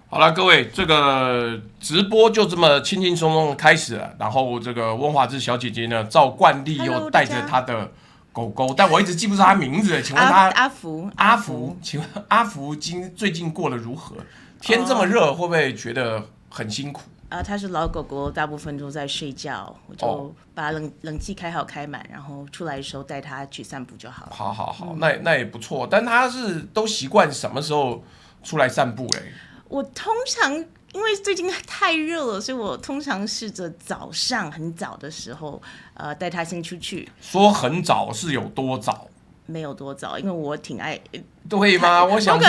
好了，各位，这个直播就这么轻轻松松的开始了。然后这个温华芝小姐姐呢，照惯例又带着她的狗狗，但我一直记不住她名字。请问她阿福，请问阿福最近过得如何？天这么热，会不会觉得很辛苦？他是老狗狗，大部分都在睡觉，我就把冷气开好开满，然后出来的时候带它去散步就好了。好，那也不错。但他是都习惯什么时候出来散步嘞？我通常因为最近太热了，所以我通常试着早上很早的时候，带它先出去。说很早是有多早？没有多早，因为我挺爱。对吗？我想说，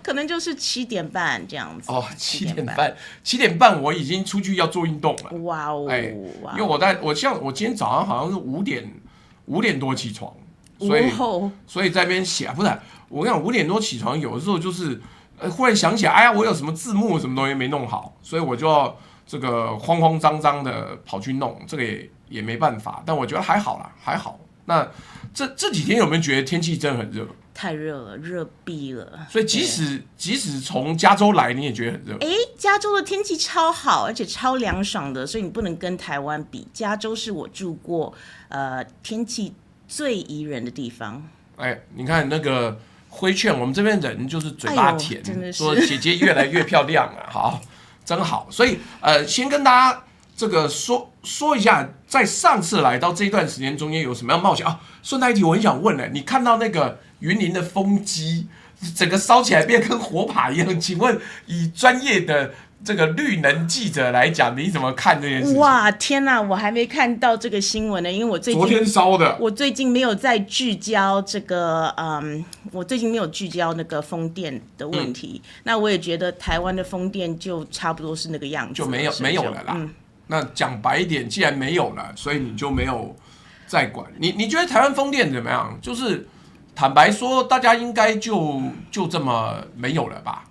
可能就是7点半这样子。7点半我已经出去要做运动了。哇哦！因为我今天早上好像是5点多起床，所以在那边写，不是我跟你讲5点多起床，有的时候就是忽然想起来，哎呀，我有什么字幕什么东西没弄好，所以我就要这个慌慌张张的跑去弄，这个也没办法，但我觉得还好啦，还好。那这几天有没有觉得天气真的很热？太热了，热毙了。所以即使从加州来，你也觉得很热。加州的天气超好，而且超凉爽的，所以你不能跟台湾比。加州是我住过天气最宜人的地方。你看那个辉券，我们这边人就是嘴巴甜，说姐姐越来越漂亮了，好，真好。所以先跟大家这个说一下，在上次来到这一段时间中间有什么样冒险啊？顺带一提，我很想问你看到那个云林的风机整个烧起来变跟火把一样，请问以专业的这个绿能记者来讲，你怎么看这件事情？哇，天哪，我还没看到这个新闻呢，因为我昨天烧的，我最近没有在聚焦这个，我最近没有聚焦那个风电的问题。那我也觉得台湾的风电就差不多是那个样子，就没有了啦。那讲白一点，既然没有了，所以你就没有再管。你觉得台湾风电怎么样？就是坦白说，大家应该就这么没有了吧？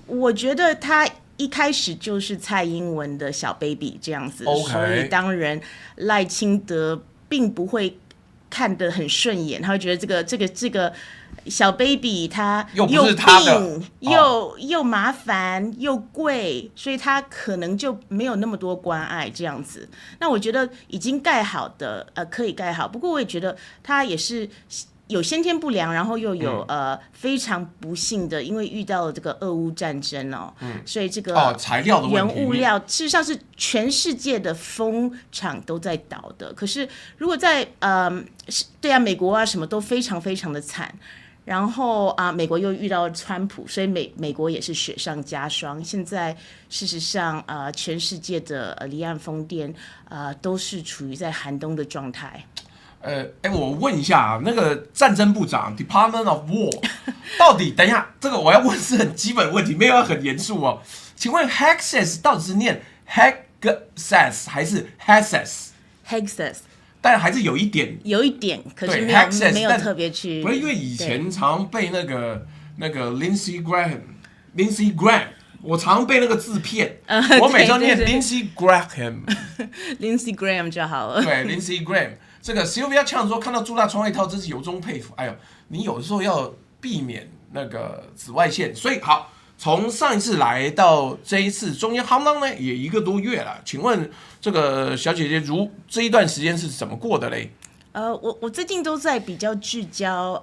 我觉得他一开始就是蔡英文的小 baby 这样子，所以当然赖清德并不会看得很顺眼，他会觉得这个小 baby 他又不是他的，又麻烦又贵，所以他可能就没有那么多关爱这样子。那我觉得已经盖好的可以盖好，不过我也觉得他也是有先天不良，然后又有非常不幸的，因为遇到了这个俄乌战争所以这个材料的原物料事实上是全世界的风厂都在倒的。可是如果在对啊，美国啊什么都非常非常的惨。然后美国又遇到川普，所以美国也是雪上加霜。现在事实上全世界的离岸风电都是处于在寒冬的状态。我问一下那个战争部长 Department of War 到底，等一下，这个我要问是很基本的问题，没有很严肃哦。请问 Hexas 到底是念 Hexas 还是 Hexas？Hexas。但还是有一点，可是没有特别去。不是因为以前常被那个 Lindsey Graham， 我常被那个字骗，我每周念 Lindsey Graham，Lindsey Graham 就好了。对 ，Lindsey Graham， 这个 Sylvia 呛说看到朱大穿外套，真是由衷佩服。哎呦，你有的时候要避免那个紫外线，所以好。从上一次来到这一次，中间夯当呢也1个多月了。请问这个小姐姐如这一段时间是怎么过的嘞？我最近都在比较聚焦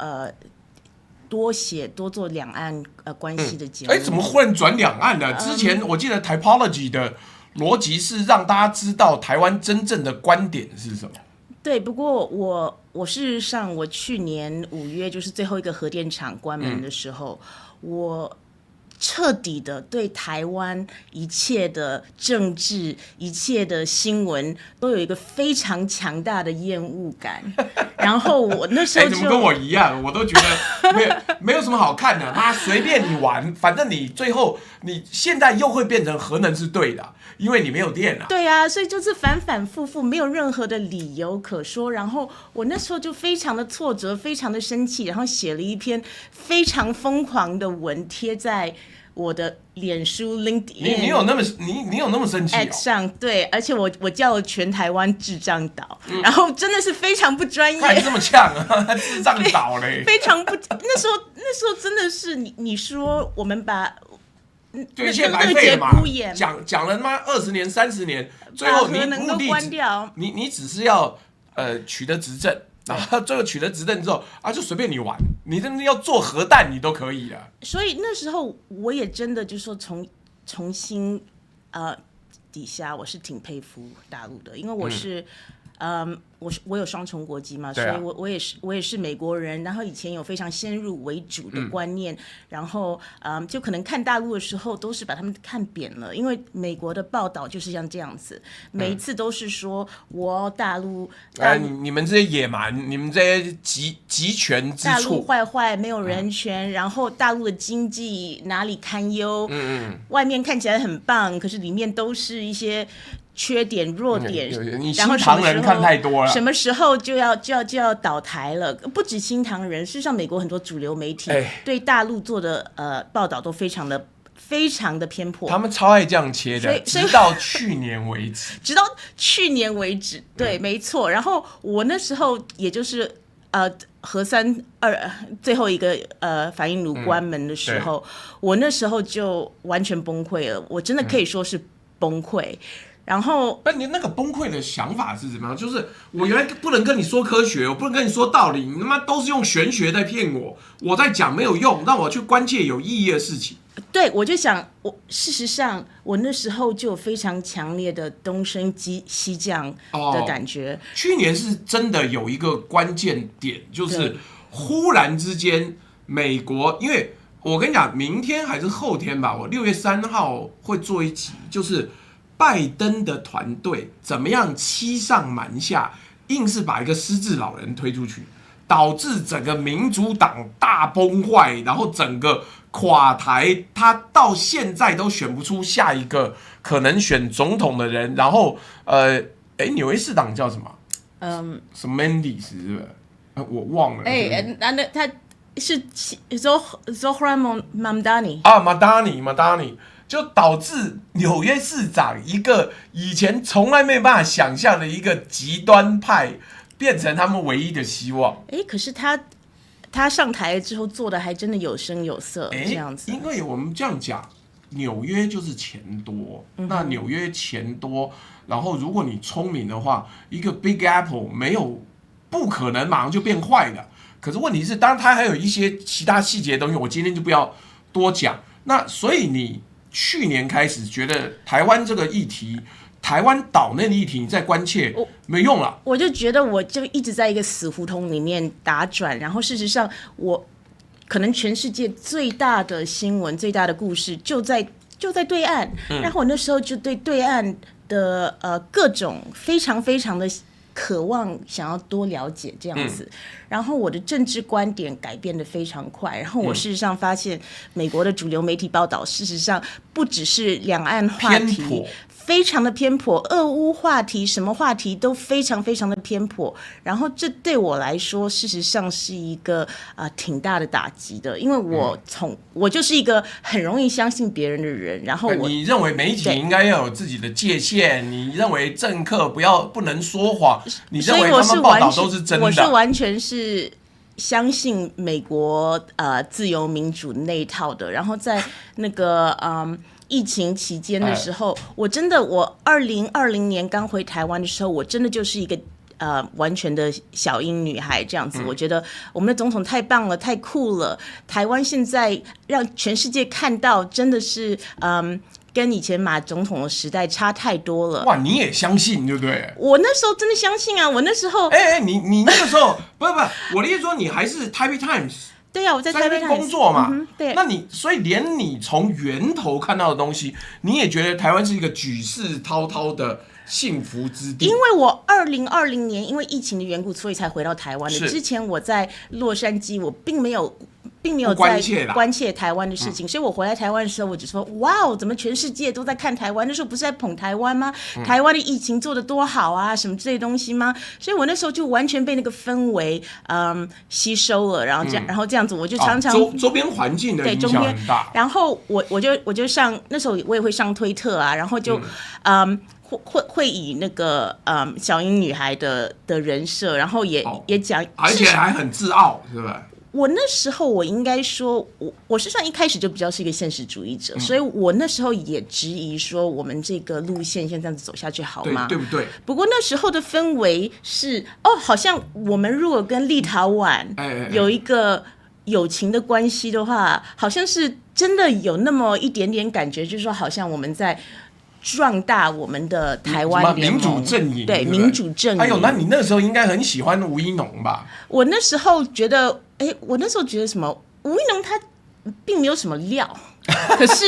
多写多做两岸关系的节目。怎么忽然转两岸了？之前我记得 Typology 的逻辑是让大家知道台湾真正的观点是什么。对，不过我事实上我去年5月就是最后一个核电厂关门的时候，我彻底的对台湾一切的政治、一切的新闻都有一个非常强大的厌恶感。然后我那时候怎么跟我一样？我都觉得没有什么好看的，随便你玩，反正你最后你现在又会变成核能是对的，因为你没有电啊。对啊，所以就是反反复复，没有任何的理由可说。然后我那时候就非常的挫折，非常的生气，然后写了一篇非常疯狂的文贴在我的脸书 LinkedIn， 你有那么生气上对，而且我叫了全台湾智障岛，然后真的是非常不专业，看你这么呛啊，智障岛嘞，非常不那时候真的是你说我们把就一切白费了嘛，讲了他妈20年30年，最后你目的你只是要取得执政，然后最后取得执政之后啊，就随便你玩，你真的要做核弹你都可以了。所以那时候我也真的就说重新底下我是挺佩服大陆的，因为我是。我有双重国籍嘛，所以我也是美国人，然后以前有非常先入为主的观念，然后就可能看大陆的时候都是把他们看扁了，因为美国的报道就是像这样子，每一次都是说大陆你们这些野蛮，你们这些集权之处，大陆坏没有人权，然后大陆的经济哪里堪忧，外面看起来很棒，可是里面都是一些缺点弱点，然后新唐人看太多了，什么时候就要倒台了？不止新唐人，事实上美国很多主流媒体对大陆做的报道都非常的偏颇，他们超爱这样切的，直到去年为止，对，没错。然后我那时候也就是核三最后一个反应炉关门的时候，我那时候就完全崩溃了，我真的可以说是崩溃。然后，但你那个崩溃的想法是怎么样？就是我原来不能跟你说科学，我不能跟你说道理，你他妈都是用玄学在骗我，我在讲没有用，让我去关切有意义的事情。对，我就想，事实上，我那时候就有非常强烈的东升西降的感觉。去年是真的有一个关键点，就是忽然之间，美国，因为我跟你讲，明天还是后天吧，我6月3号会做一集，就是拜登的团队怎么样欺上瞒下，硬是把一个失智老人推出去，导致整个民主党大崩坏，然后整个垮台，他到现在都选不出下一个可能选总统的人。然后纽约市长叫什么？什么 Mendes 是不是？我忘了。那他是 Zohran Mamdani 啊 ，Mamdani。就导致纽约市长一个以前从来没办法想象的一个极端派，变成他们唯一的希望。可是他上台之后做的还真的有声有色，这样子。因为我们这样讲，纽约就是钱多，那纽约钱多，然后如果你聪明的话，一个 Big Apple 不可能马上就变坏的。可是问题是，当然它还有一些其他细节的东西，我今天就不要多讲。那所以你去年开始觉得台湾这个议题，台湾岛内的议题，你再关切没用了。我就觉得我就一直在一个死胡同里面打转，然后事实上我可能全世界最大的新闻、最大的故事就在对岸，然后我那时候就对岸的各种非常非常的渴望想要多了解这样子，然后我的政治观点改变得非常快，然后我事实上发现美国的主流媒体报道事实上不只是两岸话题非常的偏颇，俄乌话题什么话题都非常非常的偏颇，然后这对我来说事实上是一个挺大的打击的，因为我就是一个很容易相信别人的人，然后你认为媒体应该要有自己的界限，你认为政客不能说谎，你认为他们报道都是真的，我是完全是相信美国自由民主那一套的，然后在那个疫情期间的时候，我2020年刚回台湾的时候，我真的就是一个完全的小英女孩这样子。我觉得我们的总统太棒了，太酷了。台湾现在让全世界看到，真的是跟以前马总统的时代差太多了。哇，你也相信对不对？我那时候真的相信啊！我那时候，你那个时候不，我的意思说你还是 Taipei Times。对啊，我在台北工作嘛，对，那所以连你从源头看到的东西，你也觉得台湾是一个举世滔滔的幸福之地。因为我2020年因为疫情的缘故，所以才回到台湾的。之前我在洛杉矶，我并没有在关切台湾的事情，所以我回来台湾的时候，我只说哇，怎么全世界都在看台湾？那时候不是在捧台湾吗？台湾的疫情做得多好啊，什么这些东西吗？所以我那时候就完全被那个氛围吸收了，然后这样子，我就常常周边环境的影响很大。然后我就上那时候我也会上推特啊，然后就会以那个小英女孩的人设，然后也讲，而且还很自傲，是吧？我那时候我应该说，我实际上一开始就比较是一个现实主义者，所以我那时候也质疑说，我们这个路线现在这样子走下去好吗？对不对？不过那时候的氛围是，好像我们如果跟立陶宛有一个友情的关系的话，好像是真的有那么一点点感觉，就是说好像我们在壮大我们的台湾民主阵营，对民主阵营。哎呦，那你那时候应该很喜欢吴怡农吧？我那时候觉得，什么吴怡农他并没有什么料，可是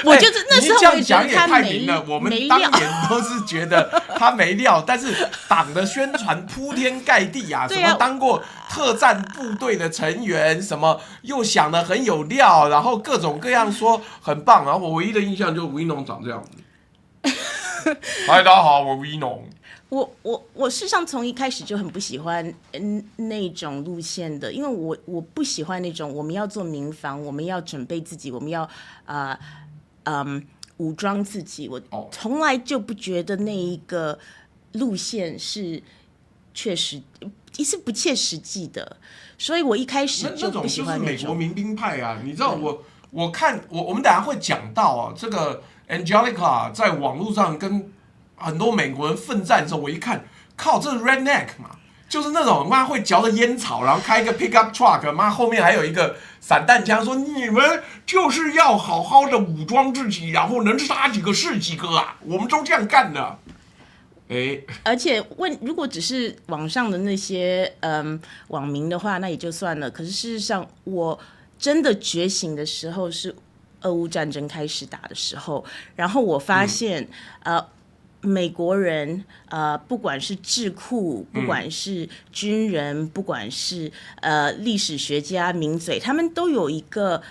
我觉得那时候我也觉得他没料。我们当年都是觉得他没料，但是党的宣传铺天盖地啊，什么当过特战部队的成员，什么又想得很有料，然后各种各样说很棒。然后我唯一的印象就是吴怡农长这样子。嗨，大家好，我吴怡农。我事实上从一开始就很不喜欢那种路线的，因为我不喜欢那种我们要做民防，我们要准备自己，我们要武装自己。我从来就不觉得那一个路线是确实是不切实际的，所以我一开始就不喜欢那种。那种就是美国民兵派啊，你知道我看我们等一下会讲到啊，这个 Angelica 在网络上跟很多美国人奋战的时候，我一看，靠，这是 redneck 嘛，就是那种妈会嚼着烟草，然后开一个 pickup truck， 妈后面还有一个散弹枪，说你们就是要好好的武装自己，然后能杀几个是几个啊，我们都这样干的。而且如果只是网上的那些网民的话，那也就算了。可是事实上，我真的觉醒的时候是俄乌战争开始打的时候，然后我发现美国人不管是智库，不管是军人，不管是历史学家、名嘴，他们都有一个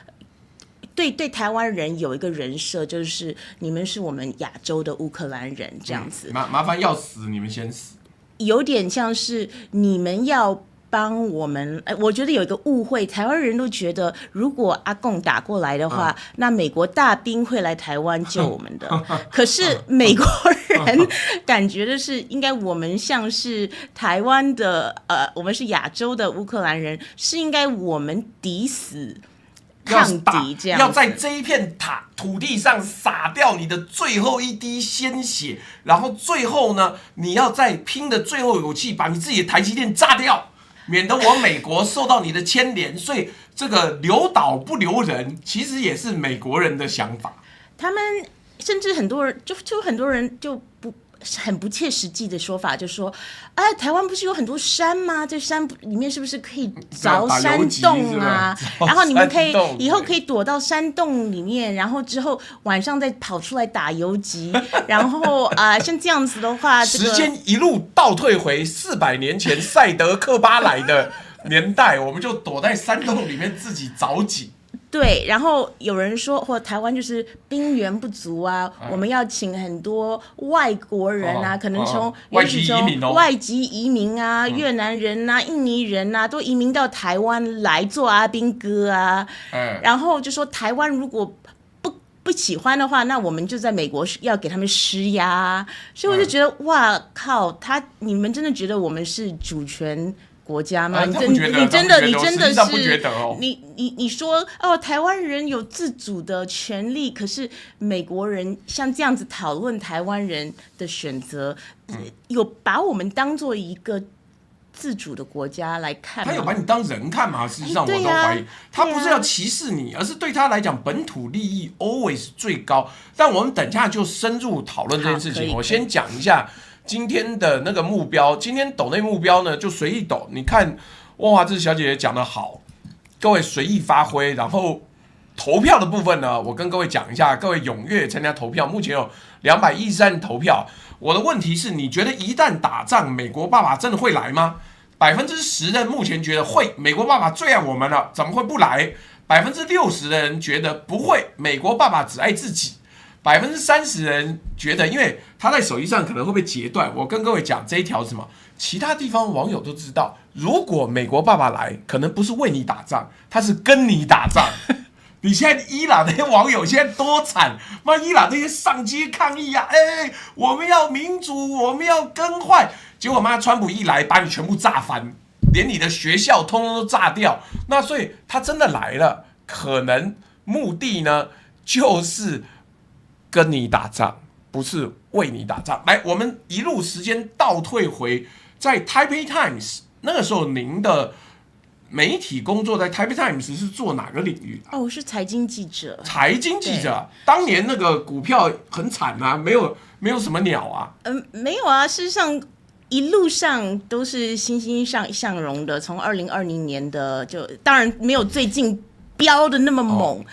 对台湾人有一个人设，就是你们是我们亚洲的乌克兰人这样子。麻烦要死，你们先死。有点像是你们要帮我们，我觉得有一个误会，台湾人都觉得如果阿共打过来的话，那美国大兵会来台湾救我们的。可是美国人感觉的是，应该我们像是台湾的，我们是亚洲的乌克兰人，是应该我们抵死抗敌这样子，要在这一片土地上洒掉你的最后一滴鲜血，然后最后呢，你要再拼的最后一口气，把你自己的台积电炸掉。免得我美国受到你的牵连，所以这个留岛不留人，其实也是美国人的想法。他们甚至很多人就很多人就很不切实际的说法，就说台湾不是有很多山吗？这山里面是不是可以凿山洞啊？然后你们可以以后可以躲到山洞里面，然后之后晚上再跑出来打游击。然后像这样子的话，时间一路倒退回400年前赛德克巴莱的年代，我们就躲在山洞里面自己凿井。对，然后有人说，或台湾就是兵源不足啊，我们要请很多外国人啊，可能从外籍移民啊，越南人啊、印尼人啊，都移民到台湾来做阿兵哥啊。然后就说台湾如果不喜欢的话，那我们就在美国要给他们施压啊。所以我就觉得，哇靠，你们真的觉得我们是主权国家吗？你真的是你说台湾人有自主的权利，可是美国人像这样子讨论台湾人的选择，有把我们当做一个自主的国家来看吗？他有把你当人看吗？实际上我都怀疑，他不是要歧视你，而是对他来讲本土利益 always 最高。但我们等一下就深入讨论这件事情。我先讲一下今天的那个目标，今天抖内目标呢就随意抖。你看汪华志小姐姐讲得好，各位随意发挥。然后投票的部分呢，我跟各位讲一下，各位踊跃参加投票。目前有213人投票。我的问题是，你觉得一旦打仗，美国爸爸真的会来吗？10%的人目前觉得会，美国爸爸最爱我们了，怎么会不来？60%的人觉得不会，美国爸爸只爱自己。30%人觉得，因为他在手机上可能会被截断。我跟各位讲这一条是什么？其他地方网友都知道，如果美国爸爸来，可能不是为你打仗，他是跟你打仗。你现在伊朗那些网友现在多惨，妈伊朗那些上街抗议啊，我们要民主，我们要更换，结果妈川普一来，把你全部炸翻。连你的学校通通都炸掉。那所以他真的来了，可能目的呢就是跟你打仗，不是为你打仗。来，我们一路时间倒退回在 Taipei Times 那个时候，您的媒体工作在 Taipei Times 是做哪个领域？我是财经记者。财经记者，当年那个股票很惨啊，没有什么鸟啊。没有啊，事实上一路上都是欣欣向荣的。从2020年的当然没有最近飙的那么猛。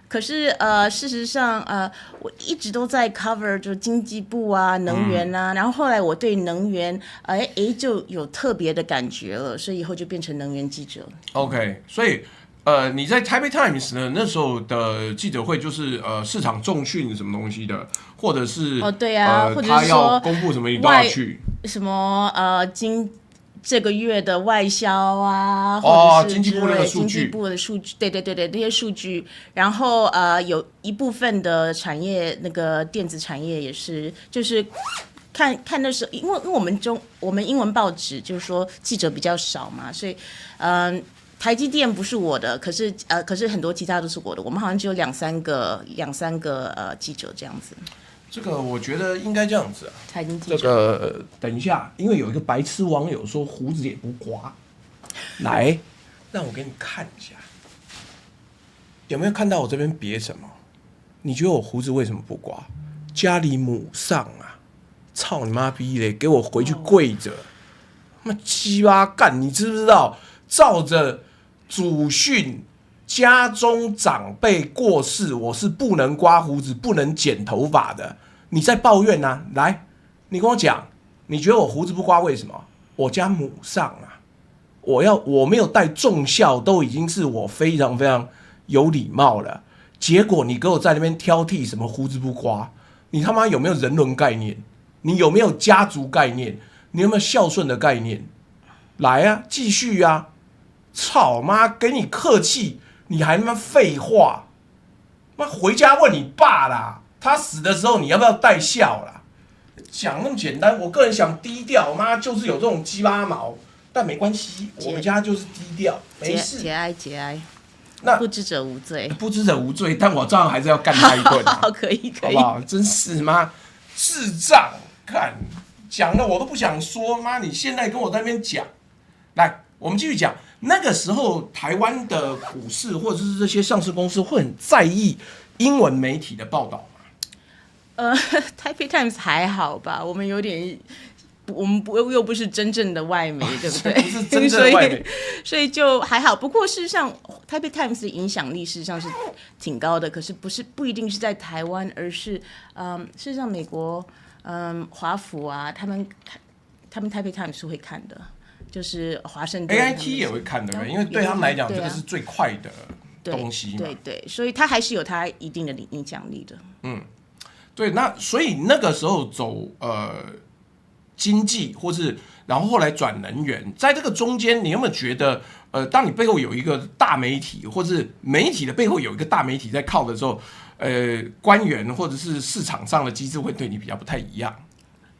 可是事实上我一直都在 cover 就经济部啊、能源啊，然后后来我对能源就有特别的感觉了，所以以后就变成能源记者。OK， 所以你在 Taipei Times 呢那时候的记者会就是市场重讯什么东西的，或者是对啊，或者他是说要公布什么你都要去，什么这个月的外销啊，或者是经济部那个数据，经济部的数据，对，这些数据，然后有一部分的产业，那个电子产业也是，就是看那时候，因为我们英文报纸就是说记者比较少嘛，所以台积电不是我的，可是很多其他都是我的，我们好像只有两三个记者这样子。这个我觉得应该这样子啊。财经记者。这个等一下，因为有一个白痴网友说胡子也不刮，来，让我给你看一下，有没有看到我这边别什么？你觉得我胡子为什么不刮？家里母上啊！操你妈逼嘞！给我回去跪着！他妈鸡巴干！你知不知道？照着祖训，家中长辈过世，我是不能刮胡子、不能剪头发的。你在抱怨啊？来，你跟我讲，你觉得我胡子不刮为什么？我家母上啊，我没有带重孝，都已经是我非常非常有礼貌了。结果你给我在那边挑剔什么胡子不刮？你他妈有没有人伦概念？你有没有家族概念？你有没有孝顺的概念？来啊，继续啊！操妈，给你客气，你还他妈废话！妈回家问你爸啦，他死的时候你要不要带孝啦？讲那么简单，我个人想低调，妈就是有这种鸡巴毛，但没关系，我们家就是低调，没事。节哀。那不知者无罪，不知者无罪，但我照样还是要干他一顿、啊。可以，好不好？真是妈智障，看讲了我都不想说，妈你现在跟我在那边讲，来，我们继续讲。那个时候台湾的股市或者是这些上市公司会很在意英文媒体的报道吗？Taipei Times 还好吧，我们有点。我们又不是真正的外媒，对不对？不是真正的外媒，所以就还好。不过事实上 ，Taipei Times 的影响力事实上是挺高的，可是不一定是在台湾，而是事实上美国华府啊，他们 Taipei Times 是会看的，就是华盛顿 AIT 也会看的，因为对他们来讲，这个是最快的东西嘛。对，所以它还是有它一定的影响力的。对，那所以那个时候走经济，或是然后后来转能源，在这个中间，你有没有觉得，当你背后有一个大媒体，或是媒体的背后有一个大媒体在靠的时候，官员或者是市场上的机制会对你比较不太一样？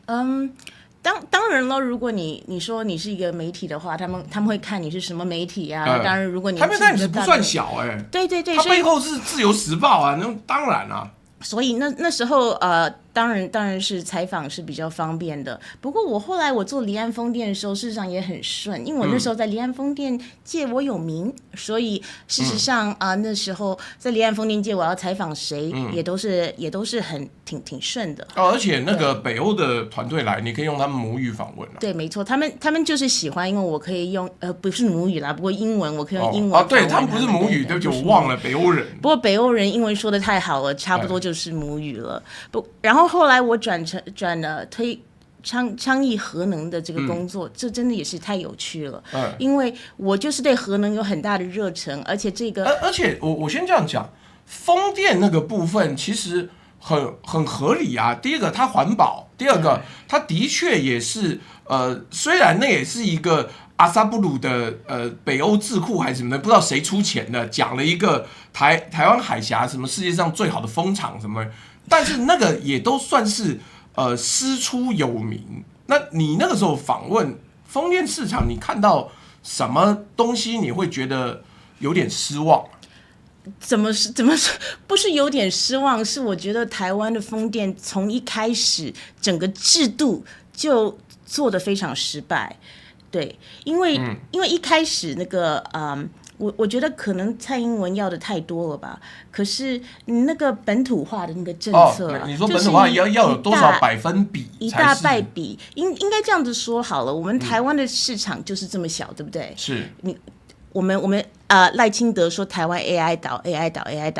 当然了，如果你说你是一个媒体的话，他们会看你是什么媒体啊。当然，如果你Taipei Times不算小对，它背后是自由时报啊，那当然啊。所以那时候当然是采访是比较方便的。不过我后来做离岸风电的时候，事实上也很顺，因为我那时候在离岸风电界我有名，所以事实上那时候在离岸风电界我要采访谁，也都是很挺顺的。而且那个北欧的团队来，你可以用他们母语访问对，没错，他们就是喜欢，因为我可以用不是母语啦，不过英文我可以用英文对他们不是母语，对不起，我忘了北欧人。不过北欧人英文说的太好了，差不多就是母语了。然后后来我转了倡议核能的这个工作，这真的也是太有趣了。因为我就是对核能有很大的热忱，而且而且我先这样讲，风电那个部分其实很合理啊。第一个它环保，第二个它的确也是虽然那也是一个阿萨布鲁的北欧智库还是什么的，不知道谁出钱的，讲了一个台湾海峡什么世界上最好的风场什么，但是那个也都算是师出有名。那你那个时候访问风电市场，你看到什么东西你会觉得有点失望？怎么说？不是有点失望，是我觉得台湾的风电从一开始整个制度就做得非常失败。对，因为一开始那个我觉得可能蔡英文要的太多了吧，可是你那个本土化的那个政策，你说本土化要有多少百分比？一大败笔，应该这样子说好了。我们台湾的市场就是这么小，对不对？是。我们赖清德说台湾 AI 岛，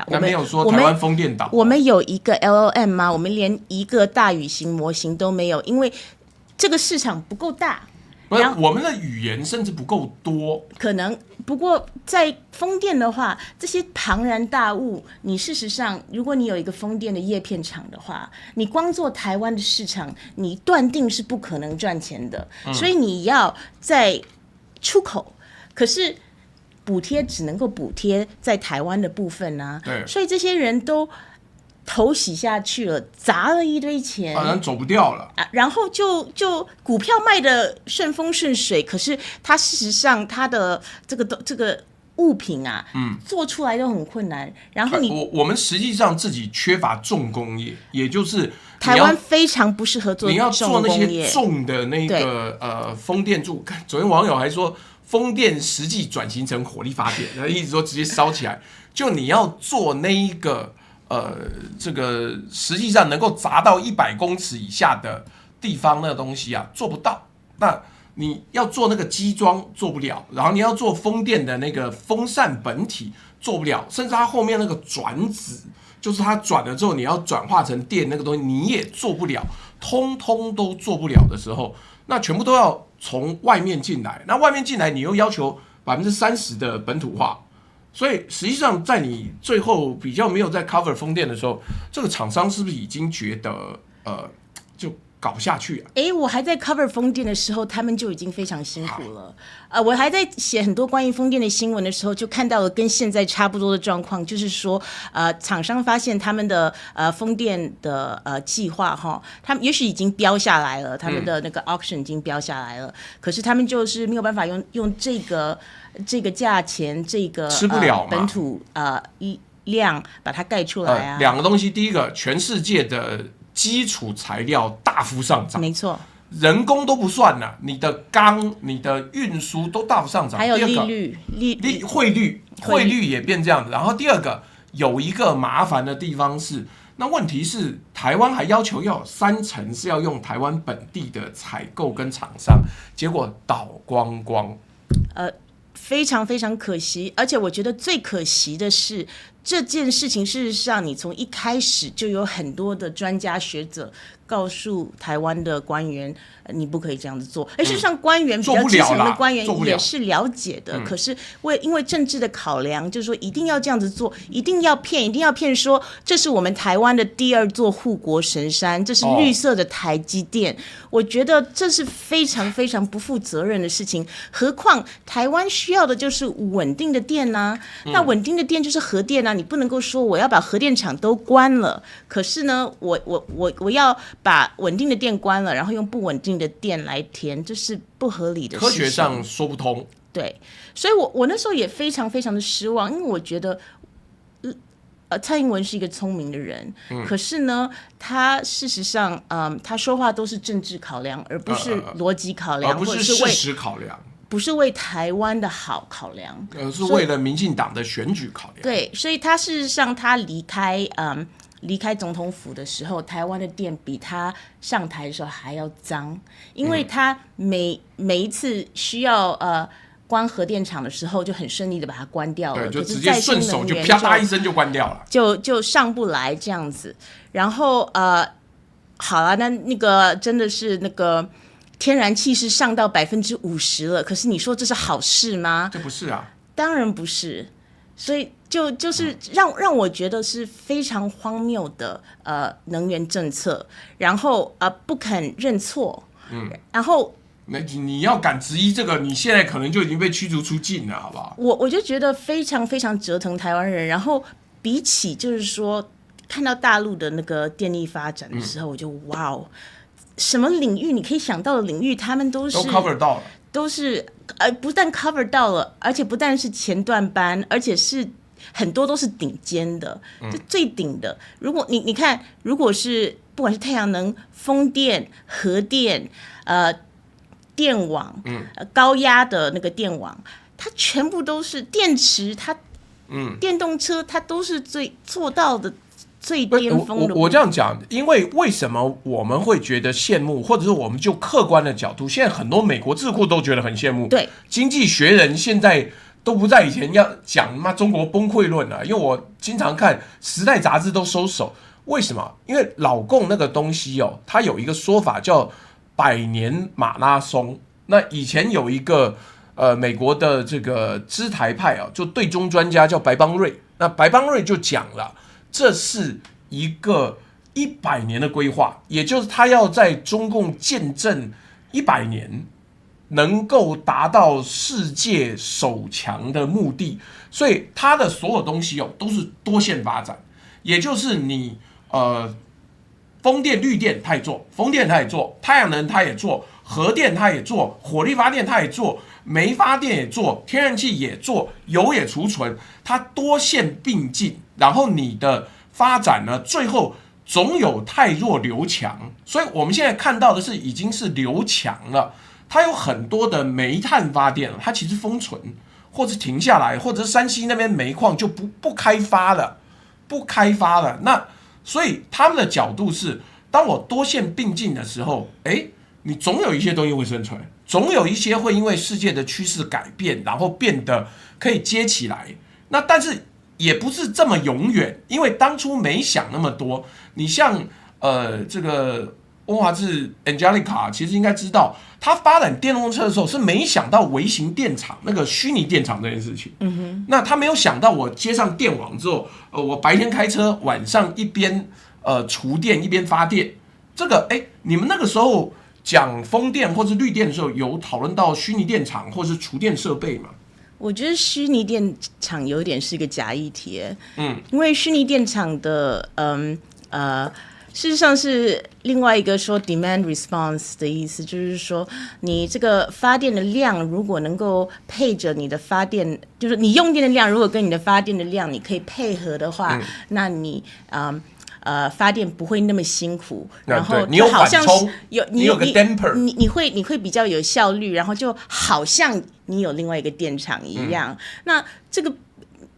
那没有说台湾风电岛。我们有一个 LLM 吗？我们连一个大语型模型都没有，因为这个市场不够大。不是，我们的语言甚至不够多，可能。不过在风电的话，这些庞然大物，你事实上，如果你有一个风电的叶片厂的话，你光做台湾的市场，你断定是不可能赚钱的。所以你要在出口，可是补贴只能够补贴在台湾的部分啊。对，所以这些人都头洗下去了，砸了一堆钱，好像走不掉了。然后就股票卖的顺风顺水，可是它事实上它的这个物品啊，做出来都很困难。然后我们实际上自己缺乏重工业，也就是台湾非常不适合做你要做那些重的那个风电柱。昨天网友还说，风电实际转型成火力发电，然后一直说直接烧起来。就你要做那一个。这个实际上能够砸到100公尺以下的地方，那个东西啊做不到。那你要做那个基桩做不了，然后你要做风电的那个风扇本体做不了，甚至它后面那个转子，就是它转了之后你要转化成电那个东西你也做不了，通通都做不了的时候，那全部都要从外面进来。那外面进来你又要求30%的本土化。所以实际上，在你最后比较没有在 cover 风电的时候，这个厂商是不是已经觉得就搞不下去啊？我还在 cover 风电的时候，他们就已经非常辛苦了。我还在写很多关于风电的新闻的时候，就看到了跟现在差不多的状况，就是说，厂商发现他们的风电的计划哈，他们也许已经标下来了，他们的那个 auction 已经标下来了，可是他们就是没有办法用这个价钱，这个吃不了本土量把它盖出来啊。两个东西，第一个，全世界的基础材料大幅上涨，没错，人工都不算了，你的钢、你的运输都大幅上涨。还有利率、汇率也变这样子。然后第二个，有一个麻烦的地方是，那问题是台湾还要求要有30%是要用台湾本地的采购跟厂商，结果倒光光。非常非常可惜，而且我觉得最可惜的是这件事情，事实上你从一开始就有很多的专家学者告诉台湾的官员，你不可以这样子做。事实上官员比较基层的官员也是了解的，可是因为政治的考量，就是说一定要这样子做，一定要骗说这是我们台湾的第2座护国神山，这是绿色的台积电。我觉得这是非常非常不负责任的事情。何况台湾需要的就是稳定的电啊，那稳定的电就是核电啊，你不能够说我要把核电厂都关了，可是呢，我要把稳定的电关了，然后用不稳定的电来填，这是不合理的事情，科学上说不通。对，所以我那时候也非常非常的失望，因为我觉得蔡英文是一个聪明的人，可是呢，他事实上，他说话都是政治考量，而不是逻辑考量，而不是事实考量，不是为台湾的好考量，而是为了民进党的选举考量。对，所以他事实上他离开总统府的时候，台湾的电比他上台的时候还要脏，因为他每一次需要关核电厂的时候，就很顺利的把它关掉了，对，就直接顺手就啪嗒一声就关掉了，就上不来这样子。然后好了，那个真的是那个天然气是上到50%了，可是你说这是好事吗？这不是啊，当然不是。所以就是让我觉得是非常荒谬的能源政策，然后不肯认错，然后。那你要敢质疑这个，你现在可能就已经被驱逐出境了，好不好？我就觉得非常非常折腾台湾人。然后比起就是说看到大陆的那个电力发展的时候，我就哇哦，什么领域你可以想到的领域，他们都 cover 到了。都是不但 cover 到了，而且不但是前段班，而且是很多都是顶尖的，就最顶的。如果你看，如果是不管是太阳能、风电、核电、电网，高压的那个电网，它全部都是电池，它电动车它都是做到的最巅峰的。我这样讲，因为什么我们会觉得羡慕，或者是我们就客观的角度，现在很多美国智库都觉得很羡慕。对，经济学人现在都不在以前要讲中国崩溃论了，因为我经常看《时代》杂志都收手。为什么？因为老共那个东西它有一个说法叫100年马拉松。那以前有一个美国的这个知台派就对中专家叫白邦瑞，那白邦瑞就讲了，这是一个100年的规划，也就是他要在中共建政100年能够达到世界首强的目的，所以他的所有东西都是多线发展，也就是你风电、绿电他也做，风电他也做，太阳能他也做，核电他也做，火力发电他也做，煤发电也做，天然气也做，油也储存，它多线并进，然后你的发展呢，最后总有汰弱留强，所以我们现在看到的是已经是留强了。它有很多的煤炭发电，它其实封存或者停下来，或者是山西那边煤矿就不开发了，那所以他们的角度是，当我多线并进的时候，你总有一些东西会生存，总有一些会因为世界的趋势改变，然后变得可以接起来。那但是也不是这么永远，因为当初没想那么多。你像这个温华志 Angelica 其实应该知道，他发展电动车的时候是没想到微型电厂那个虚拟电厂这件事情。那他没有想到我接上电网之后，我白天开车，晚上一边储电一边发电。这个你们那个时候讲风电或是绿电的时候，有讨论到虚拟电厂或是储电设备吗？我觉得虚拟电厂有点是一个假议题，因为虚拟电厂的事实上是另外一个说 demand response 的意思，就是说你这个发电的量如果能够配着你的发电，就是你用电的量如果跟你的发电的量你可以配合的话，那你发电不会那么辛苦，然后你有缓冲，你有个 damper， 你会比较有效率，然后就好像你有另外一个电厂一样。那这个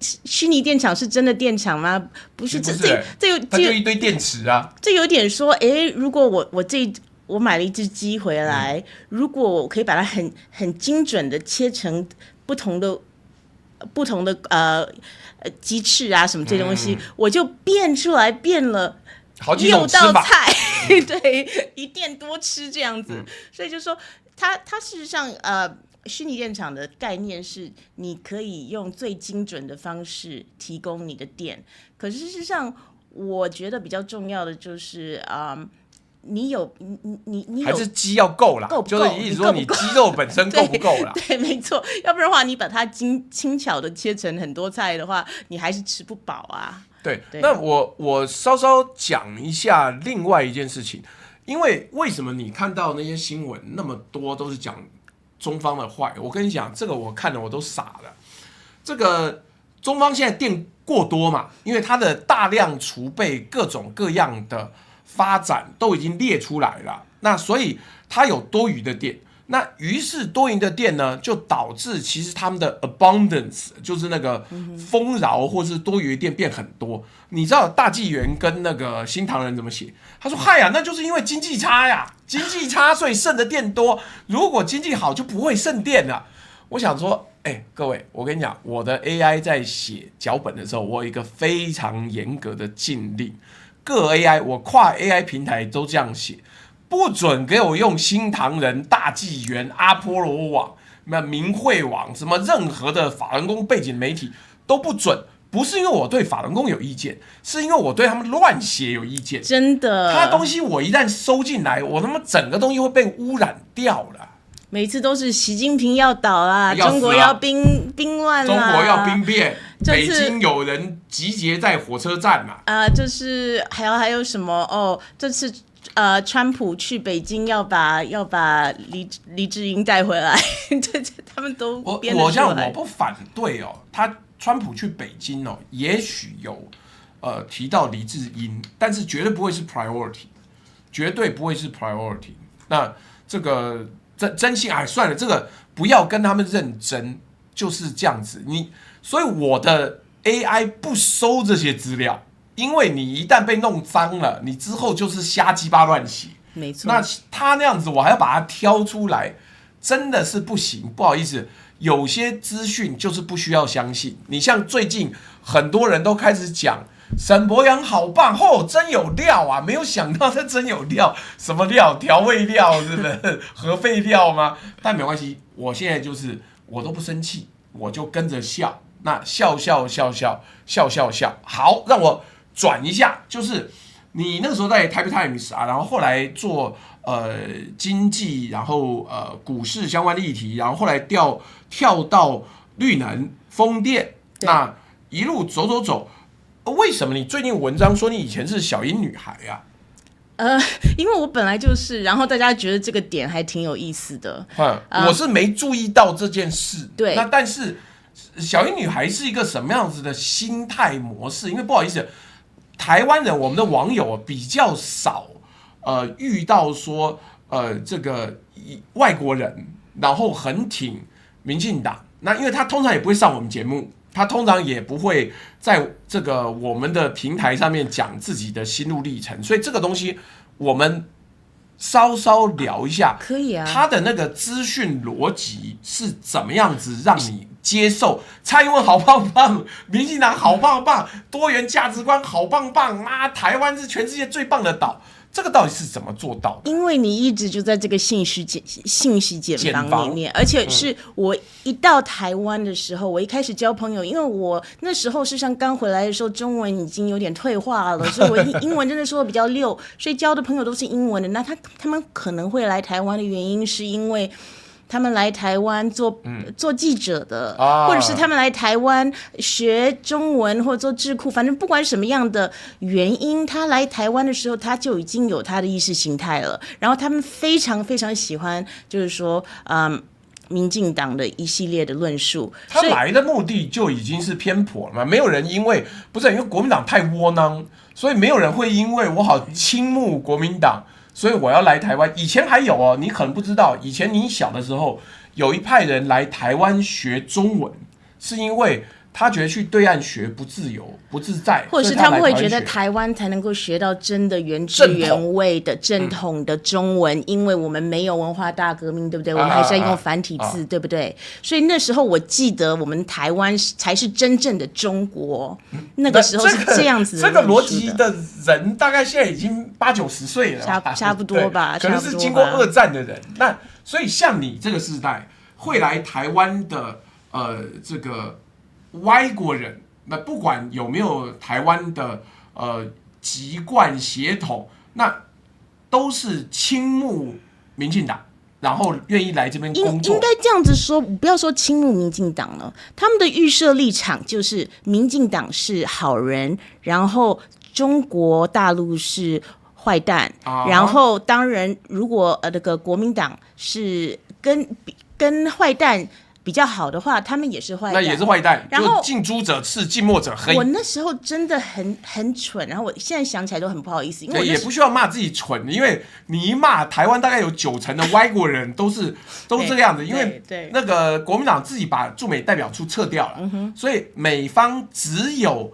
虚拟电厂是真的电厂吗？不是，它就一堆电池啊。这有点说，如果我买了一只鸡回来，如果我可以把它很精准的切成不同的鸡翅啊什么这些东西，我就变了好几种6道菜，对，一电多吃这样子。所以就说它事实上虚拟电厂的概念是你可以用最精准的方式提供你的电，可是事实上我觉得比较重要的就是你有还是鸡要够啦，就是意思说你鸡肉本身够不够啦？对，没错，要不然的话你把它轻巧的切成很多菜的话，你还是吃不饱啊。对，那我稍稍讲一下另外一件事情，因为什么你看到那些新闻那么多都是讲中方的坏？我跟你讲，这个我看了我都傻了。这个中方现在电过多嘛，因为它的大量储备各种各样的发展都已经列出来了，那所以它有多余的电。那于是多余的电呢，就导致其实他们的 abundance 就是那个丰饶或是多余的电变很多。你知道大纪元跟那个新唐人怎么写？他说：“嗨呀，那就是因为经济差呀，经济差所以剩的电多。如果经济好就不会剩电了。”我想说，各位，我跟你讲，我的 AI 在写脚本的时候，我有一个非常严格的禁令，各 AI 我跨 AI 平台都这样写。不准给我用新唐人、大纪元、阿波罗网、明慧网，什么任何的法轮功背景媒体都不准。不是因为我对法轮功有意见，是因为我对他们乱写有意见。真的，他的东西我一旦收进来，我他妈整个东西会被污染掉了。每次都是习近平要倒啦，中国要兵乱啦，中国要兵变，北京有人集结在火车站嘛。就是还有什么这次川普去北京要把黎智英带回来，这他们都编得出来。我不反对哦，川普去北京哦，也许有提到黎智英，但是绝对不会是 priority， 绝对不会是 priority。那这个真心算了，这个不要跟他们认真，就是这样子。所以我的 AI 不收这些资料。因为你一旦被弄脏了，你之后就是瞎鸡巴乱写。没错。那他那样子，我还要把它挑出来，真的是不行。不好意思，有些资讯就是不需要相信。你像最近很多人都开始讲沈伯洋好棒，真有料啊！没有想到他真有料，什么料？调味料是不是？核废料吗？但没关系，我现在就是我都不生气，我就跟着笑。那笑，好，让我。转一下，就是你那个时候在台北 Times 然后后来做经济，然后股市相关的议题，然后后来跳到绿能、风电，那一路走，为什么你最近文章说你以前是小英女孩啊？因为我本来就是，然后大家觉得这个点还挺有意思的。我是没注意到这件事。对，那但是小英女孩是一个什么样子的心态模式？因为不好意思。台湾人，我们的网友比较少，遇到说，这个外国人，然后很挺民进党。那因为他通常也不会上我们节目，他通常也不会在这个我们的平台上面讲自己的心路历程，所以这个东西我们稍聊一下。可以啊。他的那个资讯逻辑是怎么样子让你接受？蔡英文好棒棒，民进党好棒棒，多元价值观好棒棒啊！台湾是全世界最棒的岛，这个到底是怎么做到的？因为你一直就在这个信息茧房里面，而且是我一到台湾的时候，我一开始交朋友，因为我那时候事实上刚回来的时候，中文已经有点退化了，所以我英文真的说的比较溜，所以交的朋友都是英文的。那他们可能会来台湾的原因，是因为他们来台湾做记者的，或者是他们来台湾学中文或者做智库，反正不管什么样的原因，他来台湾的时候他就已经有他的意识形态了。然后他们非常非常喜欢，就是说，民进党的一系列的论述。他来的目的就已经是偏颇了嘛？没有人因为国民党太窝囊，所以没有人会因为我好倾慕国民党。所以我要来台湾。以前还有哦，你可能不知道，以前你小的时候，有一派人来台湾学中文，是因为他觉得去对岸学不自由、不自在，或者是他们会觉得台湾才能够学到真的原汁原味的正统的中文，因为我们没有文化大革命，对不对？我们还是要用繁体字，对不对？所以那时候我记得我们台湾才是真正的中国，那个时候是这样子的。这个逻辑的人大概现在已经80-90岁了，差不多吧，可能是经过2战的人。那所以像你这个世代会来台湾的这个外国人，那不管有没有台湾的籍贯血统，那都是倾慕民进党，然后愿意来这边工作。应该这样子说，不要说倾慕民进党了，他们的预设立场就是民进党是好人，然后中国大陆是坏蛋，然后当然如果那个国民党是跟坏蛋比较好的话，他们也是坏蛋，那也是坏蛋。然后近朱者赤，近墨者黑。我那时候真的很蠢，然后我现在想起来都很不好意思，因为也不需要骂自己蠢，因为你一骂台湾大概有90%的外国人都是这个样子，因为那个国民党自己把驻美代表处撤掉了，所以美方只有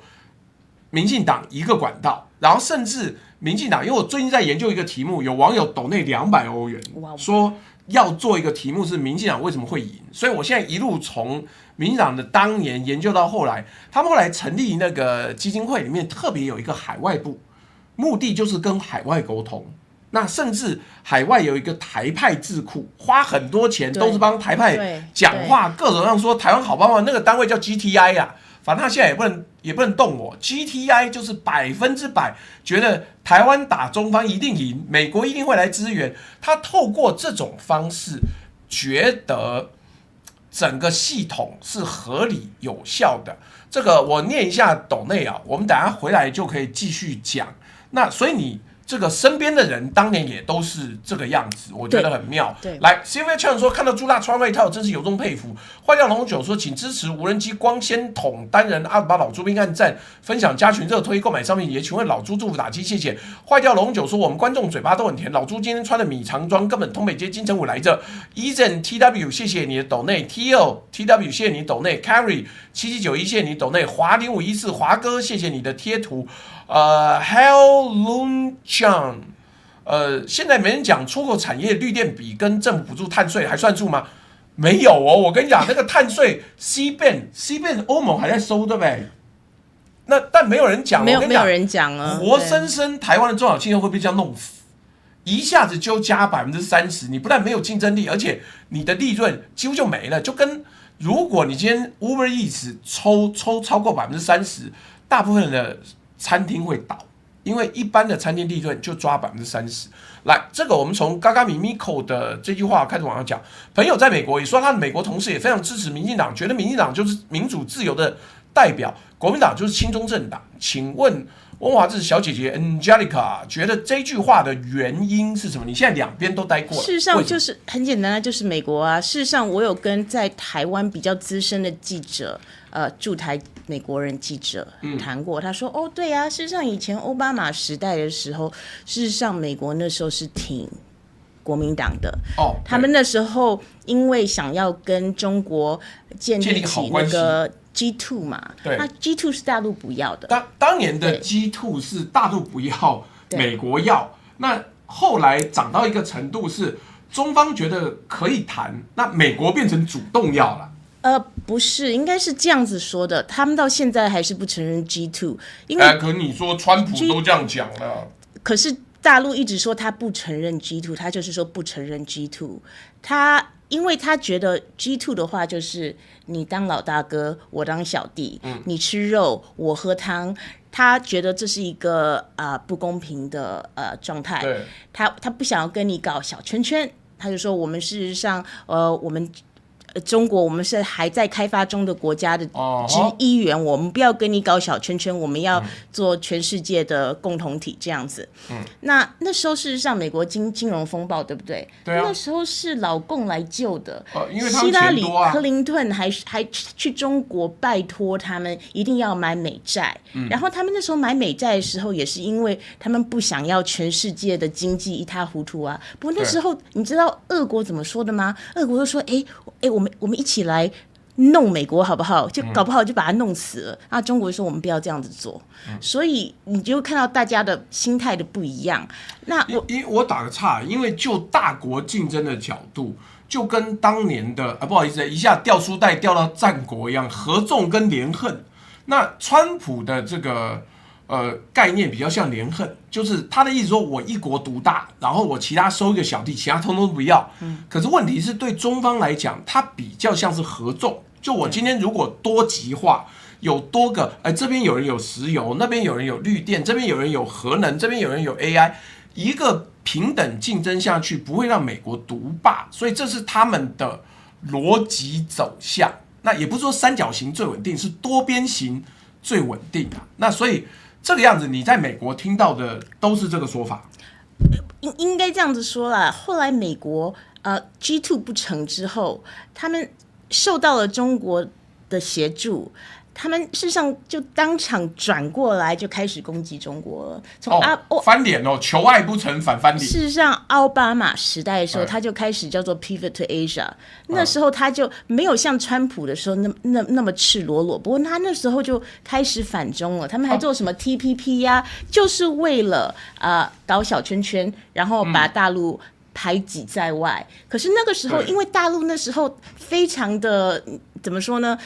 民进党一个管道，然后甚至民进党，因为我最近在研究一个题目，有网友抖内200欧元，说要做一个题目是民进党为什么会赢，所以我现在一路从民进党的当年研究到后来，他们后来成立那个基金会里面特别有一个海外部，目的就是跟海外沟通。那甚至海外有一个台派智库，花很多钱都是帮台派讲话，各种上说台湾好棒棒，那个单位叫 GTI 啊。反正他现在也不能动我 ，GTI 就是100%觉得台湾打中方一定赢，美国一定会来支援。他透过这种方式，觉得整个系统是合理有效的。这个我念一下抖内啊，我们等一下回来就可以继续讲。那所以你这个身边的人当年也都是这个样子，我觉得很妙。来 ，Sylvia Chan 说看到朱大穿外套，真是由衷佩服。坏掉龙酒说，请支持无人机光纤筒单人阿鲁巴老朱并按赞分享加群热推购买商品也请问老朱祝福打击，谢谢。坏掉龙酒说，我们观众嘴巴都很甜，老朱今天穿的米长装根本东北街金城武来着。Eason TW 谢谢你的抖内 ，T.O. TW 谢谢你的抖内 ，Carry 7791谢谢你的抖内，华0514华哥谢谢你的贴图。Hell Lun Chan， 现在没人讲出口产业绿电比跟政府补助碳税还算数吗？没有哦，我跟你讲，那个碳税 CBAM 欧盟还在收，对不对？那但没有人讲，没有人讲啊，活生生台湾的中小企业会被这样弄死，一下子就加30%，你不但没有竞争力，而且你的利润几乎就没了，就跟如果你今天 Uber Eats 抽超过30%，大部分的餐厅会倒，因为一般的餐厅利润就抓30%。来，这个我们从嘎嘎米米口的这句话开始往上讲。朋友在美国也说，他的美国同事也非常支持民进党，觉得民进党就是民主自由的代表，国民党就是亲中政党。请问温华志小姐姐 Angelica 觉得这句话的原因是什么？你现在两边都待过了，事实上就是很简单，就是美国啊。事实上，我有跟在台湾比较资深的记者，驻台美国人记者谈过，他说：“哦，对啊，事实上以前奥巴马时代的时候，事实上美国那时候是挺国民党的。他们那时候因为想要跟中国建立起那个。” G2 嘛，那 G2 是大陆不要的。当年的 G2 是大陆不要，美国要。那后来涨到一个程度是中方觉得可以谈，那美国变成主动要了。不是，应该是这样子说的。他们到现在还是不承认 G2， 因为可你说川普都这样讲了，可是大陆一直说他不承认 G2， 他就是说不承认 G2， 因为他觉得 G2 的话就是你当老大哥，我当小弟，你吃肉，我喝汤。他觉得这是一个不公平的状态。他不想要跟你搞小圈圈，他就说我们事实上我们。中国我们是还在开发中的国家的一员，我们不要跟你搞小圈圈，我们要做全世界的共同体这样子。那时候事实上美国金融风暴，对不对？对啊，那时候是老共来救的，因为他们钱多啊。希拉里·克林顿还去中国拜托他们一定要买美债，然后他们那时候买美债的时候，也是因为他们不想要全世界的经济一塌糊涂啊。不过那时候你知道俄国怎么说的吗？俄国就说：“我们一起来弄美国好不好？就搞不好就把它弄死了。”啊，中国说我们不要这样子做，所以你就看到大家的心态的不一样。那我打个岔，因为就大国竞争的角度，就跟当年的不好意思，一下掉书袋掉到战国一样，合纵跟连横。那川普的这个概念比较像连横，就是他的意思说我一国独大，然后我其他收一个小弟，其他通通不要。可是问题是对中方来讲，它比较像是合纵。就我今天如果多极化，有多个，这边有人有石油，那边有人有绿电，这边有人有核能，这边有人有 AI， 一个平等竞争下去，不会让美国独霸，所以这是他们的逻辑走向。那也不是说三角形最稳定，是多边形最稳定啊。那所以这个样子，你在美国听到的都是这个说法。应该这样子说啦。后来美国G2 不成之后，他们受到了中国的协助，他们事实上就当场转过来就开始攻击中国了。翻脸哦，求爱不成反翻脸。事实上，奥巴马时代的时候，他就开始叫做 Pivot to Asia。那时候他就没有像川普的时候那么赤裸裸，不过他那时候就开始反中了。他们还做什么 TPP 呀，就是为了搞小圈圈，然后把大陆排挤在外。可是那个时候，因为大陆那时候非常的怎么说呢？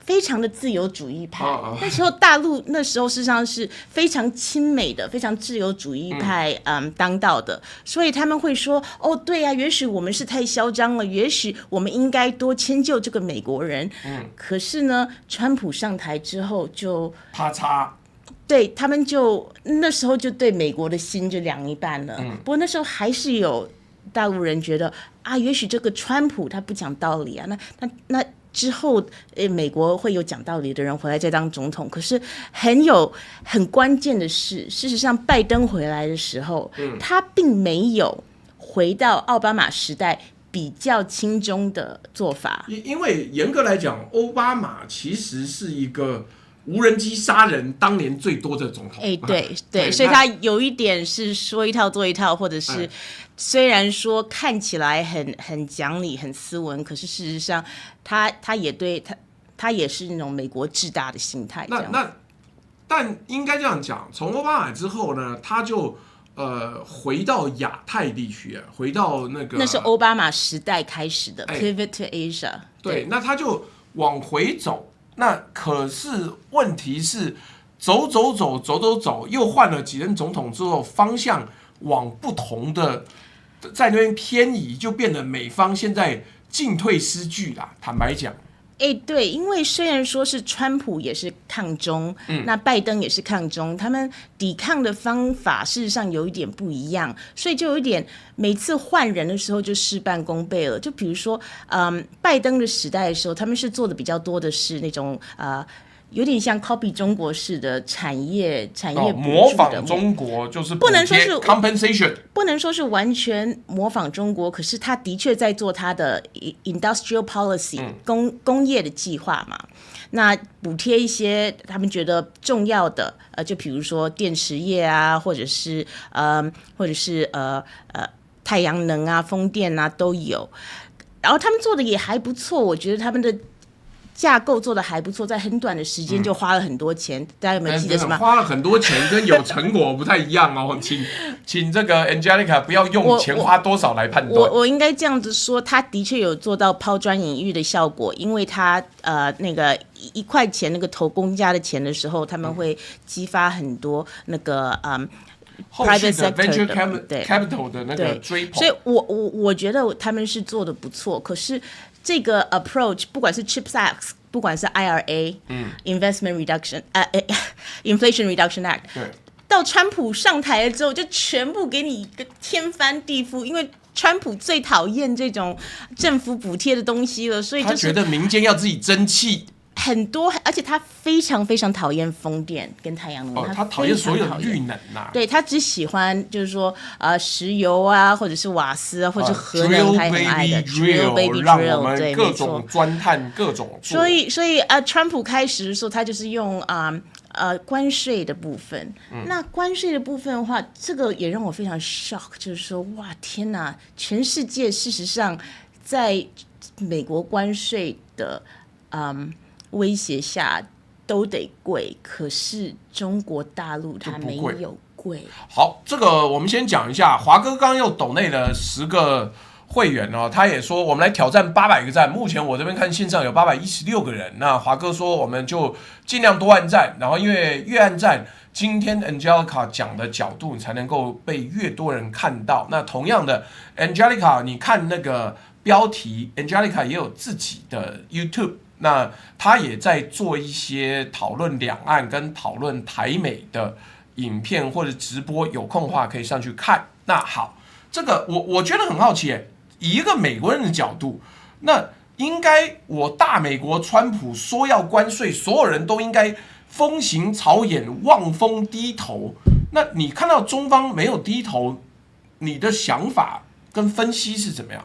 非常的自由主义派。那时候大陆那时候事实上是非常亲美的，非常自由主义派当道的，所以他们会说：“哦，对啊，也许我们是太嚣张了，也许我们应该多迁就这个美国人。”可是呢，川普上台之后就啪嚓。对他们就那时候就对美国的心就凉一半了。不过那时候还是有大陆人觉得也许这个川普他不讲道理啊，那之后，美国会有讲道理的人回来再当总统。可是很关键的是，事实上，拜登回来的时候，他并没有回到奥巴马时代比较轻中的做法。因为严格来讲，奥巴马其实是一个无人机杀人当年最多的总统。对，所以他有一点是说一套做一套，或者是虽然说看起来很讲理、很斯文，可是事实上他也是那种美国至大的心态。但应该这样讲，从奥巴马之后呢，他就回到亚太地区，回到那是奥巴马时代开始的 pivot to Asia。对，那他就往回走。那可是问题是走，又换了几任总统之后，方向往不同的在那边偏移，就变得美方现在进退失据啦。坦白讲。对，因为虽然说是川普也是抗中，那拜登也是抗中，他们抵抗的方法事实上有一点不一样，所以就有一点每次换人的时候就事半功倍了。就比如说，拜登的时代的时候，他们是做的比较多的是那种有点像 copy 中国式的产业模仿中国，就是不能说是 compensation， 不能说是完全模仿中国，可是他的确在做他的 industrial policy 工业的计划嘛。那补贴一些他们觉得重要的，就比如说电池业啊，或者是太阳能啊、风电啊都有。然后他们做的也还不错，我觉得他们的架构做的还不错，在很短的时间就花了很多钱。大家有没有记得什么？花了很多钱跟有成果不太一样哦，请这个 Angelica 不要用钱花多少来判断。我应该这样子说，他的确有做到抛砖引玉的效果，因为他那个1块钱那个投公家的钱的时候，他们会激发很多那个后续的 venture capital 的那个追捧。所以我觉得他们是做的不错，可是这个 approach 不管是 CHIPS Act， 不管是 IRA、Investment Reduction、Inflation Reduction Act， 到川普上台了之后，就全部给你一个天翻地覆，因为川普最讨厌这种政府补贴的东西了，所以他觉得民间要自己争气。很多，而且他非常非常讨厌风电跟太阳能，他讨厌所有的绿能啊。对，他只喜欢就是说石油啊，或者是瓦斯啊，或者是核能，他也很爱的 drill baby drill， 让我们各种钻探各种做。所以川普开始的时候，他就是用关税的部分。那关税的部分的话，这个也让我非常 shock， 就是说哇天哪，全世界事实上在美国关税的威胁下都得贵，可是中国大陆它没有贵。好，这个我们先讲一下，华哥刚刚又抖内了10个会员哦，他也说我们来挑战800个赞，目前我这边看线上有816个人，那华哥说我们就尽量多按赞，然后因为越按赞，今天 Angelica 讲的角度才能够被越多人看到。那同样的 Angelica 你看那个标题 Angelica 也有自己的 YouTube，那他也在做一些讨论两岸跟讨论台美的影片或者直播，有空的话可以上去看。那好，这个我觉得很好奇耶，以一个美国人的角度，那应该我大美国川普说要关税，所有人都应该风行草偃，望风低头。那你看到中方没有低头，你的想法跟分析是怎么样？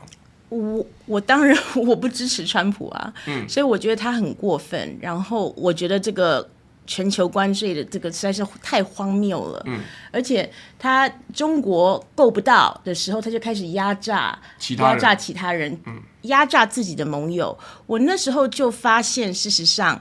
我当然我不支持川普啊，所以我觉得他很过分。然后我觉得这个全球关税的这个实在是太荒谬了，而且他中国够不到的时候，他就开始压榨其他人，压榨自己的盟友。我那时候就发现，事实上，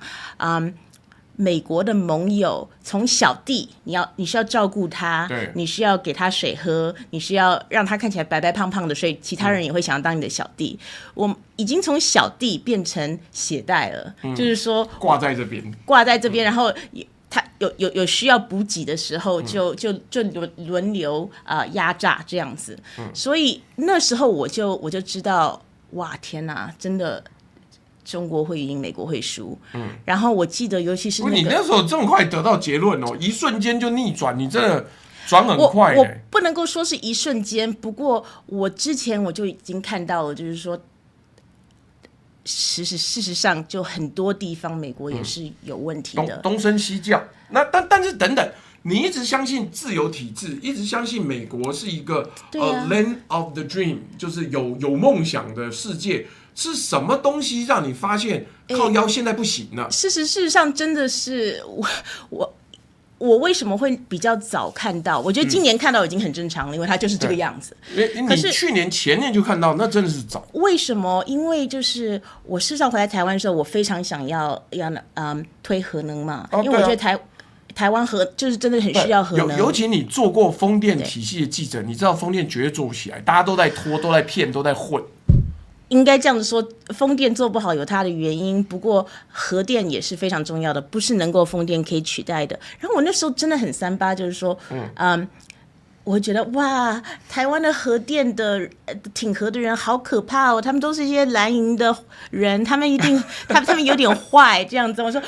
美国的盟友从小弟，你是要照顾他，你是要给他水喝，你是要让他看起来白白胖胖的，所以其他人也会想要当你的小弟。我已经从小弟变成血袋了，就是说挂在这边，然后他有需要补给的时候，就轮流压榨这样子。所以那时候我就知道，哇天哪，真的。中国会赢，美国会输。然后我记得，尤其是你那时候这么快得到结论哦，一瞬间就逆转，你真的转很快。我不能够说是一瞬间，不过我之前我就已经看到了，就是说，事实上，就很多地方美国也是有问题的，东升西降。那但是等等，你一直相信自由体制，一直相信美国是一个land of the dream， 就是有梦想的世界。是什么东西让你发现靠腰现在不行呢？事实上真的是我为什么会比较早看到？我觉得今年看到已经很正常了，因为它就是这个样子。你去年前年就看到，那真的是早。为什么？因为就是我事实上回来台湾的时候，我非常想要推核能嘛，因为我觉得台湾就是真的很需要核能。尤其你做过风电体系的记者，你知道风电绝对做不起来，大家都在拖，都在骗，都在混。应该这样子说，风电做不好有它的原因，不过核电也是非常重要的，不是能够风电可以取代的。然后我那时候真的很三八，就是说，我觉得哇，台湾的核电的挺核的人好可怕哦，他们都是一些蓝营的人，他们一定他们有点坏这样子。我说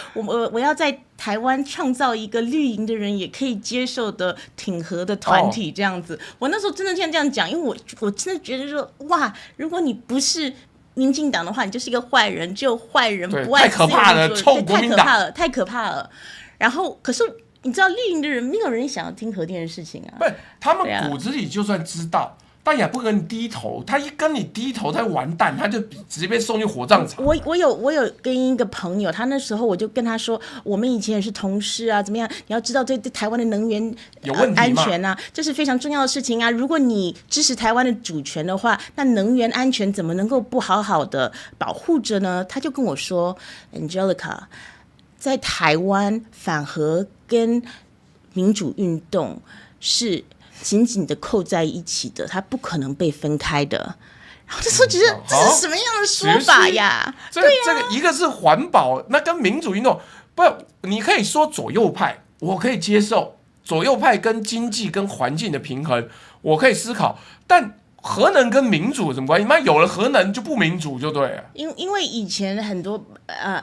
我要在台湾创造一个绿营的人也可以接受的挺核的团体这样子。我那时候真的像这样讲，因为我真的觉得说哇，如果你不是民进党的话，你就是一个坏人，只有坏人不爱太可怕了，臭国民党，太可怕了。然后可是。你知道绿营的人没有人想要听核电的事情啊，不是他们骨子里就算知道，但也不跟你低头。他一跟你低头，他完蛋，他就直接被送去火葬场。我有跟一个朋友，他那时候我就跟他说，我们以前也是同事啊，怎么样？你要知道对台湾的能源有问题安全啊，这是非常重要的事情啊。如果你支持台湾的主权的话，那能源安全怎么能够不好好的保护着呢？他就跟我说 ，Angelica， 在台湾反核跟民主运动是紧紧的扣在一起的，它不可能被分开的。然后这时候觉得这是什么样的说法呀？这个一个是环保，那跟民主运动不，你可以说左右派，我可以接受左右派跟经济跟环境的平衡，我可以思考，但核能跟民主有什么关系？妈，有了核能就不民主就对了。因为以前很多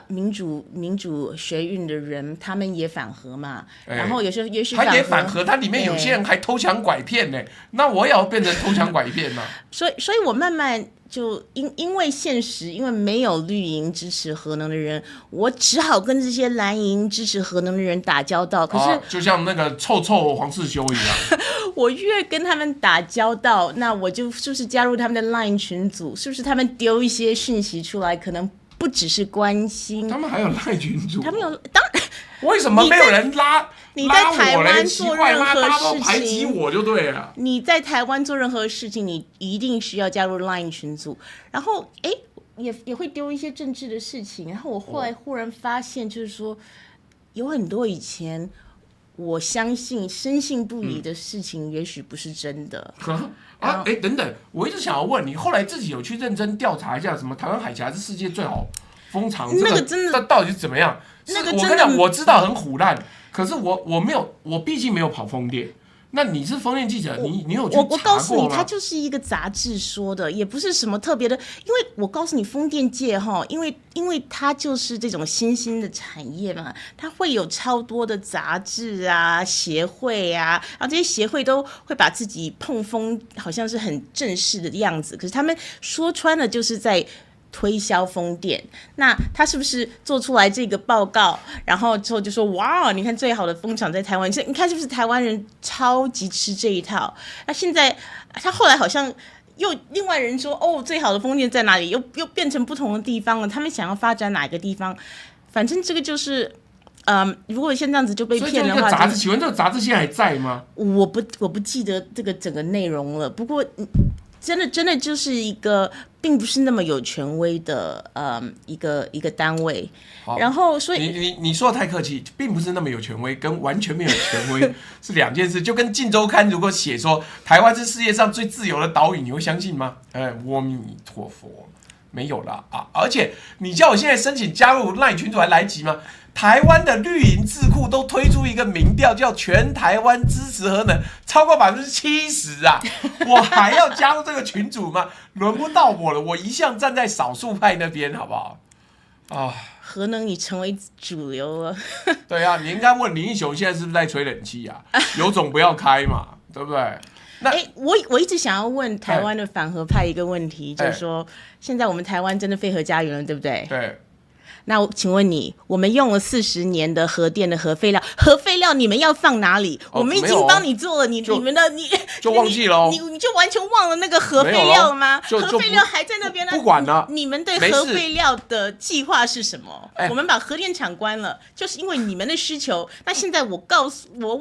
民主学运的人，他们也反核嘛，然后有时候也许他也反核，他里面有些人还偷抢拐骗呢，那我也要变成偷抢拐骗嘛。所以我慢慢就因为现实，因为没有绿营支持核能的人，我只好跟这些蓝营支持核能的人打交道。可是就像那个臭黄世修一样。我越跟他们打交道，那我就是不是加入他们的 LINE 群组？是不是他们丢一些讯息出来，可能不只是关心？他们还有 LINE 群组？他们有，当然。为什么没有人拉？你在台湾做任何大家都排挤我就对了。你在台湾做任何事情，你一定需要加入 LINE 群组，然后也会丢一些政治的事情。然后我后来忽然发现，就是说有很多以前我相信深信不疑的事情，也许不是真的。等等，我一直想要问你，后来自己有去认真调查一下，什么台湾海峡是世界最好风场，那个真的，这到底是怎么样？那个我跟你讲，我知道很唬烂，可是我没有，我毕竟没有跑风电。那你是风电记者，你有去查过吗？我告诉你，它就是一个杂志说的，也不是什么特别的。因为我告诉你，风电界哈，因为它就是这种新兴的产业嘛，它会有超多的杂志啊、协会啊，然后这些协会都会把自己碰风，好像是很正式的样子。可是他们说穿了，就是在推销风电。那他是不是做出来这个报告，然后之后就说哇，你看最好的风场在台湾，你看是不是台湾人超级吃这一套？那现在他后来好像又另外人说最好的风电在哪里，又变成不同的地方了。他们想要发展哪个地方？反正这个就是。如果像这样子就被骗的话，杂志，请问这个杂志现在还在吗？我不记得这个整个内容了。不过真的就是一个并不是那么有权威的一个单位。然后所以你说的太客气，并不是那么有权威，跟完全没有权威是两件事。就跟《镜周刊》如果写说台湾是世界上最自由的岛屿，你会相信吗？阿弥陀佛，没有啦啊！而且你叫我现在申请加入 LINE 群组还来得及吗？台湾的绿营智库都推出一个民调，叫全台湾支持核能超过70%啊！我还要加入这个群组吗？轮不到我了，我一向站在少数派那边，好不好？核能已成为主流了。对啊，你应该问林义雄现在是不是在吹冷气啊？有种不要开嘛，对不对？我一直想要问台湾的反核派一个问题，就是说，现在我们台湾真的非核家园了，对不对？对。那请问你，我们用了40年的核电的核废料你们要放哪里？我们已经帮你做了，你们的你就忘记了，你就完全忘了那个核废料了吗？核废料还在那边呢，不管了。你们对核废料的计划是什么？我们把核电厂关了，就是因为你们的需求。那现在我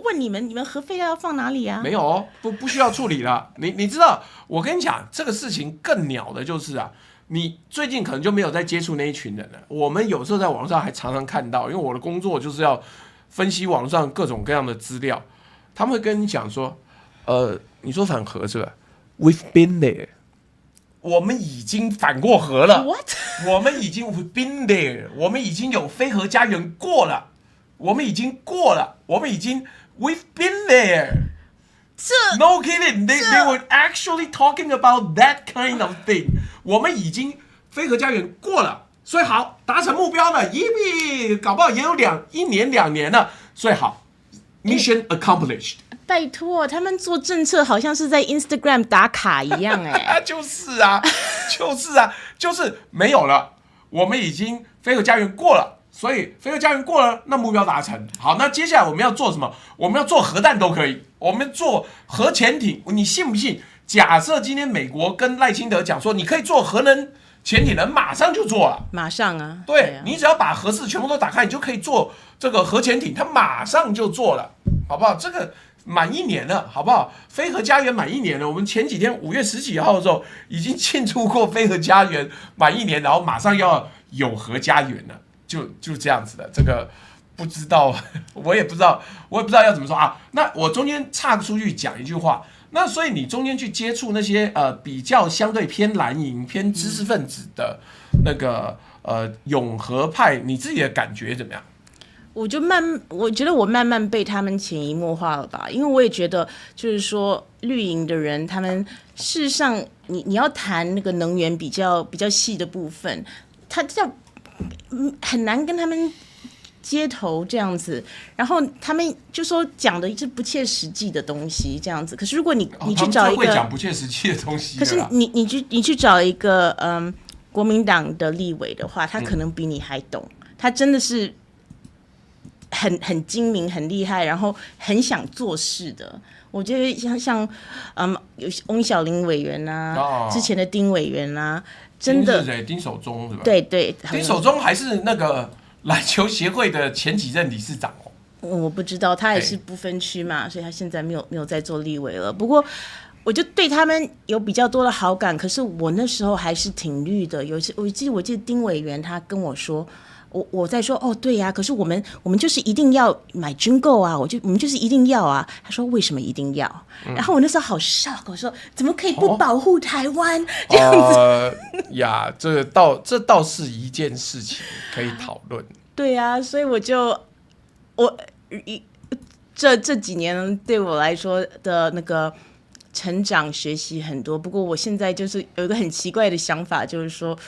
问你们核废料要放哪里啊？没有哦，不需要处理了。你知道，我跟你讲，这个事情更鸟的就是啊。你最近可能就没有在接触那一群人了。我们有时候在网上还常常看到，因为我的工作就是要分析网上各种各样的资料，他们会跟你讲说，你说反核是吧 ？We've been there， 我们已经反过核了。What？ 我们已经 We've been there， 我们已经有非核家园过了，我们已经 We've been there。No kidding, they were actually talking about that kind of thing. 我们已经非核家园过了，所以好达成目标了，搞不好也有1年2年了，所以好 ，mission accomplished。拜托，他们做政策好像是在 Instagram 打卡一样就是啊，就是没有了，我们已经非核家园过了。所以非核家园过了，那目标达成。好，那接下来我们要做什么？我们要做核弹都可以，我们做核潜艇。你信不信？假设今天美国跟赖清德讲说，你可以做核能潜艇，人马上就做了。马上啊！对，你只要把核四全部都打开，你就可以做这个核潜艇，他马上就做了，好不好？这个满1年了，好不好？非核家园满1年了。我们前几天5月10几号的时候，已经庆祝过非核家园满1年，然后马上要有核家园了。就这样子的，这个不知道，我也不知道要怎么说啊。那我中间岔出去讲一句话，那所以你中间去接触那些比较相对偏蓝营、偏知识分子的那个永和派，你自己的感觉怎么样？我觉得我慢慢被他们潜移默化了吧，因为我也觉得就是说绿营的人，他们事实上你要谈那个能源比较细的部分，他这样。很难跟他们接头这样子，然后他们就说讲的是不切实际的东西这样子。可是如果你去找一个，会讲不切实际的东西，可是你去找一个国民党的立委的话，他可能比你还懂，他真的是很精明、很厉害，然后很想做事的。我觉得像有翁小玲委员啊，之前的丁委员啊。真的，丁守中是吧？对，丁守中还是那个篮球协会的前几任理事长哦。我不知道，他也是不分区嘛，所以他现在没有在做立委了。不过，我就对他们有比较多的好感。可是我那时候还是挺绿的。我记得丁委员他跟我说。我在说对呀，可是我们就是一定要买军购啊，我们就是一定要啊。他说为什么一定要？然后我那时候好shock，我说怎么可以不保护台湾这样子？这倒是一件事情可以讨论。对啊，所以这几年对我来说的那个成长学习很多。不过我现在就是有一个很奇怪的想法，就是说。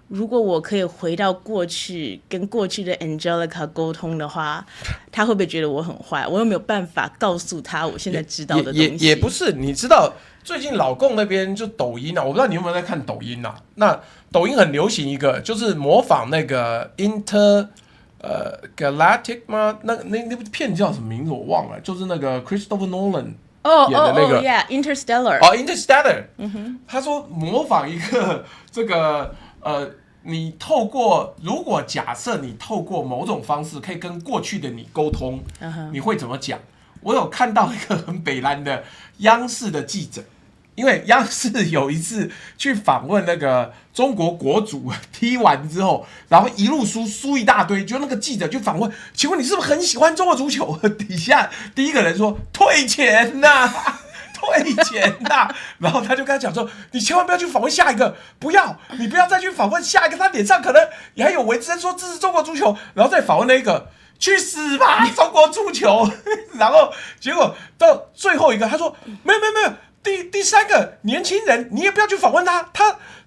如果我可以回到过去，跟过去的 Angelica 沟通的话，他会不会觉得我很坏？我又没有办法告诉他我现在知道的东西。也不是，你知道最近老共那边就抖音啊，我不知道你有没有在看抖音啊？那抖音很流行一个，就是模仿那个 Galactic 吗？那部片叫什么名字我忘了，就是那个 Christopher Nolan。演的那个Interstellar。Interstellar。他说模仿一个这个你透过如果假设你透过某种方式可以跟过去的你沟通，你会怎么讲？我有看到一个很北蓝的央视的记者，因为央视有一次去访问那个中国国足踢完之后，然后一路输一大堆，就那个记者就访问，请问你是不是很喜欢中国足球？底下第一个人说退钱呐、退钱呐！然后他就跟他讲说：“你千万不要去访问下一个，你不要再去访问下一个，他脸上可能也还有维珍说支持中国足球，然后再访问那个，去死吧，中国足球！”然后结果到最后一个，他说：“没有，第三个年轻人，你也不要去访问他，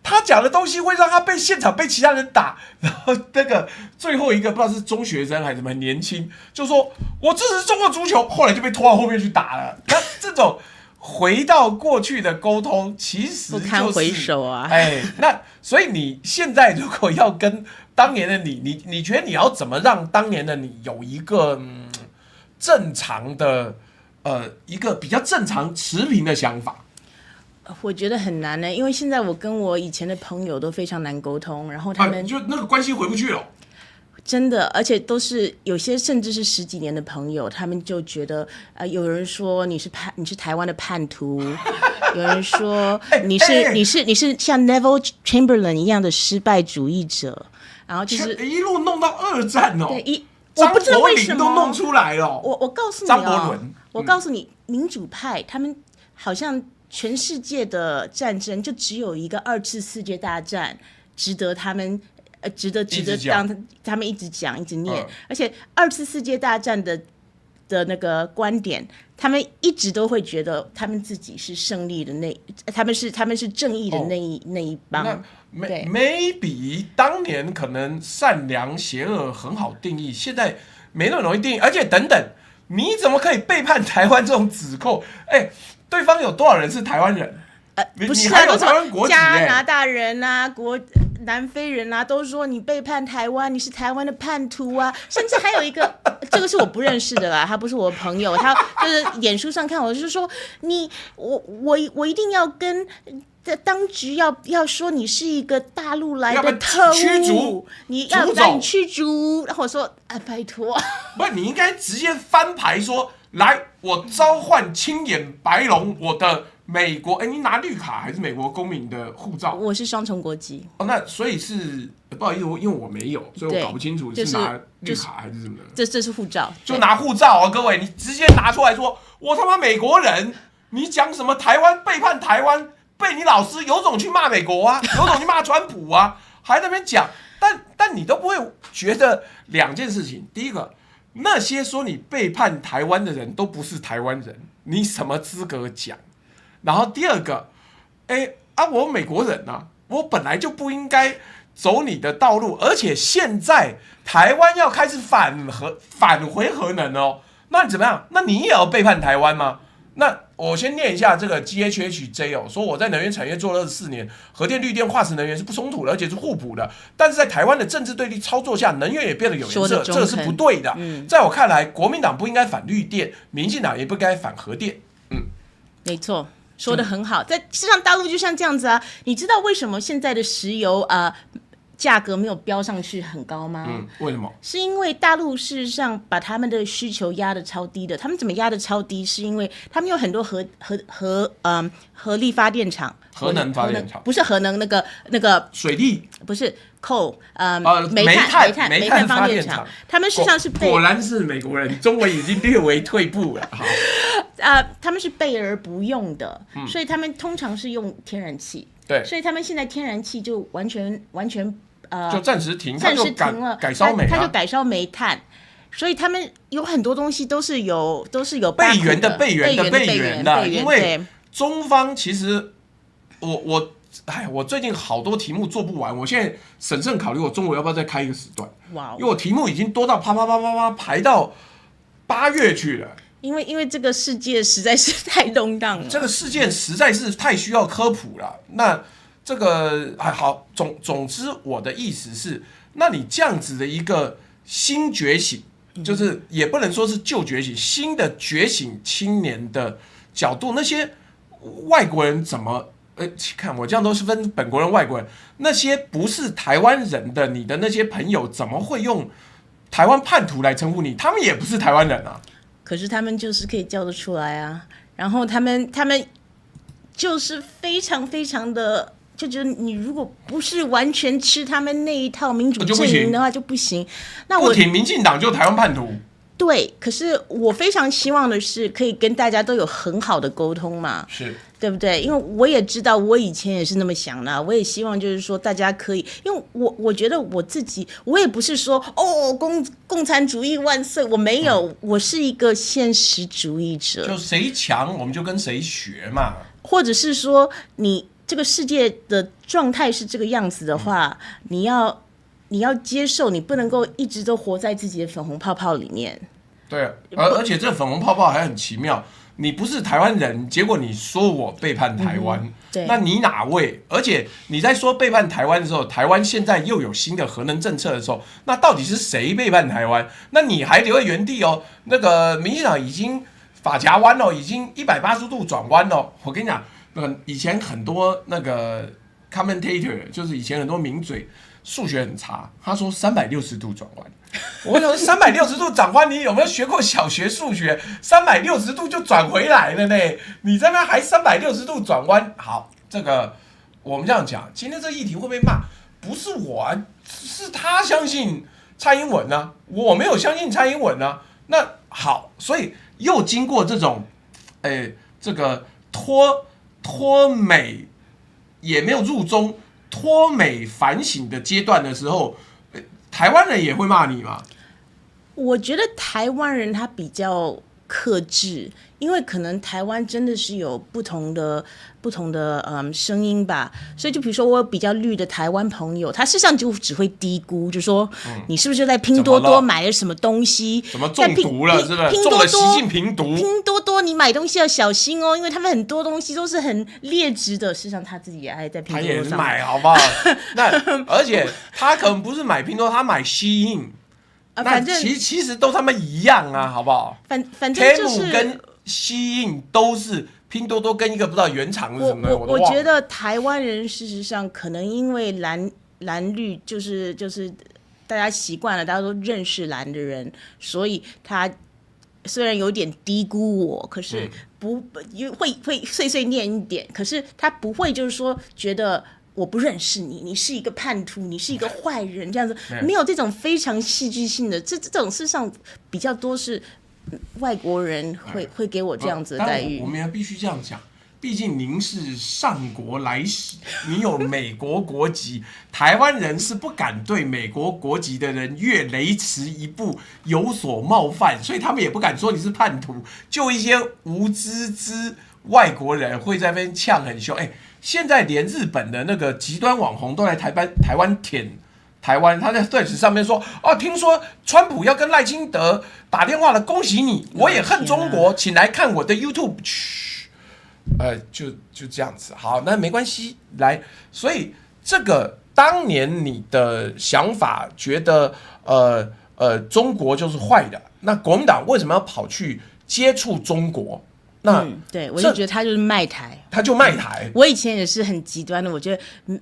他讲的东西会让他现场被其他人打。”然后那个最后一个不知道是中学生还是什么年轻，就说：“我支持中国足球。”后来就被拖到后面去打了。那这种回到过去的沟通，其实就是不堪回首啊。那所以你现在如果要跟当年的你觉得你要怎么让当年的你有一个正常的一个比较正常持平的想法？我觉得很难呢，因为现在我跟我以前的朋友都非常难沟通，然后他们就那个关系回不去了。真的，而且都是有些甚至是10几年的朋友，他们就觉得有人说你是台湾的叛徒，有人说你是像 Neville Chamberlain 一样的失败主义者，然后就是一路弄到2战哦。对，我不知道为什么都弄出来了。我告诉你张伯伦，我告诉你，民主派他们好像全世界的战争就只有一个2次世界大战值得他们。值得让他们一直讲一直念，而且2次世界大战的那个观点，他们一直都会觉得他们自己是胜利的他们是正义的那一帮。maybe 当年可能善良邪恶很好定义，现在没那么容易定义，而且等等，你怎么可以背叛台湾这种指控？对方有多少人是台湾人？不是还有台湾国籍加拿大人啊，南非人啊，都说你背叛台湾，你是台湾的叛徒啊，甚至还有一个，这个是我不认识的啦，他不是我的朋友，他就是演书上看我，就是说我一定要跟当局要说你是一个大陆来的特务，你要把你驱逐，然后我说拜托，不，你应该直接翻牌说，来，我召唤青眼白龙，我的。美国，你拿绿卡还是美国公民的护照？我是双重国籍。那所以是不好意思，因为我没有，所以我搞不清楚是拿绿卡还是什么的。这是护照，就拿护照啊！各位，你直接拿出来说，我他妈美国人，你讲什么台湾背叛台湾，被你老师有种去骂美国啊，有种去骂川普啊，还在那边讲，但你都不会觉得2件事情。第一个，那些说你背叛台湾的人都不是台湾人，你什么资格讲？然后第二个，我美国人啊，我本来就不应该走你的道路，而且现在台湾要开始返回核能哦，那你怎么样？那你也要背叛台湾吗？那我先念一下这个 GHHJ 说我在能源产业做了24年，核电、绿电、化石能源是不冲突的，而且是互补的。但是在台湾的政治对立操作下，能源也变得有颜色，这是不对的。在我看来，国民党不应该反绿电，民进党也不应该反核电。没错。说得很好，在事实上大陆就像这样子啊，你知道为什么现在的石油价格没有飙上去很高吗？为什么？是因为大陆事实上把他们的需求压得超低的。他们怎么压得超低？是因为他们有很多核力发电厂，核能发电厂不是核能那个水力，不是 coal 煤炭发电厂，他们事实上是果然是美国人，中文已经略微退步了。他们是备而不用的，所以他们通常是用天然气。对，所以他们现在天然气就完全就暂时停了，改烧煤，他就改烧煤炭。所以他们有很多东西都是有备源的，因为中方其实我最近好多题目做不完，我现在审慎考虑我中午要不要再开一个时段，因为我题目已经多到啪排到8月去了。因为这个世界实在是太动荡了，这个事件实在是太需要科普了。那这个好，总之我的意思是，那你这样子的一个新觉醒，就是也不能说是旧觉醒，新的觉醒青年的角度，那些外国人怎么看我这样都是分本国人外国人，那些不是台湾人的你的那些朋友怎么会用台湾叛徒来称呼你？他们也不是台湾人啊。可是他们就是可以叫得出来啊，然后他们就是非常非常的就觉得你如果不是完全吃他们那一套民主阵营的话就不行。那我不挺民进党就台湾叛徒。对，可是我非常希望的是可以跟大家都有很好的沟通嘛，是对不对？因为我也知道我以前也是那么想的，我也希望就是说大家可以，因为我觉得我自己我也不是说共产主义万岁，我没有，我是一个现实主义者，就谁强我们就跟谁学嘛，或者是说你这个世界的状态是这个样子的话，你要接受，你不能够一直都活在自己的粉红泡泡里面。对，而且这粉红泡泡还很奇妙，你不是台湾人，结果你说我背叛台湾，那你哪位？而且你在说背叛台湾的时候，台湾现在又有新的核能政策的时候，那到底是谁背叛台湾？那你还留在原地哦？那个民进党已经发夹弯了，已经180度转弯了。我跟你讲，以前很多那个 commentator， 就是以前很多名嘴数学很差，他说360度转弯。我想360度转弯，你有没有学过小学数学？360度就转回来了呢，你这边还360度转弯。好，这个我们这样讲，今天这议题会不会骂？不是我啊，是他相信蔡英文啊，我没有相信蔡英文啊。那好，所以又经过这种，这个脱美也没有入中，脱美反省的阶段的时候。台湾人也会骂你吗？我觉得台湾人他比较克制，因为可能台湾真的是有不同的声音吧，所以就比如说我有比较绿的台湾朋友，他事实上就只会低估，就说你是不是就在拼多多买了什么东西，什么中毒了，是不是中了习近平毒？拼多多你买东西要小心哦，因为他们很多东西都是很劣质的，事实上他自己也还在拼多多上，他也买好不好？那而且他可能不是买拼多多，他买西印。反正其实都他们一样啊，好不好？反正就是 Temu 跟西印都是拼多多跟一个不知道原厂是什么，我觉得台湾人事实上可能因为蓝绿就是大家习惯了，大家都认识蓝的人，所以他虽然有点低估我，可是会碎碎念一点，可是他不会就是说觉得。我不认识你，你是一个叛徒，你是一个坏人，这样子没有这种非常戏剧性的，这种事上比较多是外国人会给我这样子的待遇。我们也必须这样讲，毕竟您是上国来使，你有美国国籍，台湾人是不敢对美国国籍的人越雷池一步有所冒犯，所以他们也不敢说你是叛徒，就一些无知之外国人会在那边呛很凶，现在连日本的那个极端网红都来台湾舔台湾，他在对史上面说听说川普要跟赖清德打电话了，恭喜你，我也恨中国，请来看我的 YouTube。就这样子，好，那没关系，来，所以这个当年你的想法觉得中国就是坏的，那国民党为什么要跑去接触中国？那对我就觉得他就是卖台，他就卖台。我以前也是很极端的，我觉得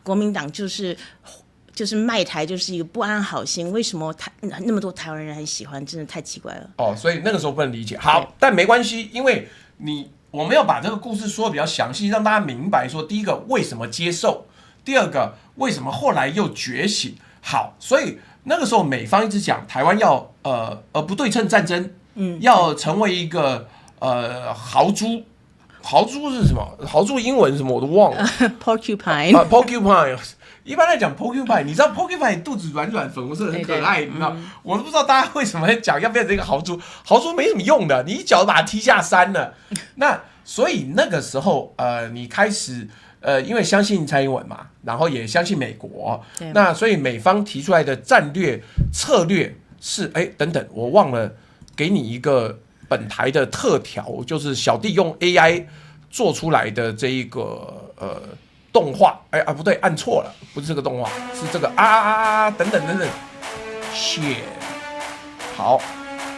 国民党就是卖台，就是一个不安好心。为什么那么多台湾人很喜欢？真的太奇怪了。所以那个时候不能理解。好，但没关系，因为我们要把这个故事说得比较详细，让大家明白说，第一个为什么接受，第二个为什么后来又觉醒。好，所以那个时候美方一直讲台湾要不对称战争，要成为一个豪猪。豪猪是什么？豪猪英文是什么我都忘了。porcupine。一般来讲 porcupine， 你知道 porcupine 肚子软软粉红色很可爱，你知道？我都不知道大家为什么讲要变成一个豪猪。豪猪没什么用的，你一脚把它踢下山了。那所以那个时候你开始因为相信蔡英文嘛，然后也相信美国，那所以美方提出来的战略策略是等等，我忘了给你一个本台的特调，就是小弟用 AI 做出来的这一个动画，不对，按错了，不是这个动画，是这个等等 shit。 好，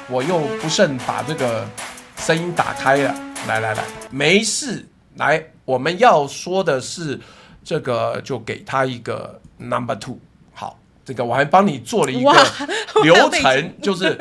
我又不慎把这个声音打开了，来，没事，来，我们要说的是这个，就给他一个 number 2。好，这个我还帮你做了一个流程，就是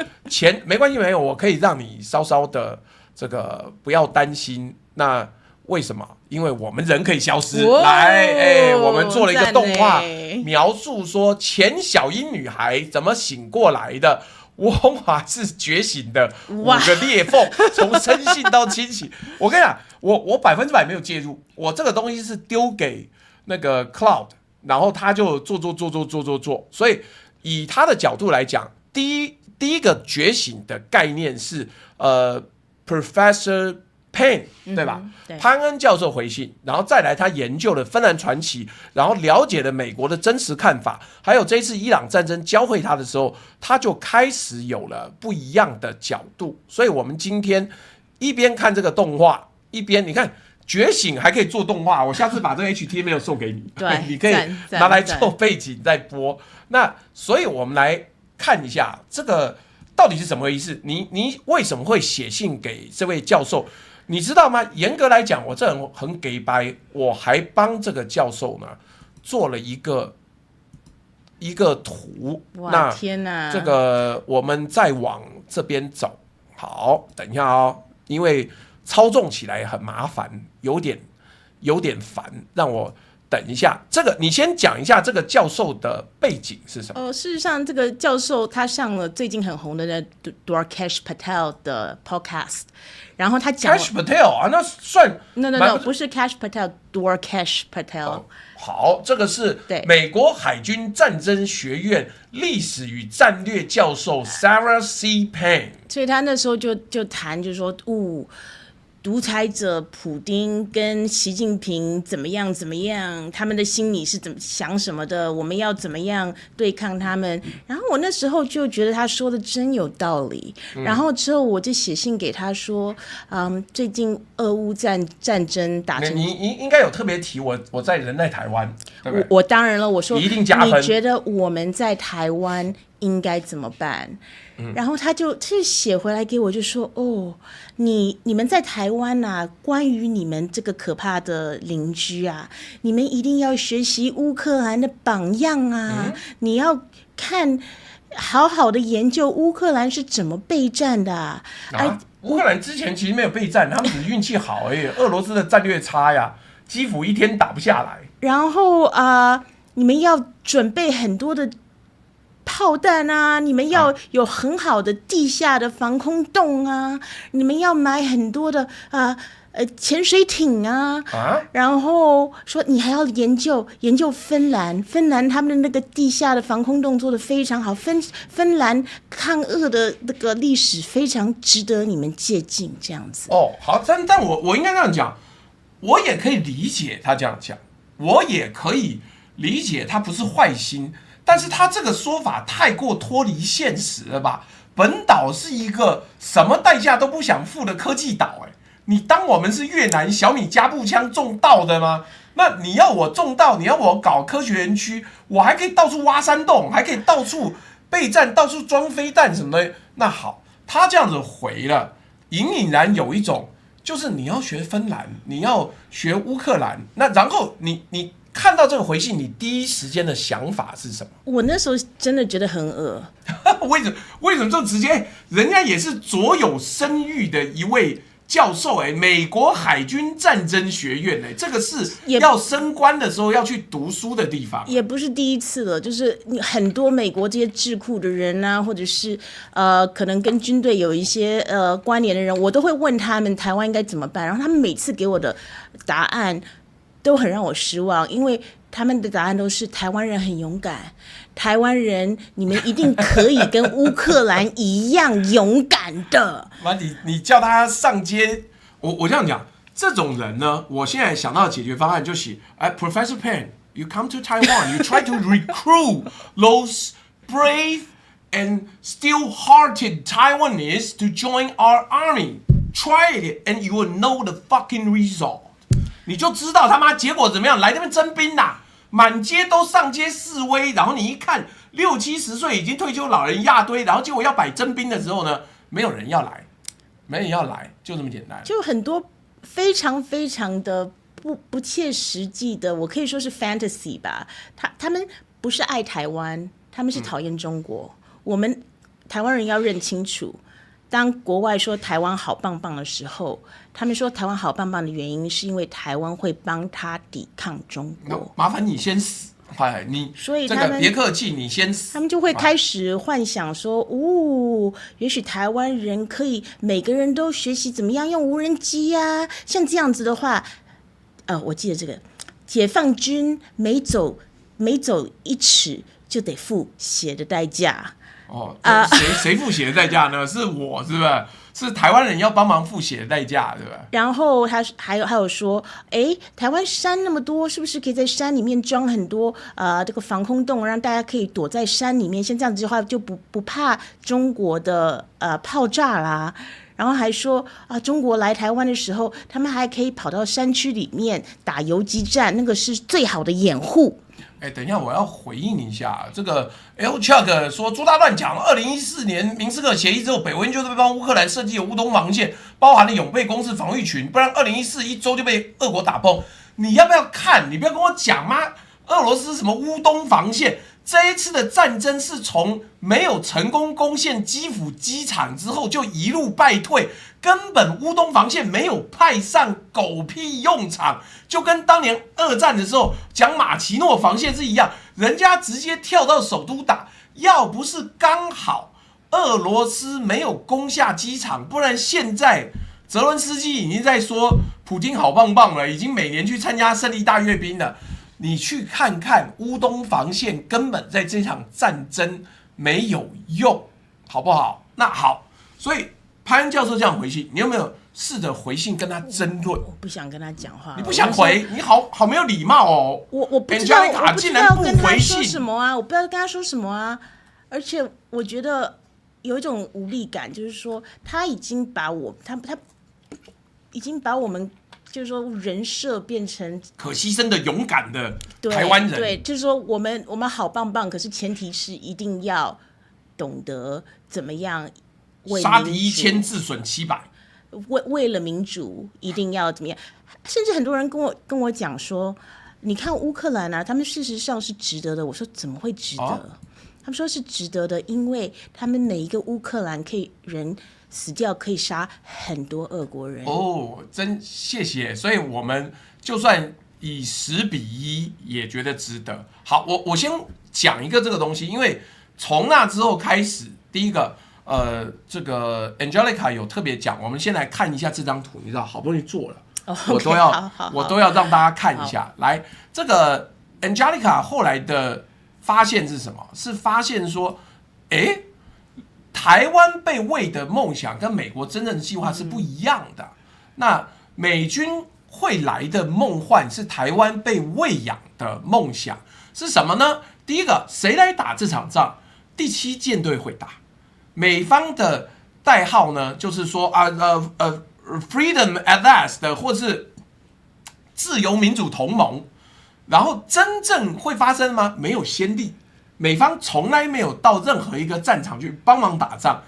没关系，没有，我可以让你稍稍的这个不要担心。那为什么？因为我们人可以消失。来，我们做了一个动画，描述说前小英女孩怎么醒过来的。翁华是觉醒的5个裂缝，从生性到清醒。我跟你讲，我100%没有介入，我这个东西是丢给那个 Cloud， 然后他就做。所以以他的角度来讲，第一个觉醒的概念是Professor Payne， 对吧？潘恩教授回信，然后再来他研究了芬兰传奇，然后了解了美国的真实看法，还有这一次伊朗战争教会他的时候，他就开始有了不一样的角度。所以我们今天一边看这个动画，一边你看觉醒还可以做动画，我下次把这个 HTML 送给你，对，你可以拿来做背景再播。那所以我们来看一下这个到底是怎么回事？你为什么会写信给这位教授？你知道吗？严格来讲，我这人很给白，我还帮这个教授呢做了一个图。哇，天哪！这个我们再往这边走。好，等一下哦，因为操纵起来很麻烦，有点烦，让我等一下。这个你先讲一下这个教授的背景是什么？事实上，这个教授他上了最近很红的那 Dwarkesh Patel 的 podcast， 然后他讲 Cash Patel 啊，那算 No， 不是 Cash Patel，Dwarkesh Patel。好，这个是美国海军战争学院历史与战略教授 Sarah C. Payne， 所以他那时候就谈，就说，独裁者普丁跟习近平怎么样，他们的心里是怎么想什么的，我们要怎么样对抗他们。然后我那时候就觉得他说的真有道理，然后之后我就写信给他说，最近俄乌战争打成，你应该有特别提我在人在台湾，对不对？我当然了，我说一定加分。你觉得我们在台湾应该怎么办？然后他就写回来给我，就说你们在台湾啊，关于你们这个可怕的邻居啊，你们一定要学习乌克兰的榜样啊，你要好好的研究乌克兰是怎么备战的啊。乌克兰之前其实没有备战，他们只是运气好而已。俄罗斯的战略差呀，基辅一天打不下来。然后你们要准备很多的炮弹啊，你们要有很好的地下的防空洞啊，你们要买很多的潜水艇啊，然后说你还要研究芬兰他们的那个地下的防空洞做得非常好，芬兰抗俄的那个历史非常值得你们借鉴，这样子。好，但我应该这样讲，我也可以理解他这样讲，我也可以理解他不是坏心。但是他这个说法太过脱离现实了吧？本岛是一个什么代价都不想付的科技岛，你当我们是越南小米加步枪种稻的吗？那你要我种稻，你要我搞科学园区，我还可以到处挖山洞，还可以到处备战，到处装飞弹什么的。那好，他这样子回了，隐然有一种就是你要学芬兰，你要学乌克兰，那然后你看到这个回信，你第一时间的想法是什么？我那时候真的觉得很恶。为什么就直接？人家也是卓有声誉的一位教授，美国海军战争学院，这个是要升官的时候要去读书的地方。也不是第一次了，就是很多美国这些智库的人啊，或者是可能跟军队有一些关联的人，我都会问他们台湾应该怎么办，然后他们每次给我的答案都很让我失望，因为他们的答案都是台湾人很勇敢，台湾人你们一定可以跟乌克兰一样勇敢的。你叫他上街，我这样讲，这种人呢，我现在想到的解决方案就是，Professor Payne, you come to Taiwan, you try to recruit those brave and still-hearted Taiwanese to join our army. Try it, and you will know the fucking result. 你就知道他妈结果怎么样？来这边征兵啦，满街都上街示威，然后你一看60、70岁已经退休老人一大堆，然后结果要摆征兵的时候呢，没有人要来，就这么简单。就很多非常非常的不切实际的，我可以说是 fantasy 吧。他们不是爱台湾，他们是讨厌中国。我们台湾人要认清楚。当国外说台湾好棒棒的时候，他们说台湾好棒棒的原因是因为台湾会帮他抵抗中国。麻烦你先死，所以他们别客气，你先死。他们就会开始幻想说，也许台湾人可以每个人都学习怎么样用无人机啊，像这样子的话，我记得这个解放军每走一尺就得付血的代价。谁付血的代价呢？是我，是不是？是台湾人要帮忙付血的代价，对吧？然后他还有说，台湾山那么多，是不是可以在山里面装很多这个防空洞，让大家可以躲在山里面？像这样子的话，就不怕中国的炮炸啦。然后还说啊，中国来台湾的时候，他们还可以跑到山区里面打游击战，那个是最好的掩护。等一下，我要回应一下这个 L Chuck 说朱大乱讲，2014年明斯克协议之后，北约就是帮乌克兰设计了乌东防线，包含了永备攻势防御群，不然2014一周就被俄国打崩。你要不要看？你不要跟我讲吗？俄罗斯什么乌东防线？这一次的战争是从没有成功攻陷基辅机场之后就一路败退，根本乌东防线没有派上狗屁用场，就跟当年二战的时候讲马奇诺防线是一样，人家直接跳到首都打，要不是刚好俄罗斯没有攻下机场，不然现在泽伦斯基已经在说普丁好棒棒了，已经每年去参加胜利大阅兵了。你去看看乌东防线，根本在这场战争没有用，好不好？那好，所以潘恩教授这样回信，你有没有试着回信跟他争论？我不想跟他讲话。你不想回？你好没有礼貌哦。我不知道，我不知道跟他说什么啊，我不知道跟他说什么啊。而且我觉得有一种无力感，就是说他已经把他已经把我们。就是说，人设变成可牺牲的勇敢的台湾人。对，就是说我们好棒棒，可是前提是一定要懂得怎么样杀敌1000，自损700。为了民主，一定要怎么样？甚至很多人跟我讲说，你看乌克兰啊，他们事实上是值得的。我说怎么会值得？他们说是值得的，因为他们每一个乌克兰人死掉可以杀很多俄国人。真谢谢。所以我们就算以10:1也觉得值得。好，我先讲一个这个东西，因为从那之后开始，第一个这个 Angelica 有特别讲，我们先来看一下这张图，你知道好不容易做了，我都要让大家看一下。来，这个 Angelica 后来的发现是什么？是发现说，台湾被喂的梦想跟美国真正的计划是不一样的。那美军会来的梦幻是台湾被喂养的梦想是什么呢？第一个，谁来打这场仗？第7舰队会打。美方的代号呢，就是说Freedom at Last 或是自由民主同盟。然后真正会发生吗？没有先例。美方从来没有到任何一个战场去帮忙打仗，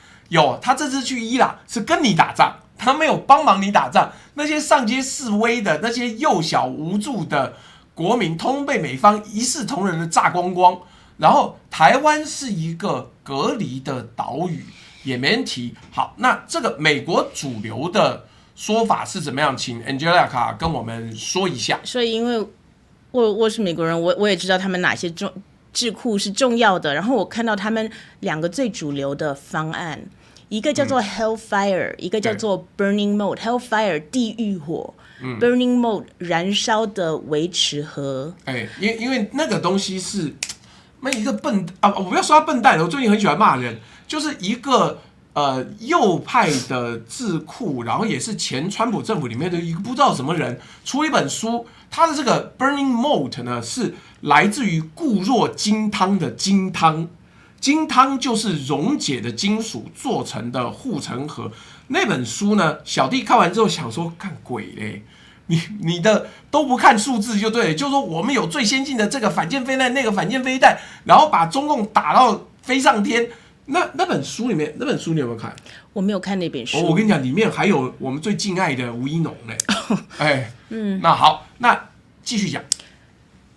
他这次去伊朗是跟你打仗，他没有帮忙你打仗。那些上街示威的那些幼小无助的国民，通被美方一视同仁的炸光光。然后台湾是一个隔离的岛屿，也没人提。好，那这个美国主流的说法是怎么样？请 Angelica 跟我们说一下。所以因为我是美国人，我也知道他们哪些智库是重要的，然后我看到他们2个最主流的方案，一个叫做 Hellfire，一个叫做 Burning Mode。Hellfire 地狱火，Burning Mode 燃烧的维持核。因为那个东西是那一个我不要说他笨蛋了，我最近很喜欢骂人，就是一个右派的智库，然后也是前川普政府里面的一个不知道什么人出一本书，他的这个 Burning Mode 呢是来自于固若金汤的金汤，金汤就是溶解的金属做成的护城河。那本书呢，小弟看完之后想说，干鬼嘞！你的都不看数字就对了，就是说我们有最先进的这个反舰飞弹，那个反舰飞弹，然后把中共打到飞上天。那本书里面，那本书你有没有看？我没有看那本书。我跟你讲，里面还有我们最敬爱的吴一农嘞。那好，那继续讲。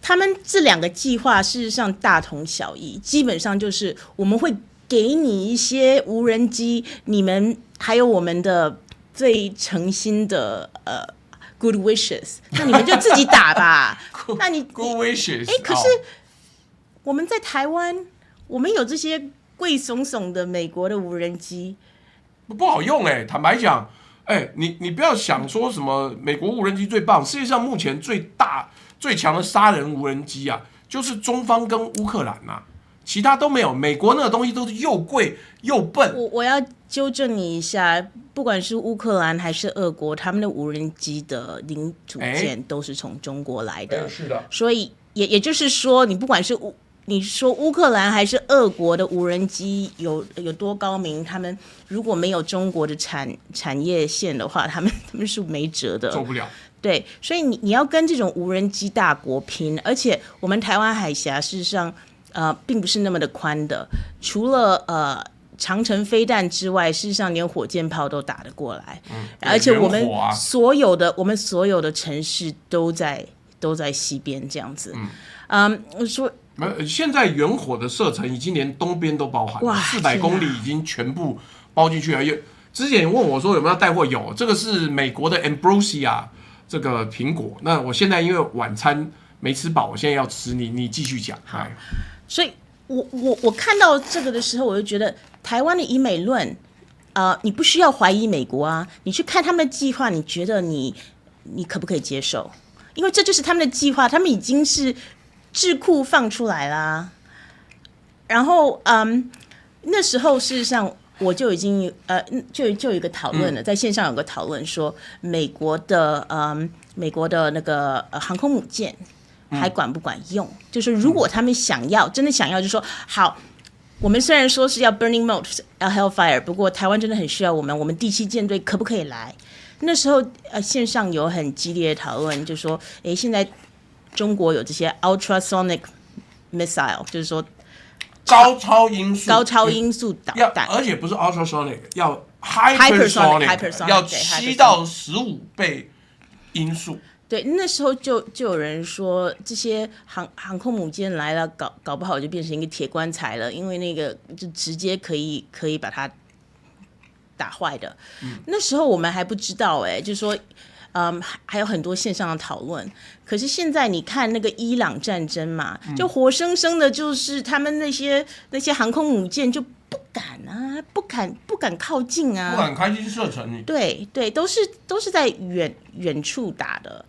他们这2个计划事实上大同小异，基本上就是我们会给你一些无人机，你们还有我们的最诚心的good wishes， 那你们就自己打吧。那你 good wishes， 可是我们在台湾，我们有这些贵耸耸的美国的无人机，不好用坦白讲，你不要想说什么美国无人机最棒，世界上目前最大最强的杀人无人机啊，就是中方跟乌克兰啊，其他都没有。美国那个东西都是又贵又笨。我要纠正你一下，不管是乌克兰还是俄国，他们的无人机的零组件都是从中国来的。是的。所以也就是说，你不管是你说乌克兰还是俄国的无人机有多高明？他们如果没有中国的产业线的话，他们是没辙的，做不了。对，所以你要跟这种无人机大国拼，而且我们台湾海峡事实上并不是那么的宽的，除了长程飞弹之外，事实上连火箭炮都打得过来，而且我们所有的城市都在西边这样子，说。现在远火的射程已经连东边都包含，400公里已经全部包进去了。之前问我说有没有带货，有，这个是美国的 Ambrosia 这个苹果。那我现在因为晚餐没吃饱，我现在要吃，你继续讲。所以我看到这个的时候，我就觉得台湾的以美论，你不需要怀疑美国啊，你去看他们的计划，你觉得你可不可以接受？因为这就是他们的计划，他们已经是智库放出来啦，然后那时候事实上我就已经就有一个讨论了，在线上有个讨论说美国的那个航空母舰还管不管用？就是如果他们真的想要，就说好，我们虽然说是要 Burning Mode 要 Hellfire， 不过台湾真的很需要我们第7舰队可不可以来？那时候线上有很激烈的讨论，就说现在中国有这些 ultrasonic missile， 就是说高超音速导弹，而且不是 ultrasonic， 要 hypersonic， 要7到15倍音速。对，那时候就有人说，这些航空母舰来了，搞不好就变成一个铁棺材了，因为那个就直接可以把它打坏的。那时候我们还不知道，就是说。还有很多线上的讨论，可是现在你看那个伊朗战争嘛，就活生生的，就是他们那些航空母舰就不敢啊，不敢靠近啊，不敢开进射程。对，都是在远处打的，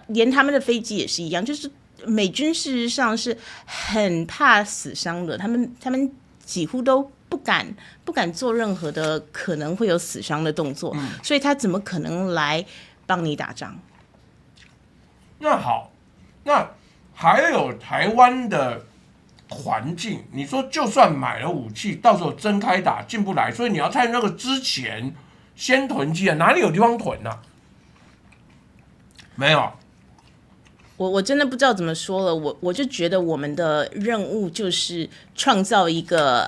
连他们的飞机也是一样，就是美军事实上是很怕死伤的，他们几乎都不敢做任何的可能会有死伤的动作，所以他怎么可能来帮你打仗？那好，那还有台湾的环境，你说就算买了武器，到时候真开打进不来，所以你要在那个之前先囤积啊，哪里有地方囤啊？没有。我真的不知道怎么说了，我就觉得我们的任务就是创造一个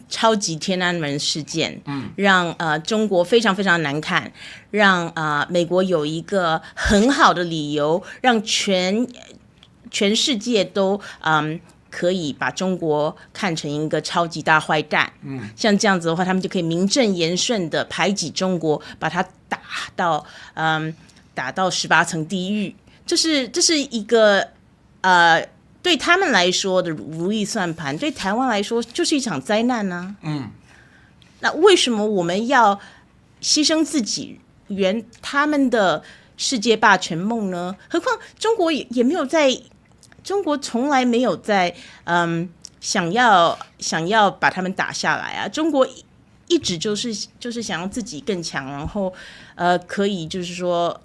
超级天安门事件，让中国非常非常难看，让美国有一个很好的理由，让全世界都可以把中国看成一个超级大坏蛋。像这样子的话，他们就可以名正言顺的排挤中国，把它打到18层地狱。这是一个对他们来说的如意算盘，对台湾来说就是一场灾难呢。那为什么我们要牺牲自己圆他们的世界霸权梦呢？何况中国也没有中国从来没有在想要把他们打下来啊。中国一直就是想要自己更强，然后可以就是说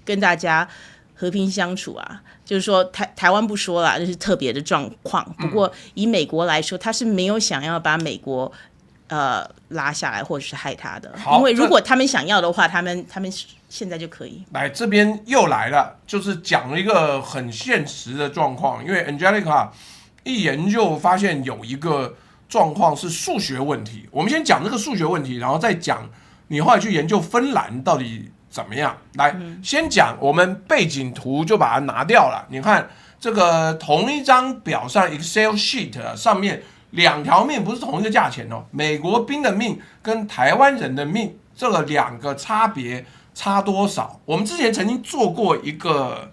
跟大家和平相处啊，就是说台湾不说啦，这是特别的状况。不过以美国来说，他是没有想要把美国拉下来或者是害他的，因为如果他们想要的话，他们现在就可以。来这边又来了，就是讲了一个很现实的状况，因为 Angelica 一研究发现有一个状况是数学问题。我们先讲这个数学问题，然后再讲你后来去研究芬兰到底怎么样？来，先讲我们背景图就把它拿掉了。你看这个同一张表上 Excel sheet 上面2条命不是同一个价钱哦，美国兵的命跟台湾人的命这个2个差别差多少？我们之前曾经做过一个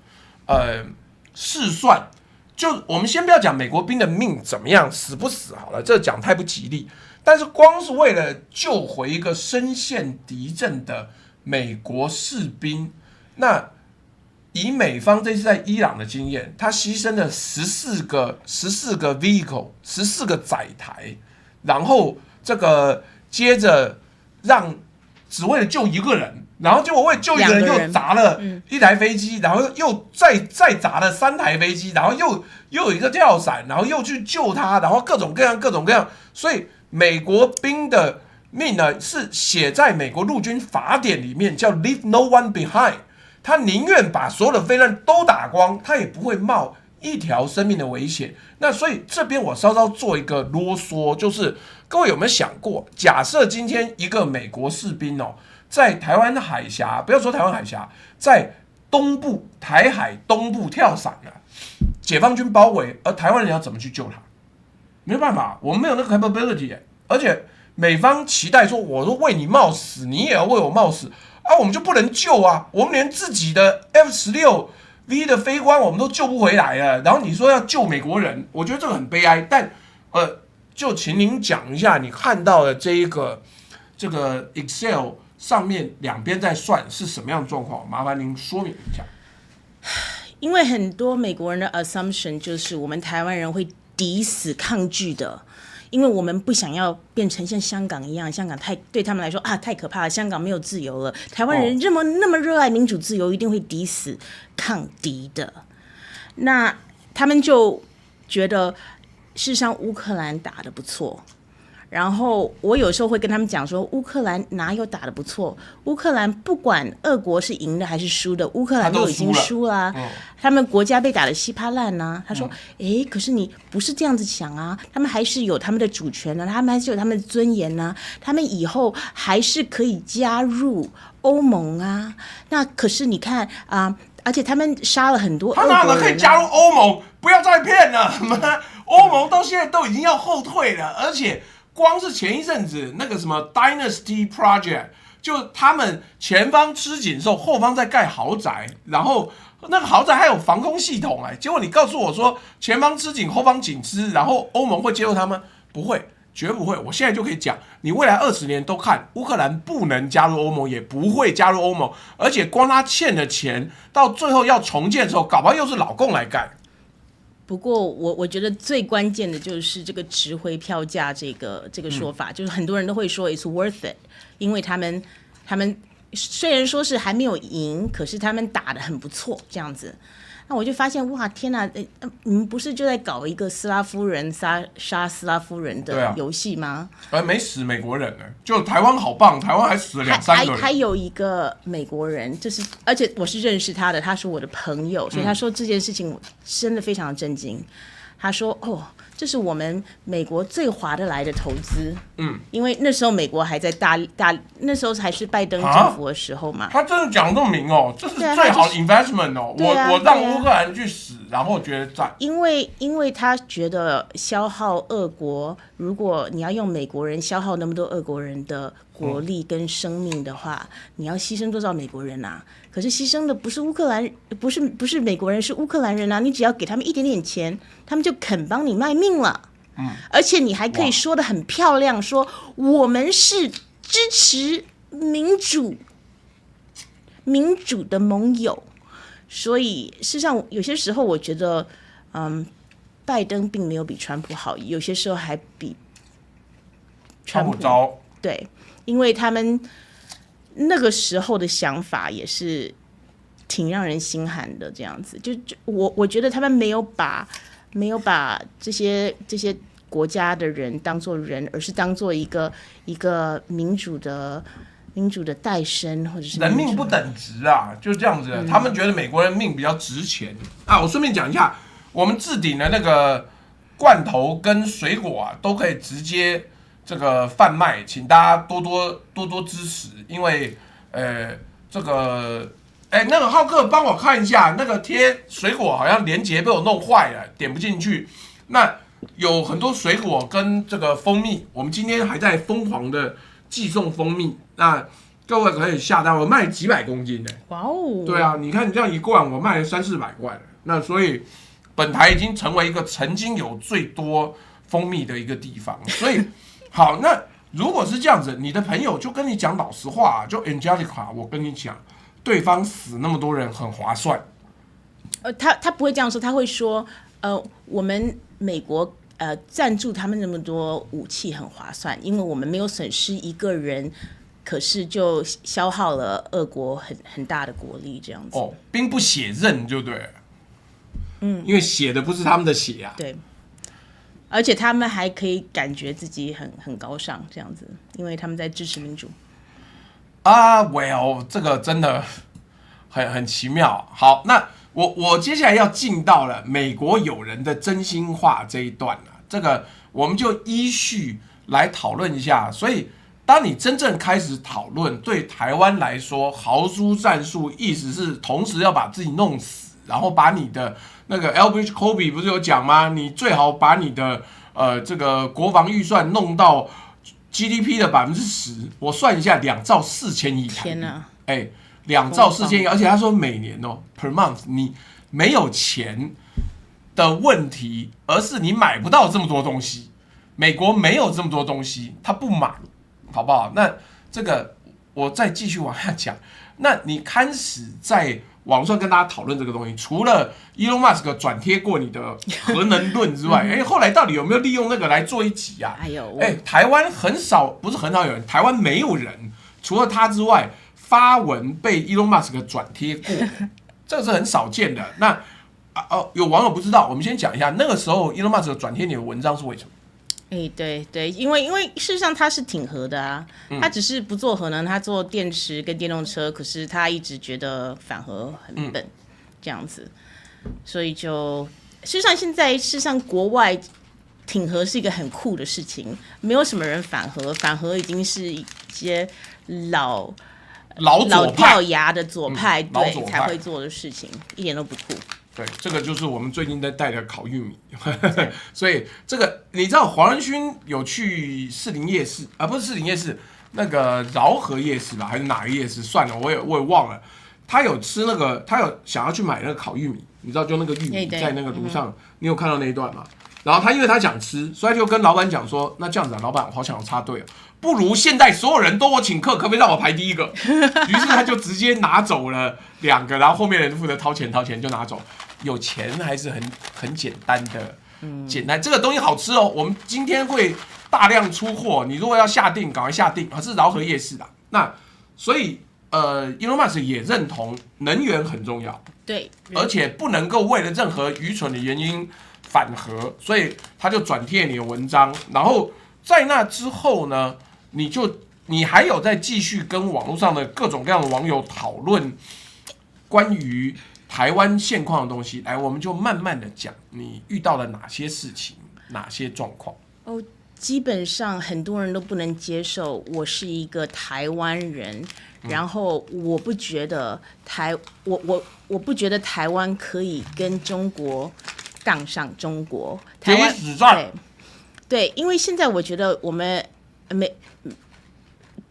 试算，就我们先不要讲美国兵的命怎么样死不死好了，这讲太不吉利。但是光是为了救回一个身陷敌阵的美国士兵，那以美方这次在伊朗的经验，他牺牲了14个 vehicle 14个载台，然后这个接着让只为了救一个人，然后结果为了救一个人又砸了一台飞机，然后又再砸了3台飞机，然后又有一个跳伞，然后又去救他，然后各种各样，所以美国兵的命呢是写在美国陆军法典里面，叫 Leave No One Behind。他宁愿把所有的飞弹都打光，他也不会冒一条生命的危险。那所以这边我稍稍做一个啰嗦，就是各位有没有想过，假设今天一个美国士兵在台湾海峡，不要说台湾海峡，在东部台海东部跳伞了，解放军包围，而台湾人要怎么去救他？没办法，我们没有那个 capability， 而且美方期待说，我都为你冒死，你也要为我冒死。我们就不能救啊！我们连自己的 F-16V 的飞官我们都救不回来了，然后你说要救美国人，我觉得这个很悲哀。但就请您讲一下你看到的这个 Excel 上面两边在算是什么样的状况，麻烦您说明一下。因为很多美国人的 assumption 就是我们台湾人会抵死抗拒的。因为我们不想要变成像香港一样，香港对他们来说太可怕了，香港没有自由了。台湾人那么热爱民主自由，一定会抵死抗敌的。那他们就觉得，事实上乌克兰打得不错。然后我有时候会跟他们讲说，乌克兰哪有打得不错？乌克兰不管俄国是赢的还是输的，乌克兰都已经输了。他们国家被打得稀巴烂啊。他说，可是你不是这样子想啊，他们还是有他们的主权啊，他们还是有他们的尊严啊，他们以后还是可以加入欧盟啊。那可是你看啊，而且他们杀了很多俄国人啊。他哪能可以加入欧盟？不要再骗了，欧盟到现在都已经要后退了，而且。光是前一阵子那个什么 Dynasty Project， 就他们前方吃紧兽，后方在盖豪宅，然后那个豪宅还有防空系统结果你告诉我说前方吃紧，后方紧吃，然后欧盟会接受他们？不会，绝不会。我现在就可以讲，你未来20年都看，乌克兰不能加入欧盟，也不会加入欧盟，而且光他欠的钱，到最后要重建的时候，搞不好又是老共来干。不过我觉得最关键的就是这个值回票价这个说法，就是很多人都会说 it's worth it， 因为他们虽然说是还没有赢，可是他们打得很不错这样子。那我就发现哇天哪，你们不是就在搞一个斯拉夫人杀斯拉夫人的游戏吗？没死美国人就台湾好棒，台湾还死了2-3个人。还有一个美国人，就是而且我是认识他的，他是我的朋友，所以他说这件事情我真的非常的震惊。他说这是我们美国最划得来的投资，因为那时候美国还在那时候还是拜登政府的时候嘛。他真的讲这么明这是最好的 investment 我让乌克兰去死，然后觉得赞。因为他觉得消耗俄国，如果你要用美国人消耗那么多俄国人的国力跟生命的话，你要牺牲多少美国人啊？可是牺牲的不是乌克兰，不是美国人，是乌克兰人啊！你只要给他们一点点钱，他们就肯帮你卖命了。而且你还可以说得很漂亮，说我们是支持民主的盟友。所以事实上，有些时候我觉得，拜登并没有比川普好，有些时候还比川普糟。对，因为他们那个时候的想法也是挺让人心寒的，这样子。我觉得他们没有把这些国家的人当作人，而是当作一个民主的代身，或者是人命不等值啊，就是这样子的。他们觉得美国人命比较值钱啊。我顺便讲一下，我们置顶的那个罐头跟水果都可以直接这个贩卖，请大家多多支持，因为这个那个浩克帮我看一下，那个贴水果好像连结被我弄坏了，点不进去。那有很多水果跟这个蜂蜜，我们今天还在疯狂的寄送蜂蜜，那各位可以下单，我卖几百公斤的。哇哦！对啊，你看你这样一罐，我卖了300-400罐，那所以本台已经成为一个曾经有最多蜂蜜的一个地方。所以好，那如果是这样子，你的朋友就跟你讲老实话，就 Angelica， 我跟你讲，对方死那么多人很划算。他不会这样说，他会说，我们美国赞助他们那么多武器很划算，因为我们没有损失一个人可是就消耗了俄国很大的国力，这样子。哦，兵不血刃就对了。因为血的不是他们的血啊。对。而且他们还可以感觉自己很高尚，这样子，因为他们在支持民主。well， 这个真的很奇妙。好，那我接下来要进到了美国友人的真心话这一段了。这个我们就依序来讨论一下。所以，当你真正开始讨论，对台湾来说，豪猪战术意思是同时要把自己弄死，然后把你的那个 Elbridge Kobe 不是有讲吗？你最好把你的这个国防预算弄到 GDP 的10%，我算一下，2兆4000亿台币。天哪！2兆4000亿，而且他说每年per month， 你没有钱的问题，而是你买不到这么多东西。美国没有这么多东西，他不买，好不好？那这个我再继续往下讲。那你开始在网上跟大家讨论这个东西，除了 Elon Musk 转贴过你的核能论之外，后来到底有没有利用那个来做一集啊？台湾很少，不是很少有人，台湾没有人，除了他之外，发文被 Elon Musk 转贴过，这个是很少见的。那有网友不知道，我们先讲一下，那个时候 Elon Musk 转贴你的文章是为什么？对，因为事实上他是挺核的啊，他只是不做核能，他做电池跟电动车，可是他一直觉得反核很笨，这样子，所以就事实上现在国外挺核是一个很酷的事情，没有什么人反核，反核已经是一些老掉牙的左派对才会做的事情，一点都不酷。对，这个就是我们最近在带的烤玉米，所以这个你知道黄仁勋有去士林夜市啊，不是士林夜市，那个饶河夜市吧，还是哪个夜市？算了，我也忘了。他有吃那个，他有想要去买那个烤玉米，你知道，就那个玉米在那个路上，你有看到那一段吗？然后他因为他想吃，所以就跟老板讲说，那这样子啊，老板，我好想要插队啊，不如现在所有人都我请客，可不可以让我排第一个？于是他就直接拿走了2个，然后后面的人负责掏钱就拿走。有钱还是很简单的，简单这个东西好吃哦。我们今天会大量出货，你如果要下定，赶快下定。是饶河夜市的。那所以Elon Musk 也认同能源很重要，对，而且不能够为了任何愚蠢的原因反核，所以他就转贴你的文章。然后在那之后呢，你还有在继续跟网络上的各种各样的网友讨论关于台湾现况的东西。来，我们就慢慢的讲，你遇到了哪些事情，哪些状况？基本上很多人都不能接受我是一个台湾人，然后我不觉得我不觉得台湾可以跟中国杠上中国。台湾对，因为现在我觉得我们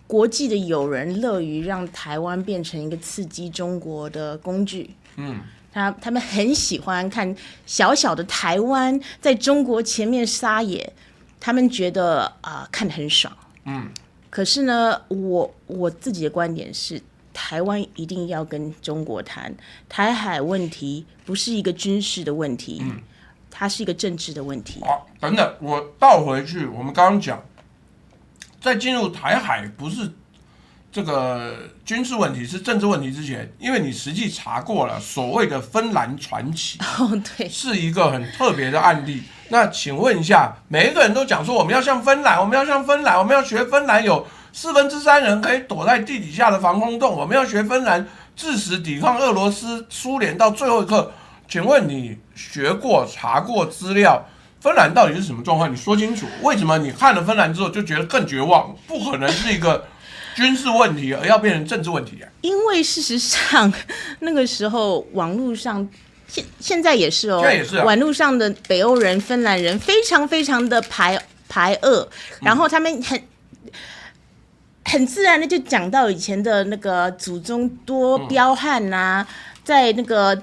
国际的友人乐于让台湾变成一个刺激中国的工具。他们很喜欢看小小的台湾在中国前面撒野，他们觉得看得很爽。可是呢，我自己的观点是，台湾一定要跟中国谈。台海问题不是一个军事的问题，它是一个政治的问题。等等，我倒回去，我们刚刚讲，在进入台海不是这个军事问题，是政治问题之前，因为你实际查过了所谓的芬兰传奇，对，是一个很特别的案例。那请问一下，每一个人都讲说我们要像芬兰，我们要像芬兰，我们要学芬兰有3/4人可以躲在地底下的防空洞，我们要学芬兰致死抵抗俄罗斯、苏联到最后一刻。请问你学过、查过资料，芬兰到底是什么状况？你说清楚。为什么你看了芬兰之后就觉得更绝望？不可能是一个军事问题，而要变成政治问题啊！因为事实上，那个时候网络上，现在也是哦，现在也是网络上的北欧人、芬兰人非常非常的排俄，然后他们很自然的就讲到以前的那个祖宗多彪悍啊，在那个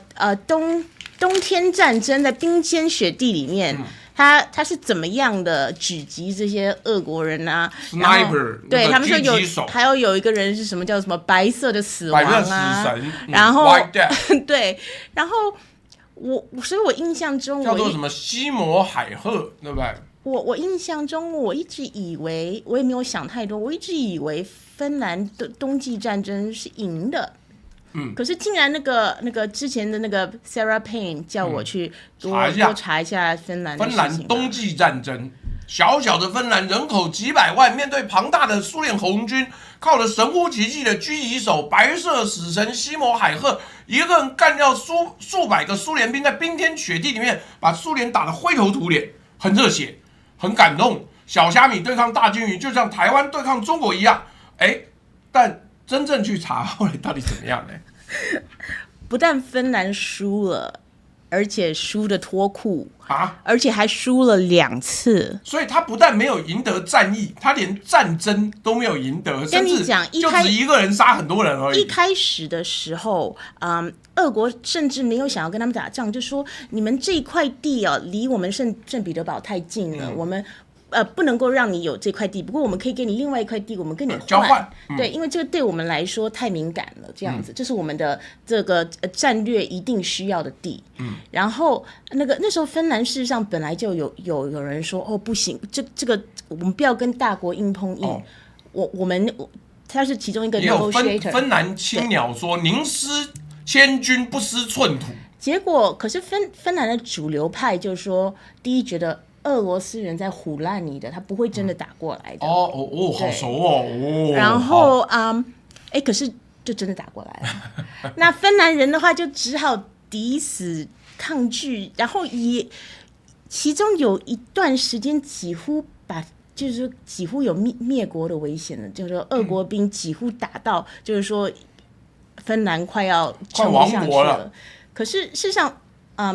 冬天战争，在冰天雪地里面。他是怎么样的狙击这些俄国人啊 ？Sniper， 对他们说还有一个人是什么叫什么白色的死亡啊？死神，然后对，然后所以我印象中叫做什么西摩海赫，对不对？我印象中，我一直以为，我也没有想太多，我一直以为芬兰的冬季战争是赢的。可是竟然那个之前的那个 Sarah Payne 叫我去多查一下芬兰的事情。芬兰冬季战争，小小的芬兰人口几百万，面对庞大的苏联红军，靠着神乎其技的狙击手白色死神西摩海赫，一个人干掉数百个苏联兵，在冰天雪地里面把苏联打得灰头土脸，很热血。很感动，小虾米对抗大鲸鱼，就像台湾对抗中国一样。但真正去查后来到底怎么样呢？不但芬兰输了，而且输的脱裤啊，而且还输了2次。所以他不但没有赢得战役，他连战争都没有赢得，跟你讲，就只一个人杀很多人而已。一开始的时候，俄国甚至没有想要跟他们打仗，就说你们这一块地啊，离我们圣彼得堡太近了，我们不能够让你有这块地，不过我们可以给你另外一块地，我们跟你交换。对，因为这个对我们来说太敏感了，这样子，这是我们的这个战略一定需要的地。然后那时候芬兰事实上本来就有人说，哦不行，这个我们不要跟大国硬碰硬。我们他是其中一个 negotiator。芬兰青鸟说：“宁失千军，不失寸土。”结果，可是芬兰的主流派就是说，第一觉得俄罗斯人在唬烂你的，他不会真的打过来的。好熟哦。然后可是就真的打过来了。那芬兰人的话，就只好抵死抗拒，然后也其中有一段时间几乎就是说几乎有灭国的危险了，就是说俄国兵几乎打到，就是说芬兰快要撑不下去了。可是事实上，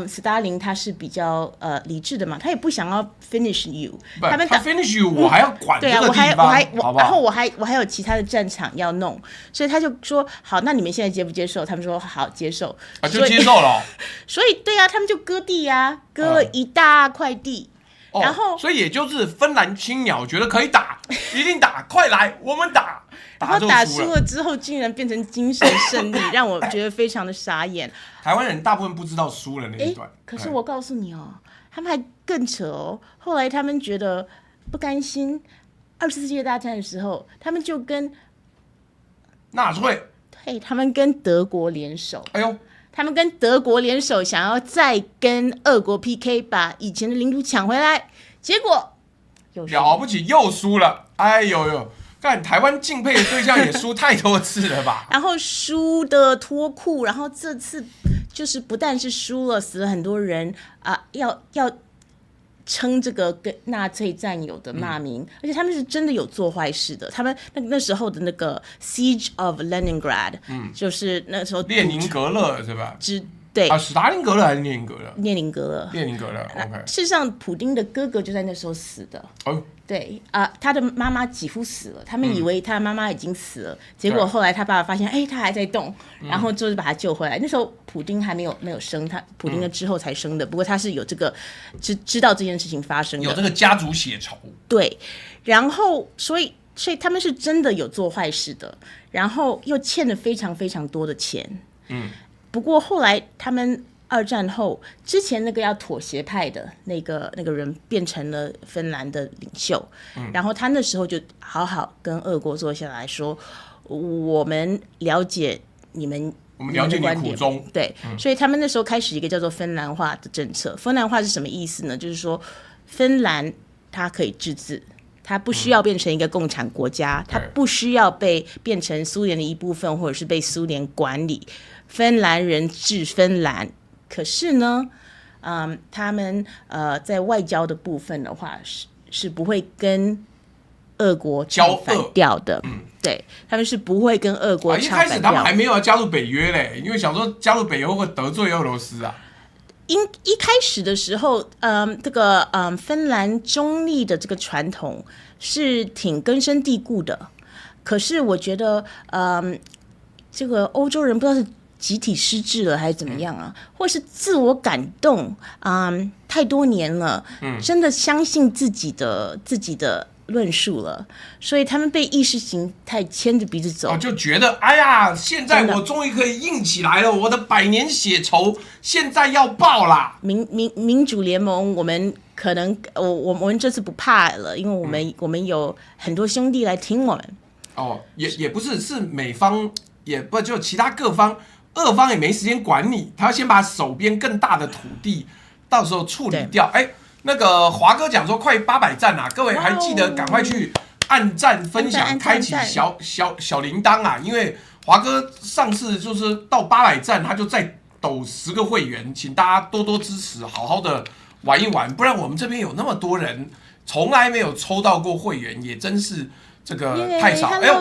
斯大林他是比较理智的嘛，他也不想要 finish you。他 finish you， 我还要管这个地方，好不好？然后我还有其他的战场要弄，所以他就说好，那你们现在接不接受？他们说好，接受就接受了。所以对啊，他们就割地啊，割了一大块地。然后，所以也就是芬兰青鸟觉得可以打，一定打，快来，我们打。然后打输了之后，竟然变成精神胜利，让我觉得非常的傻眼。台湾人大部分不知道输了那一段。可是我告诉你哦，他们还更扯哦。后来他们觉得不甘心，2次世界大战的时候，他们就跟纳粹，对，他们跟德国联手。哎呦！他们跟德国联手，想要再跟俄国 PK， 把以前的领土抢回来，结果了不起又输了。哎呦，干台湾敬佩的对象也输太多次了吧？然后输的脱裤，然后这次就是不但是输了，死了很多人啊，要称这个跟纳粹战友的骂名，而且他们是真的有做坏事的。他们那时候的那个 Siege of Leningrad，就是那时候列宁格勒是吧？对史达林格勒还是列宁格勒？列宁格勒。OK。事实上，普丁的哥哥就在那时候死的。对他的妈妈几乎死了，他们以为他的妈妈已经死了，结果后来他爸爸发现，他还在动，然后就是把他救回来。那时候普丁还没有生，普丁的之后才生的。不过他是有这个知道这件事情发生的，有这个家族血仇。对，然后所以他们是真的有做坏事的，然后又欠了非常非常多的钱。不过后来他们2战后，之前那个要妥协派的那个人变成了芬兰的领袖，然后他那时候就好好跟俄国坐下来说，我们了解你们。我们了解你苦衷，对，所以他们那时候开始一个叫做芬兰化的政策。芬兰化是什么意思呢？就是说，芬兰它可以自治，它不需要变成一个共产国家，它不需要变成苏联的一部分，或者是被苏联管理。芬兰人治芬兰，可是呢，他们在外交的部分的话是不会跟俄国唱反调的。对，他们是不会跟俄国唱反调。一开始他们还没有要加入北约嘞，因为想说加入北约会得罪俄罗斯啊。一开始的时候，这个芬兰中立的这个传统是挺根深蒂固的。可是我觉得，这个欧洲人不知道是集体失智了还是怎么样啊，或是自我感动，太多年了，真的相信自己的论述了，所以他们被意识形态牵着鼻子走，就觉得哎呀，现在我终于可以硬起来了，我的100年血仇现在要报啦！民主联盟，我们可能我们这次不怕了，因为我们有很多兄弟来听我们。哦，也不是，是美方也不就其他各方，俄方也没时间管你，他要先把手边更大的土地到时候处理掉。哎，那个华哥讲说快800赞啊，各位还记得赶快去按赞分享，开启小铃铛啊，因为华哥上次就是到800赞，他就再抖10个会员，请大家多多支持，好好的玩一玩，不然我们这边有那么多人从来没有抽到过会员，也真是。这个太少，哎呦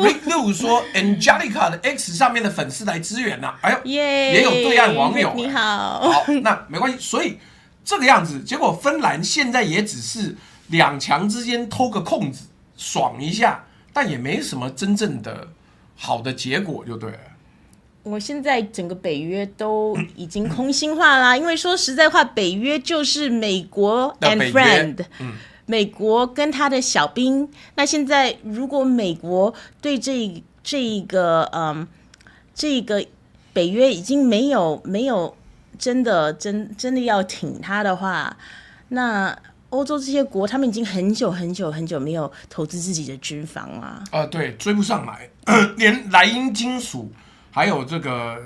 ，Rick Liu 说 Angelica 的 X 上面的粉丝来支援了，哎呦，也有对岸网友，你好，好，那没关系，所以这个样子，结果芬兰现在也只是2强之间偷个空子，爽一下，但也没什么真正的好的结果，就对了。我现在整个北约都已经空心化啦，因为说实在话，北约就是美国 and friend。美国跟他的小兵，那现在如果美国对这一个北约已经没有真的要挺他的话，那欧洲这些国他们已经很久没有投资自己的军防了。对，追不上来，连莱茵金属还有这个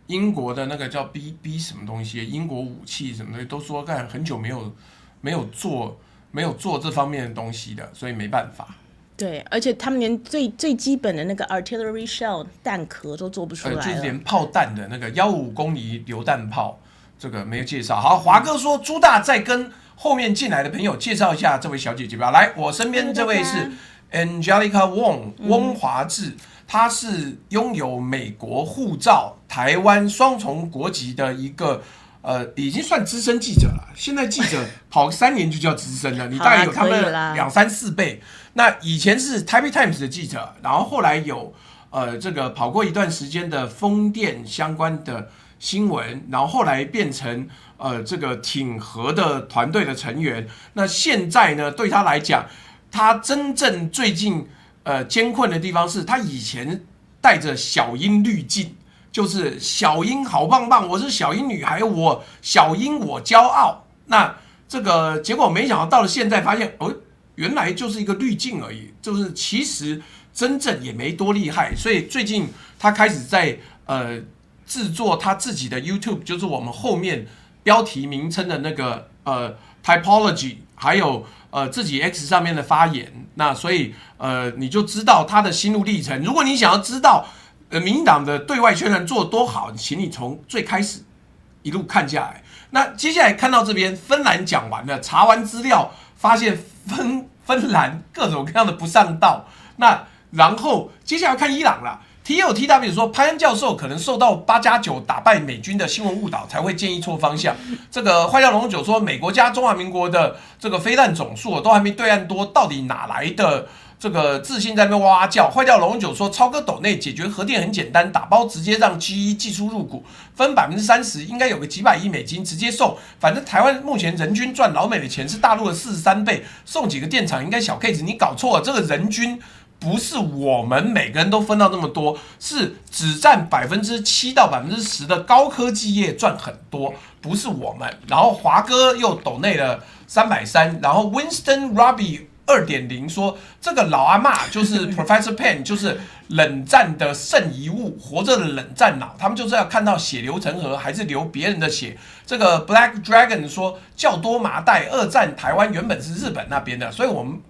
英国的那个叫 B 什么东西，英国武器什么的都说干很久没有做这方面的东西的，所以没办法。对，而且他们连最基本的那个 artillery shell 弹壳都做不出来了，就是连炮弹的那个15公里榴弹炮，这个没有介绍。好，华哥说朱大再跟后面进来的朋友介绍一下这位小姐姐吧。来，我身边这位是 Angelica Wong 翁华志，她是拥有美国护照、台湾双重国籍的一个。已经算资深记者了。现在记者跑3年就叫资深了，你大概有他们2、3、4倍。那以前是 Taipei Times 的记者，然后后来有这个跑过一段时间的风电相关的新闻，然后后来变成这个挺核的团队的成员。那现在呢，对他来讲，他真正最近艰困的地方是他以前带着小英滤镜。就是小英好棒棒，我是小英女孩，我小英我骄傲。那这个结果没想到到了现在发现，原来就是一个滤镜而已，就是其实真正也没多厉害。所以最近他开始在制作他自己的 YouTube， 就是我们后面标题名称的那个typology， 还有自己 X 上面的发言。那所以你就知道他的心路历程。如果你想要知道民进党的对外宣传做得多好，请你从最开始一路看下来。那接下来看到这边，芬兰讲完了，查完资料发现芬兰各种各样的不上道。那然后接下来看伊朗了。TLTW 说，潘恩教授可能受到8+9打败美军的新闻误导，才会建议错方向。这个坏掉龙九说，美国加中华民国的这个飞弹总数都还没对岸多，到底哪来的？这个自信在那边哇哇叫。坏掉龙九说，超哥斗内解决核电很简单，打包直接让 G1 技术入股，分30%，应该有个几百亿美金直接送。反正台湾目前人均赚老美的钱是大陆的43倍，送几个电厂应该小 case。你搞错了，这个人均不是我们每个人都分到那么多，是只占7%到10%的高科技业赚很多，不是我们。然后华哥又斗内了330，然后 Winston Robbie2.0 说，这个老阿嬷就是 Professor Penn， 就是冷战的剩遗物，活着的冷战脑，他们就是要看到血流成河，还是流别人的血。这个 Black Dragon 说，较多麻袋，二战台湾原本是日本那边的，所以我们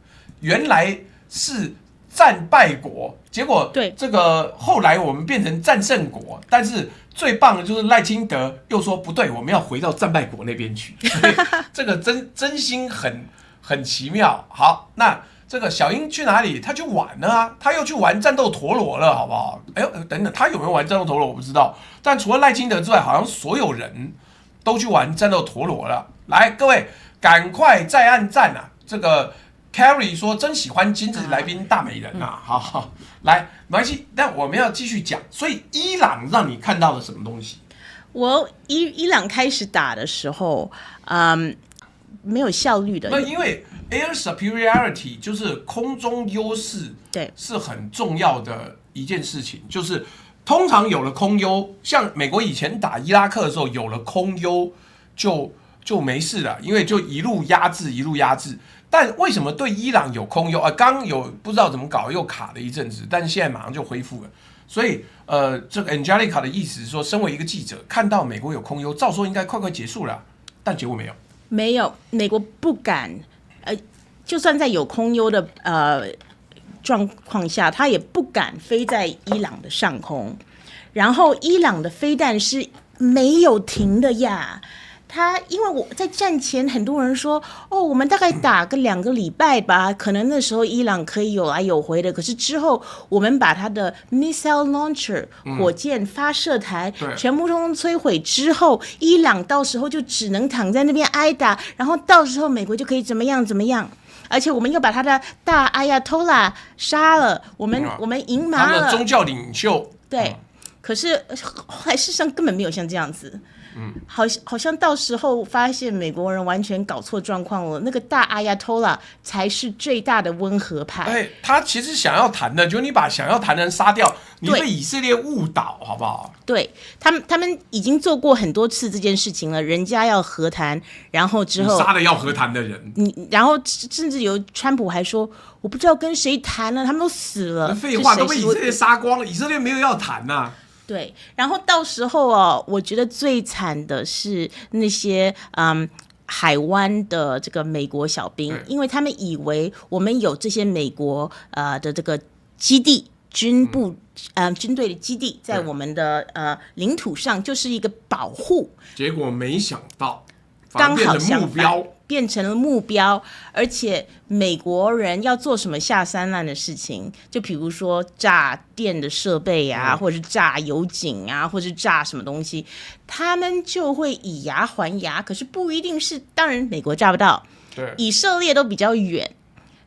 原来是战败国，结果对这个后来我们变成战胜国，但是最棒的就是赖清德又说不对，我们要回到战败国那边去，所以这个真心很奇妙。好，那这个小英去哪里？他去玩了啊，他又去玩战斗陀螺了，好不好？哎呦，等等，他有没有玩战斗陀螺我不知道，但除了赖清德之外，好像所有人都去玩战斗陀螺了。来，各位赶快再按赞啊！这个 Carrie 说真喜欢今日来宾大美人啊，好，来，没关系，但我们要继续讲。所以伊朗让你看到了什么东西？伊朗开始打的时候，没有效率的。那因为 air superiority 就是空中优势，对，是很重要的一件事情。就是通常有了空优，像美国以前打伊拉克的时候，有了空优就就没事了，因为就一路压制，一路压制。但为什么对伊朗有空优啊？刚有不知道怎么搞，又卡了一阵子，但是现在马上就恢复了。所以这个 Angelica 的意思是说，身为一个记者，看到美国有空优，照说应该快快结束了，但结果没有。没有，美国不敢，就算在有空优的状况下，他也不敢飞在伊朗的上空。然后伊朗的飞弹是没有停的呀。因为我在战前，很多人说，我们大概打个2个礼拜吧，可能那时候伊朗可以有来有回的。可是之后，我们把它的 missile launcher 火箭发射台全部通通摧毁之后，伊朗到时候就只能躺在那边挨打，然后到时候美国就可以怎么样怎么样。而且我们又把他的大阿亚托拉杀了，我们赢麻了。他们的宗教领袖对，可是后来事实上根本没有像这样子。好像到时候发现美国人完全搞错状况了，那个大阿亚托拉才是最大的温和派。他其实想要谈的，就是你把想要谈的人杀掉，你被以色列误导，好不好？对，他们已经做过很多次这件事情了，人家要和谈，然后之后杀了要和谈的人，然后甚至有川普还说，我不知道跟谁谈了，他们都死了。废话，都被以色列杀光了，以色列没有要谈呐。对，然后到时候我觉得最惨的是那些海湾的这个美国小兵，因为他们以为我们有这些美国的这个基地军队的基地在我们的领土上，就是一个保护，结果没想到刚好目标变成了目标，而且美国人要做什么下三滥的事情，就比如说炸电的设备啊，或者是炸油井啊，或者是炸什么东西，他们就会以牙还牙。可是不一定是，当然美国炸不到，以色列都比较远，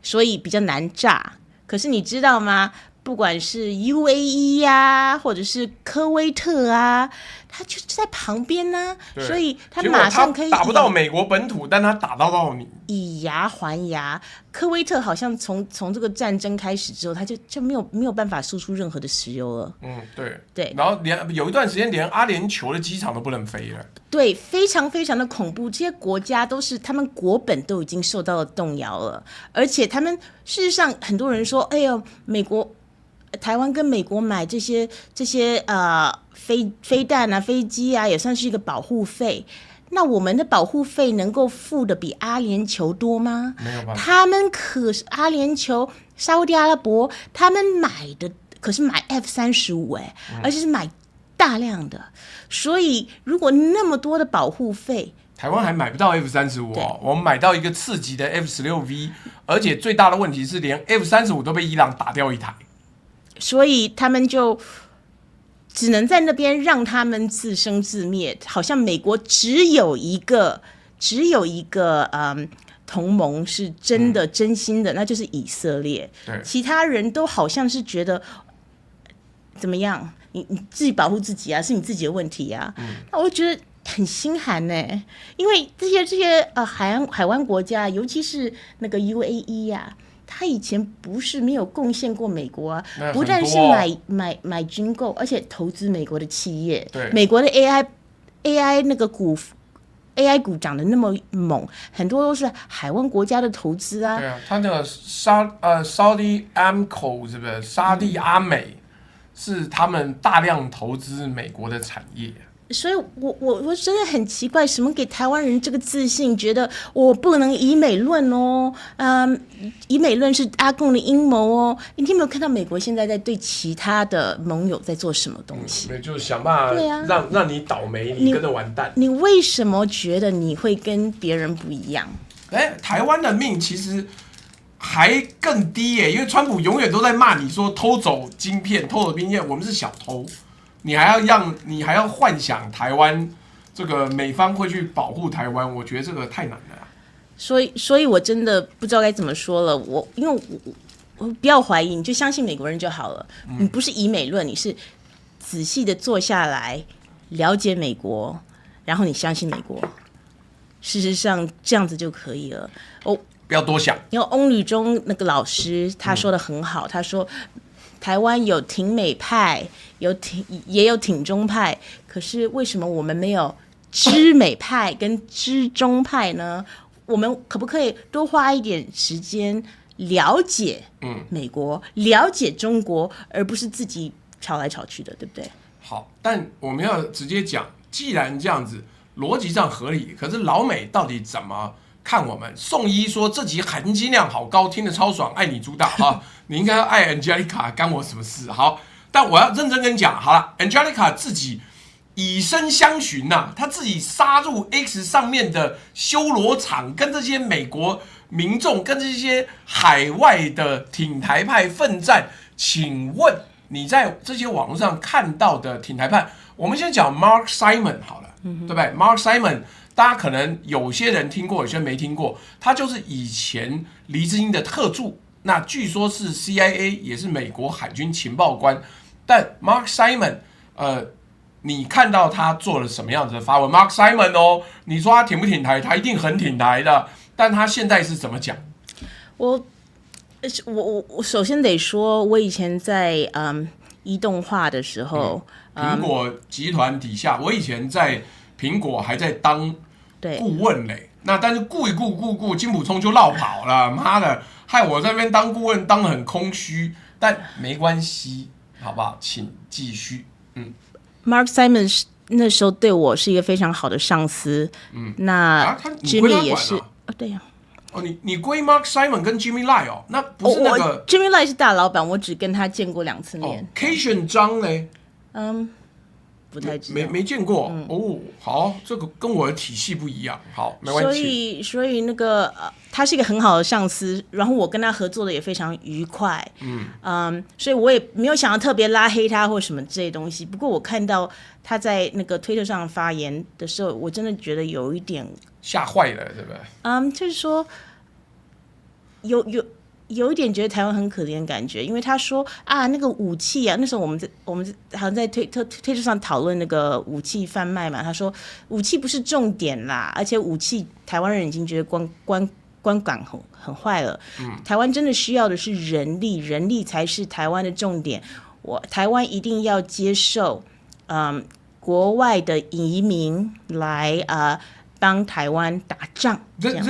所以比较难炸。可是你知道吗？不管是 UAE 啊，或者是科威特啊，他就在旁边呢，所以他马上可以打不到美国本土，但他打到你，以牙还牙。科威特好像从这个战争开始之后，他就没有办法输出任何的石油了。对。然后有一段时间连阿联酋的机场都不能飞了。对，非常非常的恐怖。这些国家都是他们国本都已经受到了动摇了，而且他们事实上很多人说，哎呦，台湾跟美国买这些飞弹啊、飞机啊，也算是一个保护费。那我们的保护费能够付的比阿联酋多吗？没有办法。他们可是阿联酋、沙烏地阿拉伯，他们买的可是买 F-35而且是买大量的。所以如果那么多的保护费，台湾还买不到 F-35我们买到一个次级的 F-16V， 而且最大的问题是连 F-35都被伊朗打掉一台。所以他们就只能在那边让他们自生自灭，好像美国只有一个同盟是真的真心的，那就是以色列。其他人都好像是觉得怎么样，你自己保护自己啊，是你自己的问题啊。那我觉得很心寒呢，因为这些海湾国家，尤其是那个 UAE 啊。他以前不是没有贡献过美国啊，不但是买军购，而且投资美国的企业。美国的 AI 那个AI 股涨得那么猛，很多都是海湾国家的投资啊。对啊，他那个Saudi Aramco 是不是？沙地阿美是他们大量投资美国的产业。所以我真的很奇怪，什么给台湾人这个自信，觉得我不能以美论哦，以美论是阿共的阴谋哦。你有没有看到美国现在在对其他的盟友在做什么东西？就是想办法让你倒霉，你跟着完蛋。你为什么觉得你会跟别人不一样？台湾的命其实还更低耶，因为川普永远都在骂你说偷走晶片、偷走兵线，我们是小偷。你还要幻想台湾这个美方会去保护台湾，我觉得这个太难了啦。所以我真的不知道该怎么说了。因为我不要怀疑，你就相信美国人就好了。你不是以美论，你是仔细的坐下来了解美国，然后你相信美国。事实上这样子就可以了。不要多想。因为翁履中那个老师他说的很好，他说台湾有挺美派，也有挺中派，可是为什么我们没有知美派跟知中派呢？我们可不可以多花一点时间了解美国，了解中国，而不是自己吵来吵去的，对不对？好，但我们要直接讲，既然这样子逻辑上合理，可是老美到底怎么看我们？宋一说这集含金量好高，听得超爽，爱你猪大哈，你应该要爱 Angelica， 干我什么事？好，但我要认真跟你讲，好了 ，Angelica 自己以身相许呐，他自己杀入 X 上面的修罗场，跟这些美国民众，跟这些海外的挺台派奋战。请问你在这些网络上看到的挺台派，我们先讲 Mark Simon 好了，对不对 ？Mark Simon， 大家可能有些人听过，有些人没听过，他就是以前黎智英的特助，那据说是 CIA， 也是美国海军情报官。但 Mark Simon，你看到他做了什么样子的发文 ？Mark Simon 哦，你说他挺不挺台？他一定很挺台的，但他现在是怎么讲？我首先得说，我以前在移动化的时候，苹果集团底下，我以前在苹果还在当顾问嘞。那但是顾一顾，金溥聪就落跑了，妈的，害我在那边当顾问当得很空虚。但没关系，好不好？请继续。Mark Simon 那时候对我是一个非常好的上司。那 Jimmy 也是，对呀。你归 Mark Simon 跟 Jimmy Lai 哦，那不是那个Jimmy Lai 是大老板，我只跟他见过2次面。Cation 张嘞，不太知道，没见过。好，这个跟我的体系不一样，好，没关系。所以那个他是一个很好的上司，然后我跟他合作的也非常愉快。所以我也没有想要特别拉黑他或什么这些东西。不过我看到他在那个推特上发言的时候，我真的觉得有一点吓坏了，对不对？就是说有一点觉得台湾很可怜的感觉，因为他说那个武器啊，那时候我们好像在推特上讨论那个武器贩卖嘛，他说武器不是重点啦，而且武器台湾人已经觉得观感很坏了。台湾真的需要的是人力，人力才是台湾的重点。台湾一定要接受国外的移民来帮台湾打仗，认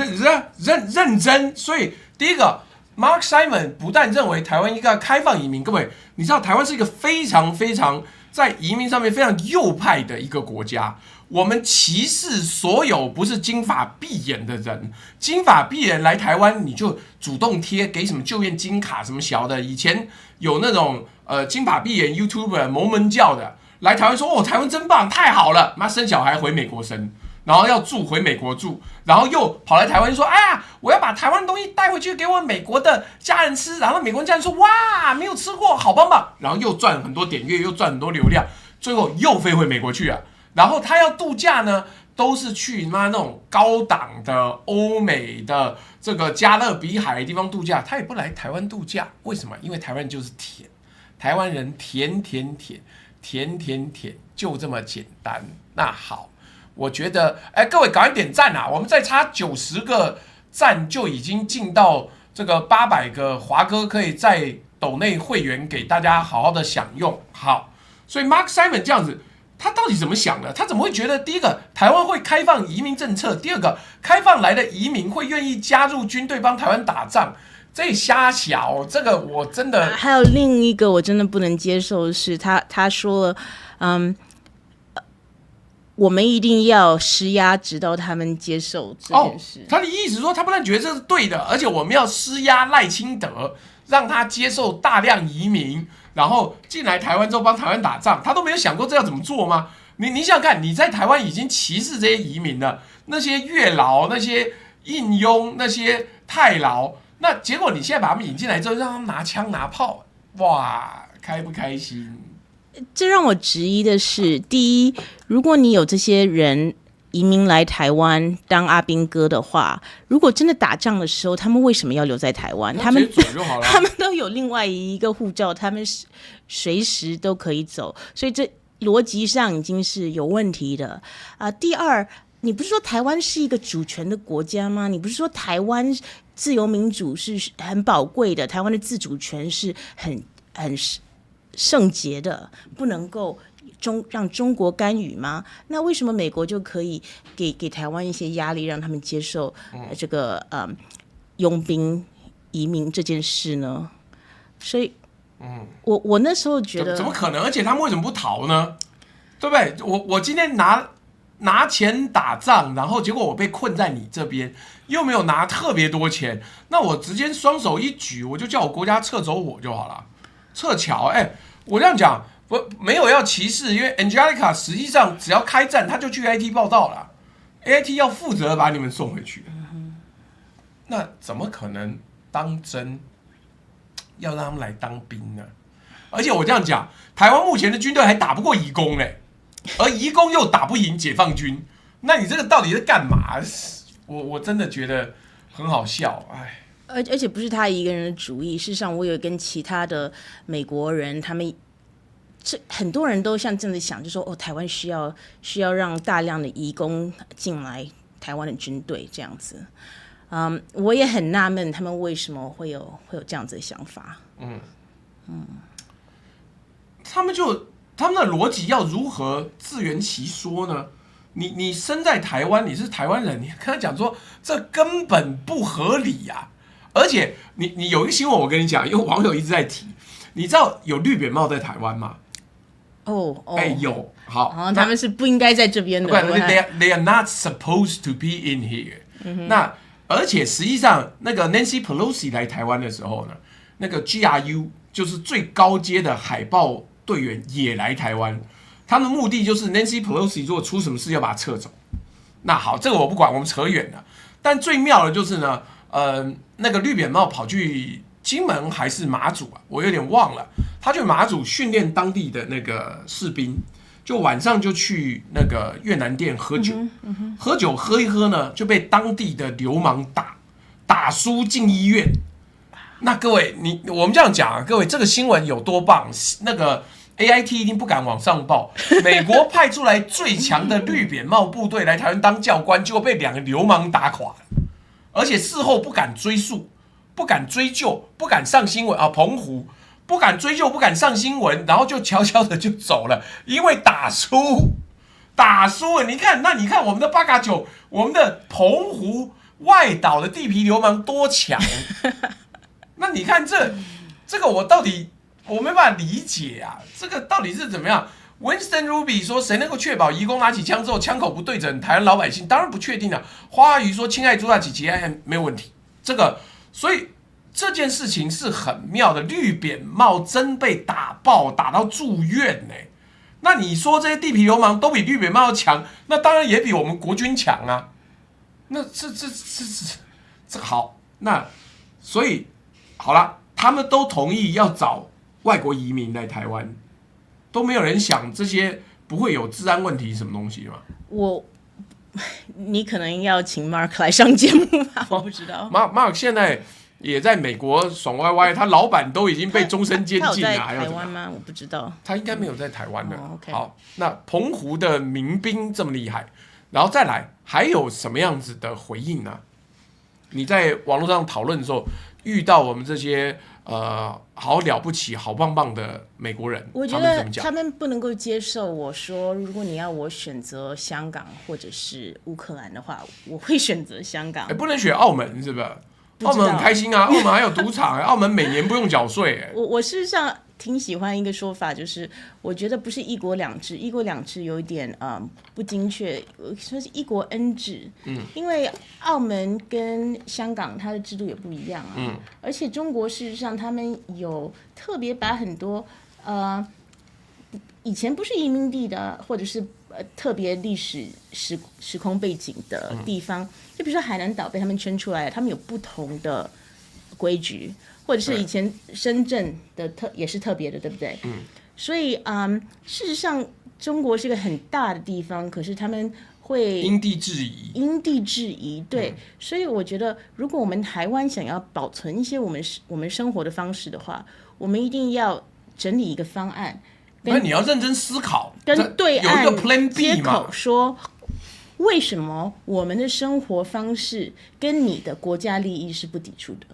真。所以第一个 ，Mark Simon 不但认为台湾应该开放移民，各位，你知道台湾是一个非常非常在移民上面非常右派的一个国家。我们歧视所有不是金发碧眼的人，金发碧眼来台湾你就主动贴给什么就业金卡什么小的。以前有那种金发碧眼 YouTuber 摩门教的来台湾说台湾真棒，太好了，妈生小孩回美国生。然后要回美国住，然后又跑来台湾说：“我要把台湾东西带回去给我美国的家人吃。”然后美国人家人说：“哇，没有吃过，好棒棒！”然后又赚很多点阅，又赚很多流量，最后又飞回美国去了。然后他要度假呢，都是去那种高档的欧美的这个加勒比海的地方度假，他也不来台湾度假。为什么？因为台湾人就是甜，台湾人甜，就这么简单。那好。我觉得，各位赶快点赞啊！我们再差90个赞就已经进到这个800个华哥可以在斗内会员给大家好好的享用。好，所以 Mark Simon 这样子，他到底怎么想的？他怎么会觉得第一个台湾会开放移民政策，第二个开放来的移民会愿意加入军队帮台湾打仗？这瞎小，这个我真的。还有另一个我真的不能接受的是，他说了，我们一定要施压，直到他们接受这件事。他的意思说，他不但觉得这是对的，而且我们要施压赖清德，让他接受大量移民，然后进来台湾之后帮台湾打仗。他都没有想过这要怎么做吗？你想想看，你在台湾已经歧视这些移民了，那些越劳、那些印佣、那些泰劳，那结果你现在把他们引进来之后，让他们拿枪拿炮，哇，开不开心？这让我质疑的是，第一，如果你有这些人移民来台湾当阿兵哥的话，如果真的打仗的时候，他们为什么要留在台湾？他们都有另外一个护照，他们随时都可以走，所以这逻辑上已经是有问题的。第二，你不是说台湾是一个主权的国家吗？你不是说台湾自由民主是很宝贵的，台湾的自主权是很圣洁的，不能够让中国干预吗？那为什么美国就可以给台湾一些压力，让他们接受这个佣兵移民这件事呢？所以，我那时候觉得怎么可能？而且他们为什么不逃呢？对不对？我今天拿钱打仗，然后结果我被困在你这边，又没有拿特别多钱，那我直接双手一举，我就叫我国家撤走我就好了，撤侨。我这样讲没有要歧视，因为 Angelica 实际上只要开战，他就去 AIT 报道了 ，AIT 要负责把你们送回去。那怎么可能当真要让他们来当兵呢？而且我这样讲，台湾目前的军队还打不过移工嘞。而移工又打不赢解放军，那你这个到底是干嘛？我真的觉得很好笑，而且不是他一个人的主意，事实上我有跟其他的美国人，他们很多人都像这样子想，就说台湾需要让大量的移工进来台湾的军队这样子。我也很纳闷，他们为什么会有这样子的想法。他们的逻辑要如何自圆其说呢？你生在台湾，你是台湾人，你跟他讲说这根本不合理呀、而且你有一个新闻，我跟你讲，因为网友一直在提，你知道有绿扁帽在台湾吗？有。好，他们是不应该在这边的。They are not supposed to be in here。那而且实际上，那个 Nancy Pelosi 来台湾的时候呢，那个 GRU 就是最高阶的海豹队员也来台湾，他们的目的就是 Nancy Pelosi 如果出什么事要把他撤走。那好，这个我不管，我们扯远了。但最妙的就是呢，那个绿扁帽跑去金门还是马祖啊，我有点忘了。他去马祖训练当地的那个士兵，就晚上就去那个越南店喝酒，喝酒喝一喝呢，就被当地的流氓打输进医院。那各位，我们这样讲啊，各位，这个新闻有多棒？那个 AIT 一定不敢往上报。美国派出来最强的绿扁帽部队来台湾当教官，结果被2个流氓打垮了，而且事后不敢追溯、不敢追究、不敢上新闻啊。澎湖不敢追究、不敢上新闻，然后就悄悄的就走了，因为打输了。你看我们的八嘎九，我们的澎湖外岛的地痞流氓多强。那你看这个我没办法理解啊，这个到底是怎么样 ？Winston Ruby 说，谁能够确保移工拿起枪之后枪口不对准台湾老百姓？当然不确定了。花鱼说，亲爱朱大姐节哀没有问题。所以这件事情是很妙的，绿扁帽真被打爆，打到住院呢。那你说这些地痞流氓都比绿扁帽强，那当然也比我们国军强啊。那这好，那所以。好了，他们都同意要找外国移民来台湾，都没有人想这些不会有治安问题什么东西吗？你可能要请 Mark 来上节目吧，我不知道。Mark 现在也在美国爽歪歪，他老板都已经被终身监禁了，他有在台湾吗？我不知道，他应该没有在台湾的。okay. 好，那澎湖的民兵这么厉害，然后再来还有什么样子的回应呢？你在网络上讨论的时候，遇到我们这些好了不起、好棒棒的美国人，我觉得他们不能够接受我说，如果你要我选择香港或者是乌克兰的话，我会选择香港。不能选澳门是不是？澳门很开心啊，澳门还有赌场，澳门每年不用缴税。我事实上挺喜欢一个说法，就是我觉得不是一国两制，一国两制有一点不精确，说是一国 N 制。因为澳门跟香港它的制度也不一样啊。而且中国事实上他们有特别把很多以前不是移民地的，或者是特别历史时空背景的地方，就比如说海南岛被他们圈出来了，他们有不同的规矩，或者是以前深圳的也是特别的，对不对？所以事实上中国是一个很大的地方，可是他们会因地制宜，对。所以我觉得，如果我们台湾想要保存一些我们生活的方式的话，我们一定要整理一个方案。那你要认真思考，跟对岸有一个 Plan B 接口说，为什么我们的生活方式跟你的国家利益是不抵触的？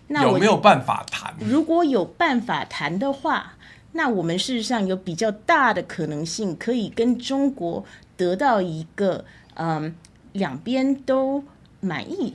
那有没有办法谈？如果有办法谈的话，那我们事实上有比较大的可能性可以跟中国得到一个两边都满意，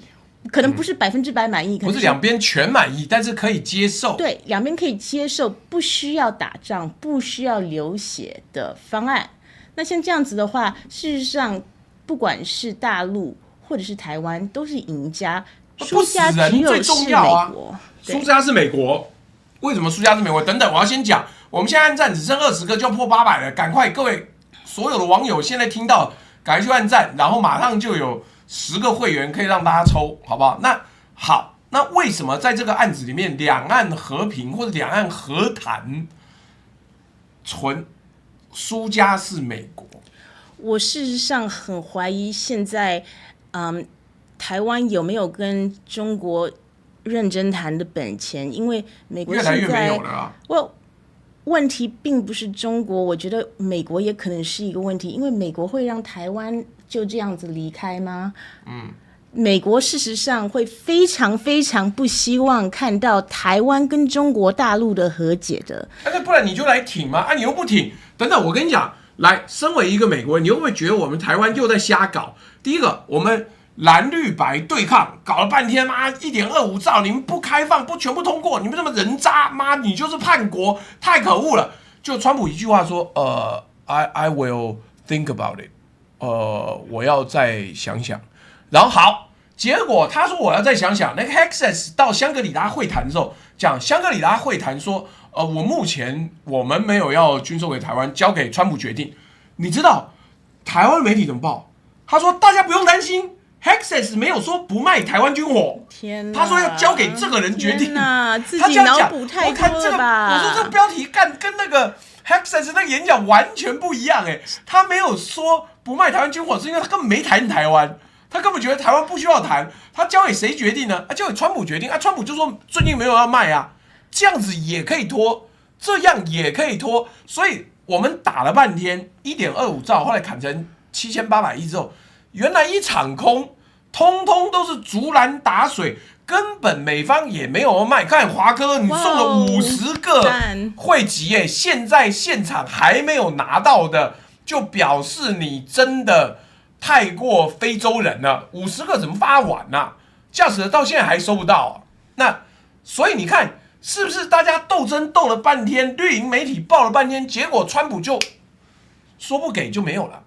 可能不是100%满意，不是两边全满意，但是可以接受。对，两边可以接受，不需要打仗，不需要流血的方案。那像这样子的话，事实上不管是大陆或者是台湾都是赢家，输家只有是美国。输家是美国，为什么输家是美国？等等，我要先讲，我们现在按赞只剩20个就要破800了，赶快各位所有的网友现在听到，赶快去按赞，然后马上就有10个会员可以让大家抽，好不好？那好，那为什么在这个案子里面，两岸和平或者两岸和谈，输家是美国？我事实上很怀疑现在，台湾有没有跟中国认真谈的本钱？因为美国现在越来越没有了啊。问题并不是中国，我觉得美国也可能是一个问题，因为美国会让台湾就这样子离开吗？美国事实上会非常非常不希望看到台湾跟中国大陆的和解的。那不然你就来挺嘛？啊，你又不挺，等等，我跟你讲，来，身为一个美国人，你会不会觉得我们台湾又在瞎搞？第一个，我们蓝绿白对抗，搞了半天，妈1.25兆，你们不开放，不全部通过，你们这么人渣，妈你就是叛国，太可恶了。就川普一句话说，I will think about it，我要再想想。然后好，结果他说我要再想想。那个 Hexas 到香格里拉会谈的时候，讲香格里拉会谈说，我们没有要军售给台湾，交给川普决定。你知道台湾媒体怎么报？他说大家不用担心。Hexas 没有说不卖台湾军火，天哪，他说要交给这个人决定。自己脑补太多了吧？我说这个标题跟那个 Hexas 那个演讲完全不一样他没有说不卖台湾军火，是因为他根本没谈台湾，他根本觉得台湾不需要谈，他交给谁决定呢？交给川普决定啊，川普就说最近没有要卖啊，这样子也可以拖，这样也可以拖，所以我们打了半天1.25兆，后来砍成7800亿之后。原来一场空，通通都是竹篮打水，根本美方也没有要卖。看华哥，你送了50个会籍现在现场还没有拿到的，就表示你真的太过非洲人了。50个怎么发完啊？驾驶的到现在还收不到那所以你看，是不是大家斗争斗了半天，绿营媒体报了半天，结果川普就说不给就没有了。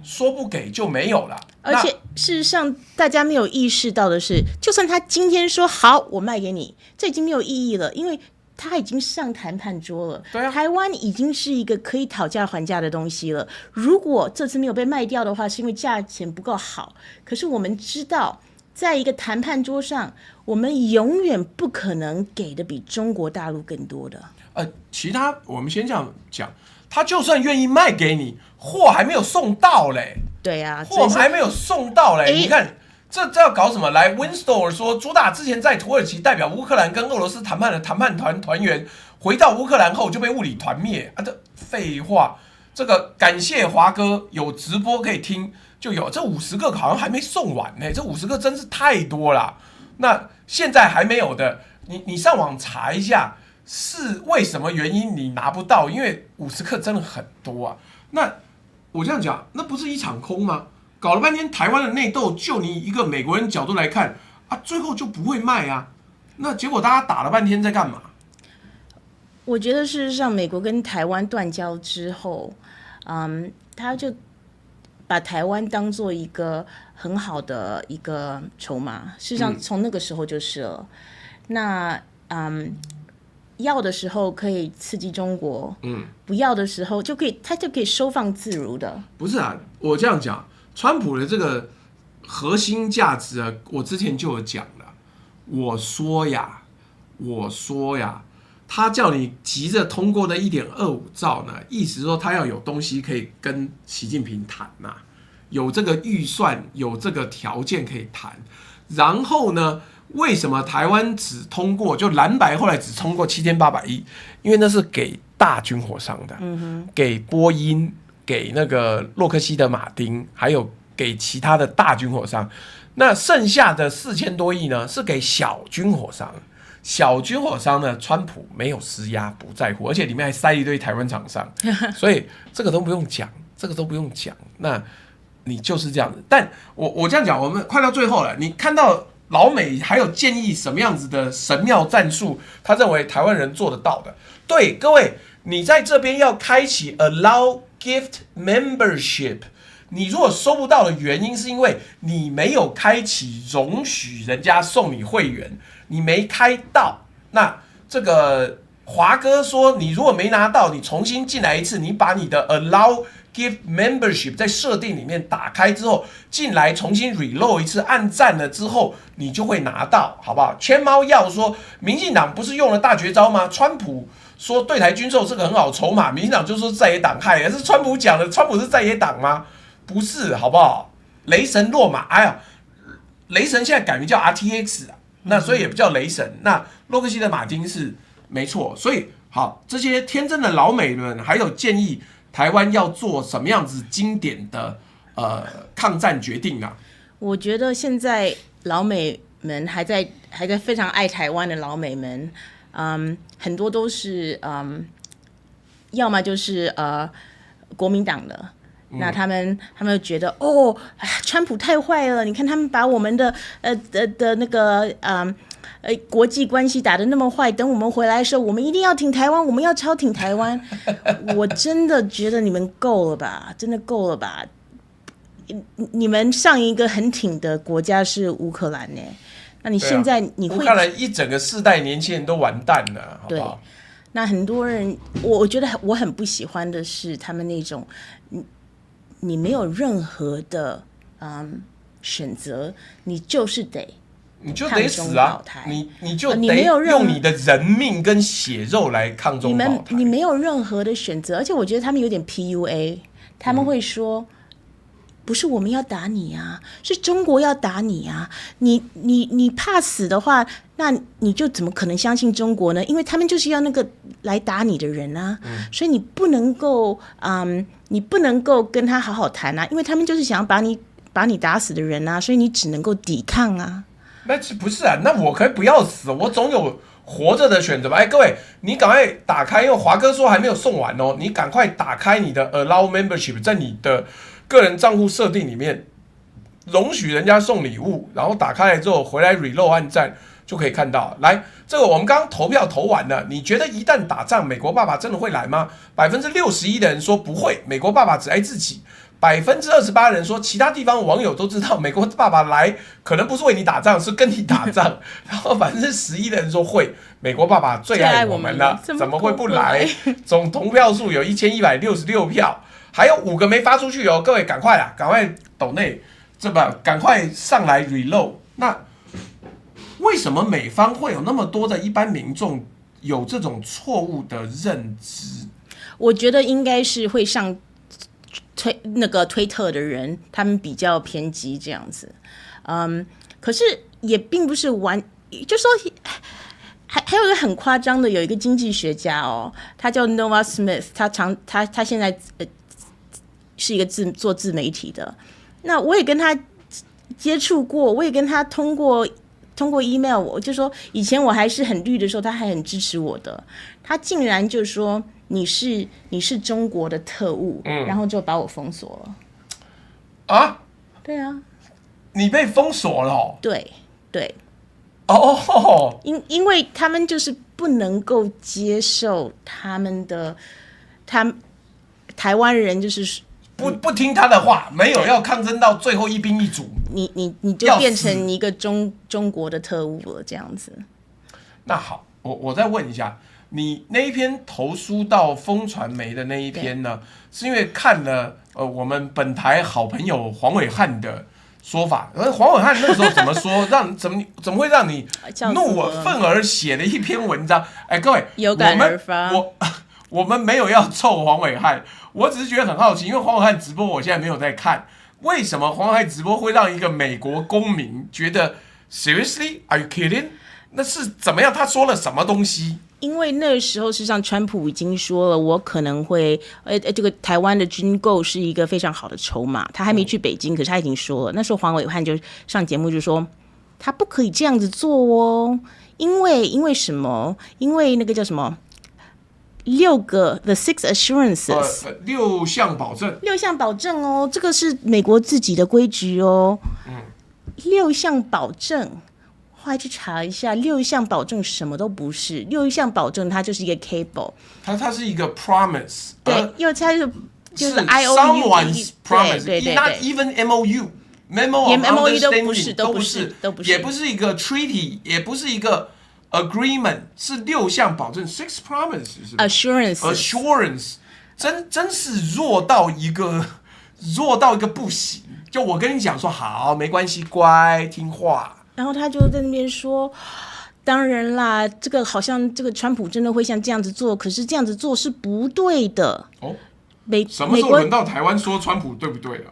说不给就没有了。而且事实上，大家没有意识到的是，就算他今天说好，我卖给你，这已经没有意义了，因为他已经上谈判桌了。对啊，台湾已经是一个可以讨价还价的东西了。如果这次没有被卖掉的话，是因为价钱不够好。可是我们知道，在一个谈判桌上，我们永远不可能给的比中国大陆更多的。其他我们先这样讲。他就算愿意卖给你，货还没有送到嘞。对啊，货还没有送到嘞。你看这要搞什么？来 ，Winstore 说，朱大之前在土耳其代表乌克兰跟俄罗斯谈判的谈判团员，回到乌克兰后就被物理团灭啊！这废话。这个感谢华哥有直播可以听，就有这50个好像还没送完呢。这50个真是太多了。那现在还没有的，你上网查一下。是为什么原因你拿不到？因为50个真的很多啊。那我这样讲，那不是一场空吗？搞了半天台湾的内斗，就你一个美国人角度来看啊，最后就不会卖啊。那结果大家打了半天在干嘛？我觉得事实上，美国跟台湾断交之后，他就把台湾当做一个很好的一个筹码。事实上，从那个时候就是了。那要的时候可以刺激中国，不要的时候他就可以收放自如的。不是啊，我这样讲，川普的这个核心价值啊，我之前就有讲了。我说呀，他叫你急着通过的1.25兆呢，意思说他要有东西可以跟习近平谈呐，有这个预算，有这个条件可以谈。然后呢？为什么台湾只通过就蓝白后来只通过7800亿？因为那是给大军火商的，给波音、给那个洛克希德马丁，还有给其他的大军火商。那剩下的4000多亿呢，是给小军火商。小军火商呢，川普没有施压，不在乎，而且里面还塞一堆台湾厂商，所以这个都不用讲，那你就是这样子。但我这样讲，我们快到最后了，你看到老美还有建议什么样子的神妙战术，他认为台湾人做得到的？对，各位，你在这边要开启 allow gift membership。你如果收不到的原因是因为你没有开启容许人家送你会员，你没开到。那这个华哥说，你如果没拿到，你重新进来一次，你把你的 allow gift membership 在设定里面打开之后，进来重新 reload 一次，按赞了之后，你就会拿到，好不好？圈猫要说，民进党不是用了大绝招吗？川普说对台军售是个很好筹码，民进党就说在野党害，是川普讲的，川普是在野党吗？不是，好不好？雷神落马，哎呀，雷神现在改名叫 RTX 啊，那所以也不叫雷神。那洛克希德马丁是没错，所以好，这些天真的老美们还有建议台湾要做什么样子经典的抗战决定啊？我觉得现在老美们还在非常爱台湾的老美们，很多都是要么就是国民党的。那他们就觉得川普太坏了，你看他们把我们的那个国际关系打得那么坏，等我们回来的时候，我们一定要挺台湾，我们要超挺台湾。我真的觉得你们够了吧，真的够了吧？你们上一个很挺的国家是乌克兰呢，那你现在你会乌克兰一整个世代年轻人都完蛋了，好不好？对，那很多人，我觉得我很不喜欢的是他们那种。你没有任何的选择，你就得死啊！你就得用你的人命跟血肉来抗中保台。你没有任何的选择，而且我觉得他们有点 PUA， 他们会说。不是我们要打你啊，是中国要打你啊！你怕死的话，那你就怎么可能相信中国呢？因为他们就是要那个来打你的人啊，所以你不能够跟他好好谈啊，因为他们就是想要把你打死的人啊，所以你只能够抵抗啊。那不是啊？那我可以不要死，我总有活着的选择吧？哎，各位，你赶快打开，因为华哥说还没有送完哦，你赶快打开你的 Allow Membership， 在你的个人账户设定里面容许人家送礼物，然后打开来之后回来 reload 按赞就可以看到。来，这个我们刚刚投票投完了，你觉得一旦打仗，美国爸爸真的会来吗？61%的人说不会，美国爸爸只爱自己。28%人说，其他地方网友都知道，美国爸爸来可能不是为你打仗，是跟你打仗。然后11%的人说会，美国爸爸最爱我们了，怎么会不来？总投票数有1166票。还有5个没发出去哦，各位赶快啦，赶快抖内，赶快上来 reload。那为什么美方会有那么多的一般民众有这种错误的认知？我觉得应该是会上推特的人，他们比较偏激这样子。可是也并不是就说还有一个很夸张的，有一个经济学家哦，他叫 Noah Smith， 他现在是一个做自媒体的。那我也跟他接触过，我也跟他通过 email， 我就说以前我还是很绿的时候，他还很支持我的。他竟然就说你是中国的特务，然后就把我封锁了。啊？对啊，你被封锁了哦？对。哦，因为他们就是不能够接受台湾人就是不听他的话，没有要抗争到最后一兵一卒，你就变成一个中国的特务了，这样子。那好，我再问一下，你那一篇投书到风传媒的那一篇呢，是因为看了我们本台好朋友黄伟汉的说法，而黄伟汉那时候怎么说，怎么会让你怒我愤而写的一篇文章？哎，各位，有感而发。我们没有要臭黄伟汉，我只是觉得很好奇，因为黄伟汉直播我现在没有在看，为什么黄伟汉直播会让一个美国公民觉得 Seriously? Are you kidding? 那是怎么样？他说了什么东西？因为那时候事实上川普已经说了，我可能会这个台湾的军购是一个非常好的筹码。他还没去北京，可是他已经说了。那时候黄伟汉就上节目就说，他不可以这样子做哦，因为什么？因为那个叫什么？The Six Assurances， 6项保证，6项保证哦，这个是美国自己的规矩哦。6项保证，后来去查一下，6项保证什么都不是，6项保证它就是一个 cable， 它是一个 promise， 对，因为它就是 someone's promise， 对 not even MOU。Memo of Understanding 都不是，也不是一个 treaty， 也不是一个 agreement， 是6项保证 ，six promise 是 assurance， 真是弱到一个不行。就我跟你讲说好，没关系，乖，听话。然后他就在那边说，当然啦，这个好像这个川普真的会像这样子做，可是这样子做是不对的。哦，什么时候轮到台湾说川普对不对了？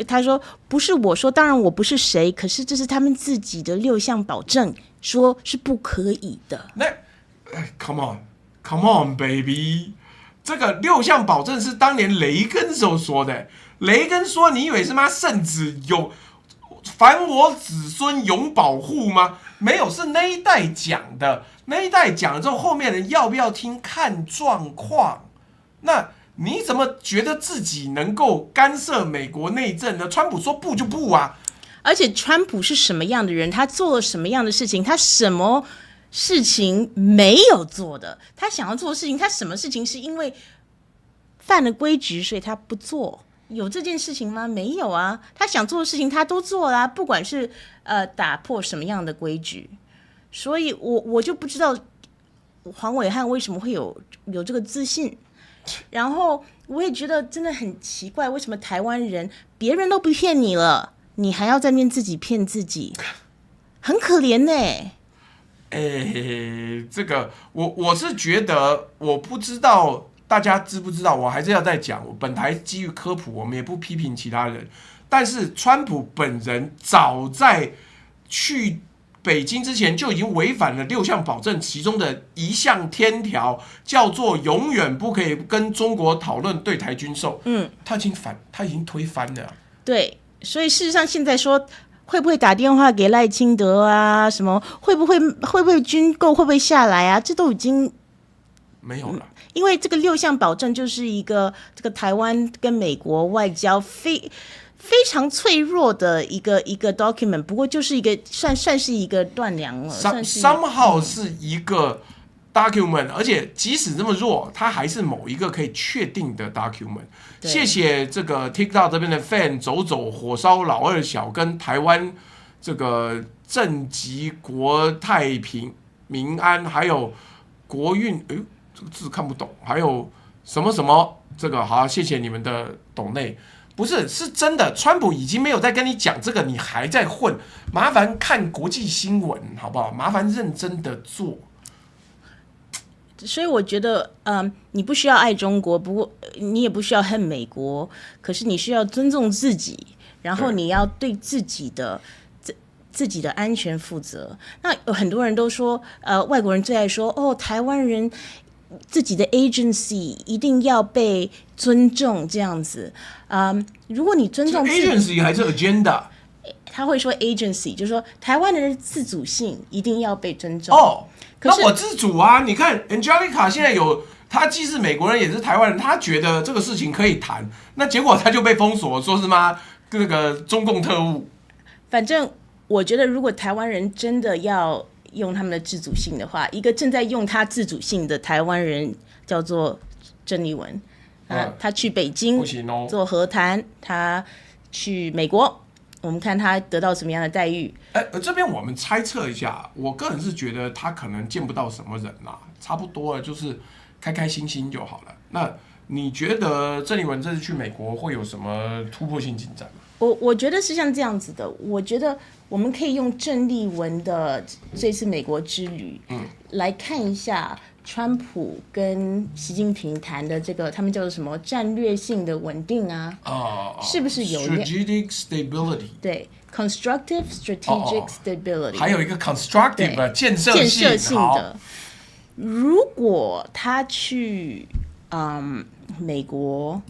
他说不是我说，当然我不是谁，可是这是他们自己的6项保证，说是不可以的。那，come on baby， 这个6项保证是当年雷根时候说的。雷根说：“你以为是妈圣旨有凡我子孙永保护吗？没有，是那一代讲的。那一代讲了之后，后面人要不要听看状况。那你怎么觉得自己能够干涉美国内政呢？川普说不就不啊！而且川普是什么样的人？他做了什么样的事情？他什么事情没有做的？他想要做的事情，他什么事情是因为犯了规矩，所以他不做？有这件事情吗？没有啊。他想做的事情他都做啦，不管是打破什么样的规矩。所以我就不知道黄伟汉为什么会有这个自信。然后我也觉得真的很奇怪，为什么台湾人别人都不骗你了，你还要在那边自己骗自己，很可怜呢。这个我是觉得，我不知道大家知不知道，我还是要再讲。我本台基于科普，我们也不批评其他人。但是川普本人早在去北京之前就已经违反了6项保证，其中的一项天条叫做永远不可以跟中国讨论对台军售。他已经推翻了。对，所以事实上现在说会不会打电话给赖清德啊？什么会不会军购会不会下来啊？这都已经没有了。因为这个6项保证就是一个这个台湾跟美国外交非常脆弱的一个 document， 不过就是一个算是一个断粮了。somehow 是一个 document， 而且即使这么弱，它还是某一个可以确定的 document。谢谢这个 TikTok 这边的 fan 走火烧老二小跟台湾这个政极国太平民安，还有国运，这个字看不懂，还有什么什么，这个好，谢谢你们的抖内。不是，是真的，川普已经没有在跟你讲这个，你还在混，麻烦看国际新闻好不好？麻烦认真的做。所以我觉得，你不需要爱中国，不过你也不需要恨美国，可是你需要尊重自己，然后你要对自己的安全负责。那有很多人都说，外国人最爱说，台湾人自己的 agency 一定要被尊重，这样子。如果你尊重自己 agency 还是 agenda， 他会说 agency， 就是说台湾人的自主性一定要被尊重。那我自主啊！你看 Angelica 现在他既是美国人也是台湾人，他觉得这个事情可以谈，那结果他就被封锁，说是吗？那个中共特务。反正我觉得，如果台湾人真的要用他们的自主性的话，一个正在用他自主性的台湾人叫做郑丽文，他去北京做和谈，他去美国，我们看他得到什么样的待遇。这边我们猜测一下，我个人是觉得他可能见不到什么人啦，差不多了，就是开开心心就好了。那你觉得郑丽文这次去美国会有什么突破性进展吗？我觉得是像这样子的，我觉得我们可以用郑丽文的这次美国之旅，来看一下川普跟习近平谈的这个，他们叫做什么战略性的稳定啊？是不是有 strategic stability？ 对 ，constructive strategic stability， 还有一个 constructive 建设性的。如果他去美国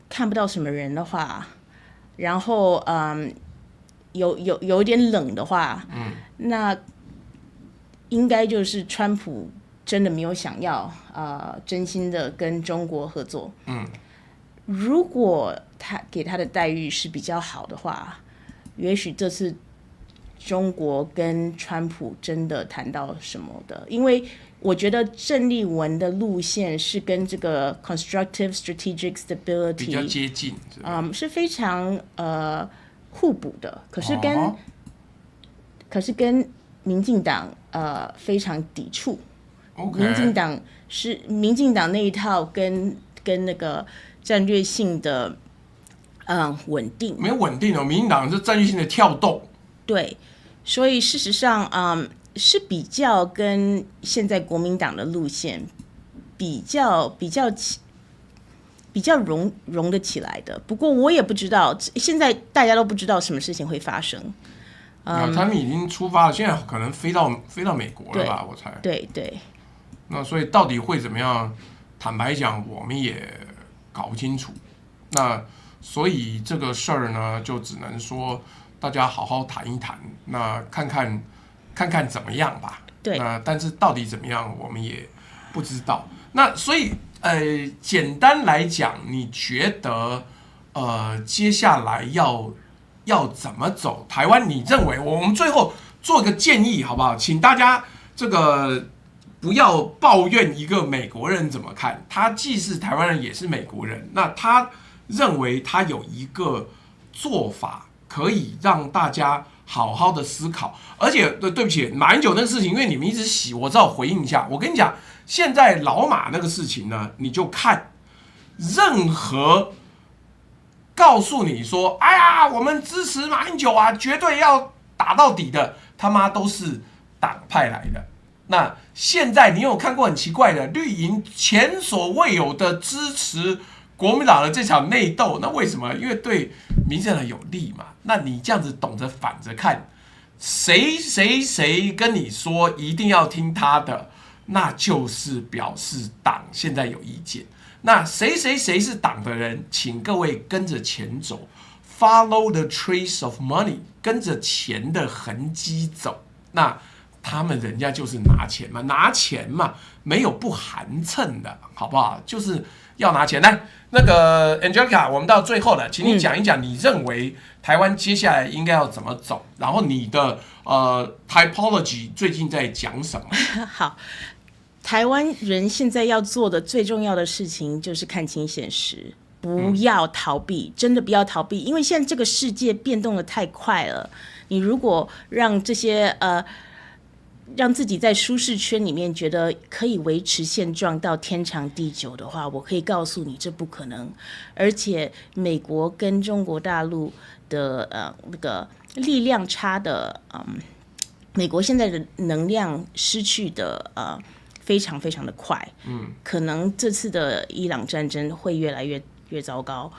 看不到什么人的话，然后有点冷的话，那应该就是川普真的没有想要真心的跟中国合作。如果他给他的待遇是比较好的话，也许这次中国跟川普真的谈到什么的，因为我觉得郑丽文的路线是跟这个 constructive strategic stability 比较接近，是非常互补的，可是跟民进党非常抵触。民进党那一套跟那个战略性的稳定没有稳定哦，民进党是战略性的跳动。对，所以事实上是比较跟现在国民党的路线比较融得起来的。不过我也不知道，现在大家都不知道什么事情会发生。他们已经出发了，现在可能飞到美国了吧？我猜。对。那所以到底会怎么样？坦白讲，我们也搞不清楚。那所以这个事儿呢，就只能说大家好好谈一谈，那看看怎么样吧。对。那但是到底怎么样，我们也不知道。那所以简单来讲，你觉得接下来要怎么走？台湾，你认为我们最后做个建议好不好？请大家这个不要抱怨一个美国人怎么看，他既是台湾人也是美国人，那他认为他有一个做法可以让大家好好的思考。而且对不起，马英九那个事情，因为你们一直洗，我只好回应一下。我跟你讲，现在老马那个事情呢，你就看任何告诉你说，哎呀，我们支持马英九啊，绝对要打到底的，他妈都是党派来的。那现在你有看过很奇怪的绿营前所未有的支持国民党的这场内斗？那为什么？因为对民进党有利嘛。那你这样子懂着反着看，谁跟你说一定要听他的，那就是表示党现在有意见。那谁是党的人，请各位跟着钱走 ，follow the trace of money， 跟着钱的痕迹走。那他们人家就是拿钱嘛，没有不寒碜的，好不好？就是要拿钱。来，那个 Angelica， 我们到最后了，请你讲一讲，你认为台湾接下来应该要怎么走？然后你的typology 最近在讲什么？好。台湾人现在要做的最重要的事情就是看清现实，不要逃避，真的不要逃避，因为现在这个世界变动的太快了。你如果让这些让自己在舒适圈里面觉得可以维持现状到天长地久的话，我可以告诉你这不可能。而且美国跟中国大陆的那个力量差的，美国现在的能量失去的非常非常的快，可能这次的伊朗战争会越来越糟糕，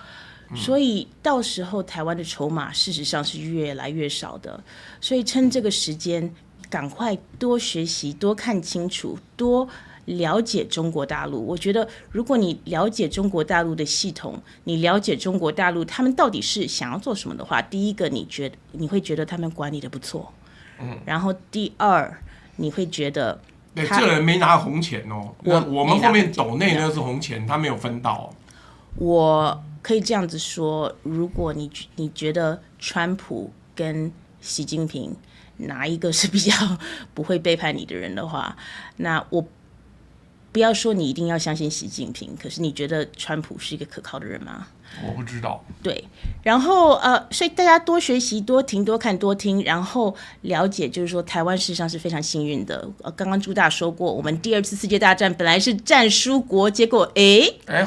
所以到时候台湾的筹码事实上是越来越少的，所以趁这个时间赶快多学习，多看清楚，多了解中国大陆。我觉得如果你了解中国大陆的系统，你了解中国大陆他们到底是想要做什么的话，第一个你会觉得他们管理的不错，然后第二你会觉得对，这人没拿红钱哦。我们后面斗内那是红钱，他没有分到。我可以这样子说，如果你觉得川普跟习近平哪一个是比较不会背叛你的人的话，那我不要说你一定要相信习近平，可是你觉得川普是一个可靠的人吗？我不知道。对，然后所以大家多学习、多听、多看、多听，然后了解，就是说台湾事实上是非常幸运的。刚刚朱大说过，我们第2次世界大战本来是战输国，结果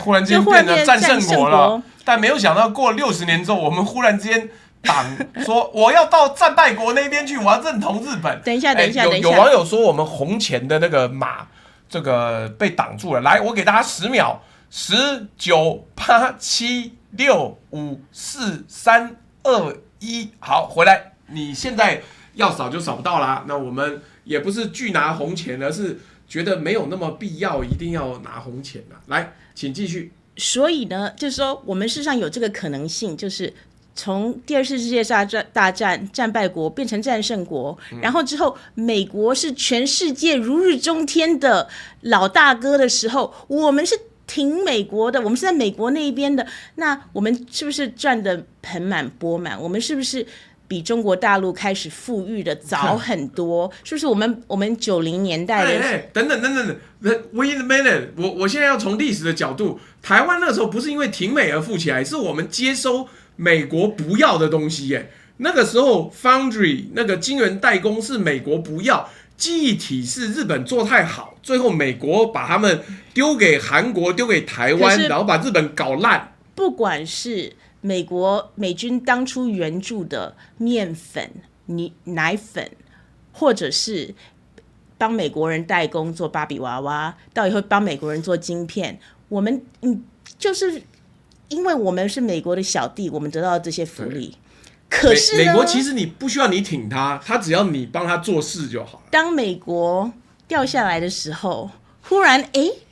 忽然之间变成战胜国了。但没有想到过60年之后，我们忽然之间党说我要到战败国那边去，我要认同日本。等一下，有网友说我们红钱的那个马这个被挡住了。来，我给大家10秒。10、9、8、7、6、5、4、3、2、1，好，回来。你现在要扫就扫不到啦。那我们也不是拒拿红钱，而是觉得没有那么必要，一定要拿红钱啦。来，请继续。所以呢，就是说我们事实上有这个可能性，就是从第二次世界大战战败国变成战胜国，然后之后美国是全世界如日中天的老大哥的时候，我们是挺美国的，我们是在美国那一边的，那我们是不是赚得盆满钵满？我们是不是比中国大陆开始富裕的早很多？是不是我们90年代的？等等，wait a minute， 我现在要从历史的角度，台湾那时候不是因为挺美而富起来，是我们接收美国不要的东西耶。那个时候 Foundry 那个晶圆代工是美国不要，记忆体是日本做太好，最后美国把他们丢给韩国，丢给台湾，然后把日本搞烂。不管是美军当初援助的面粉、奶粉，或者是帮美国人代工做芭比娃娃，到以后帮美国人做晶片，我们就是因为我们是美国的小弟，我们得到这些福利。可是美国其实你不需要你挺他，他只要你帮他做事就好。当美国掉下来的时候，忽然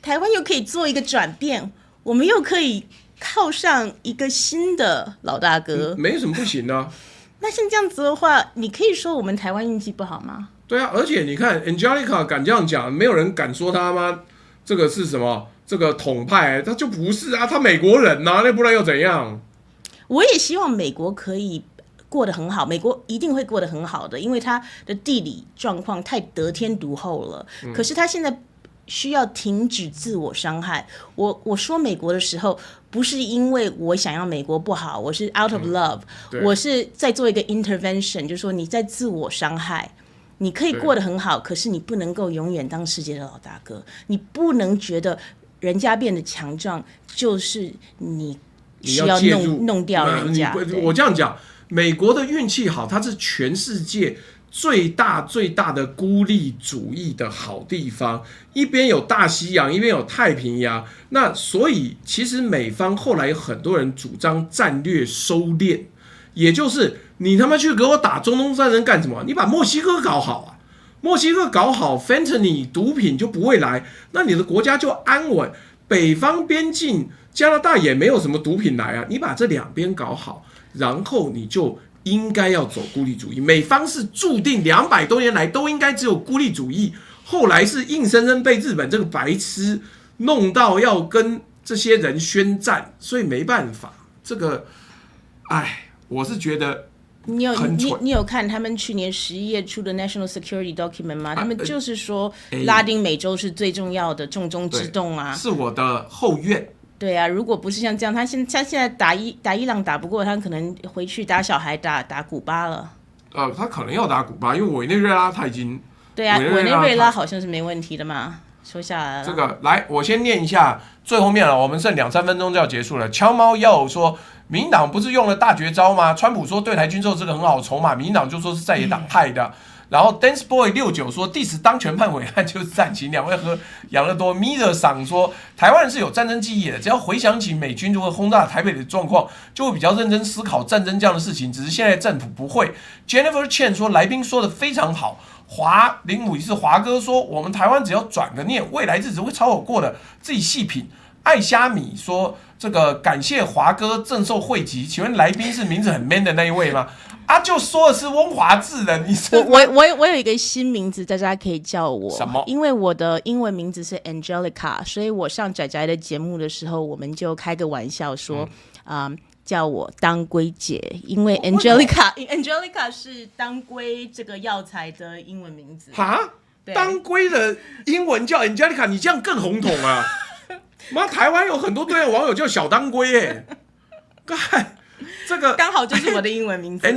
台湾又可以做一个转变，我们又可以靠上一个新的老大哥，没什么不行啊。那像这样子的话，你可以说我们台湾运气不好吗？对啊，而且你看 Angelica 敢这样讲，没有人敢说他吗？这个是什么？这个统派，他就不是啊，他美国人啊，那不然又怎样？我也希望美国可以过得很好，美国一定会过得很好的，因为它的地理状况太得天独厚了。可是它现在需要停止自我伤害。我说美国的时候，不是因为我想要美国不好，我是 out of love，我是在做一个 intervention， 就是说你在自我伤害。你可以过得很好，可是你不能够永远当世界的老大哥，你不能觉得人家变得强壮就是你需要弄掉人家。我这样讲，美国的运气好，它是全世界最大的孤立主义的好地方，一边有大西洋，一边有太平洋。那所以其实美方后来有很多人主张战略收敛，也就是你他妈去给我打中东战争干什么？你把墨西哥搞好啊，墨西哥搞好 ，fentanyl 毒品就不会来，那你的国家就安稳。北方边境加拿大也没有什么毒品来啊，你把这两边搞好，然后你就应该要走孤立主义。美方是注定200多年来都应该只有孤立主义，后来是硬生生被日本这个白痴弄到要跟这些人宣战，所以没办法。这个，我是觉得你有看他们去年11月出的 National Security Document 吗？他们就是说拉丁美洲是最重要的重中之重啊，是我的后院。对啊，如果不是像这样，他现在打伊朗打不过，他可能回去打小孩打古巴了。他可能要打古巴，因为委内瑞拉他已经对啊，委内瑞拉好像是没问题的嘛。说下来了，这个来，我先念一下最后面了，我们剩2-3分钟就要结束了。敲猫要说，民进党不是用了大绝招吗？川普说对台军售是个很好的筹码，民进党就说是在野党害的。然后 Dance Boy 69说，第10当权判伟案就是战情。2位和养乐多 Miller 赏说，台湾人是有战争记忆的，只要回想起美军如何轰炸台北的状况，就会比较认真思考战争这样的事情。只是现在政府不会。Jennifer Chen 说，来宾说的非常好。05是华哥说，我们台湾只要转个念，未来日子会超好过的，自己细品。爱虾米说，这个感谢华哥赠寿汇集，请问来宾是名字很 man 的那一位吗？就说的是翁华志的，你是我有一个新名字，大家可以叫我什么？因为我的英文名字是 Angelica， 所以我上宅宅的节目的时候，我们就开个玩笑说，叫我当归姐，因为 Angelica 是当归这个药材的英文名字。哈，当归的英文叫 Angelica， 你这样更红统啊！妈，台湾有很多对岸网友叫小当归耶，干这个刚好就是我的英文名字。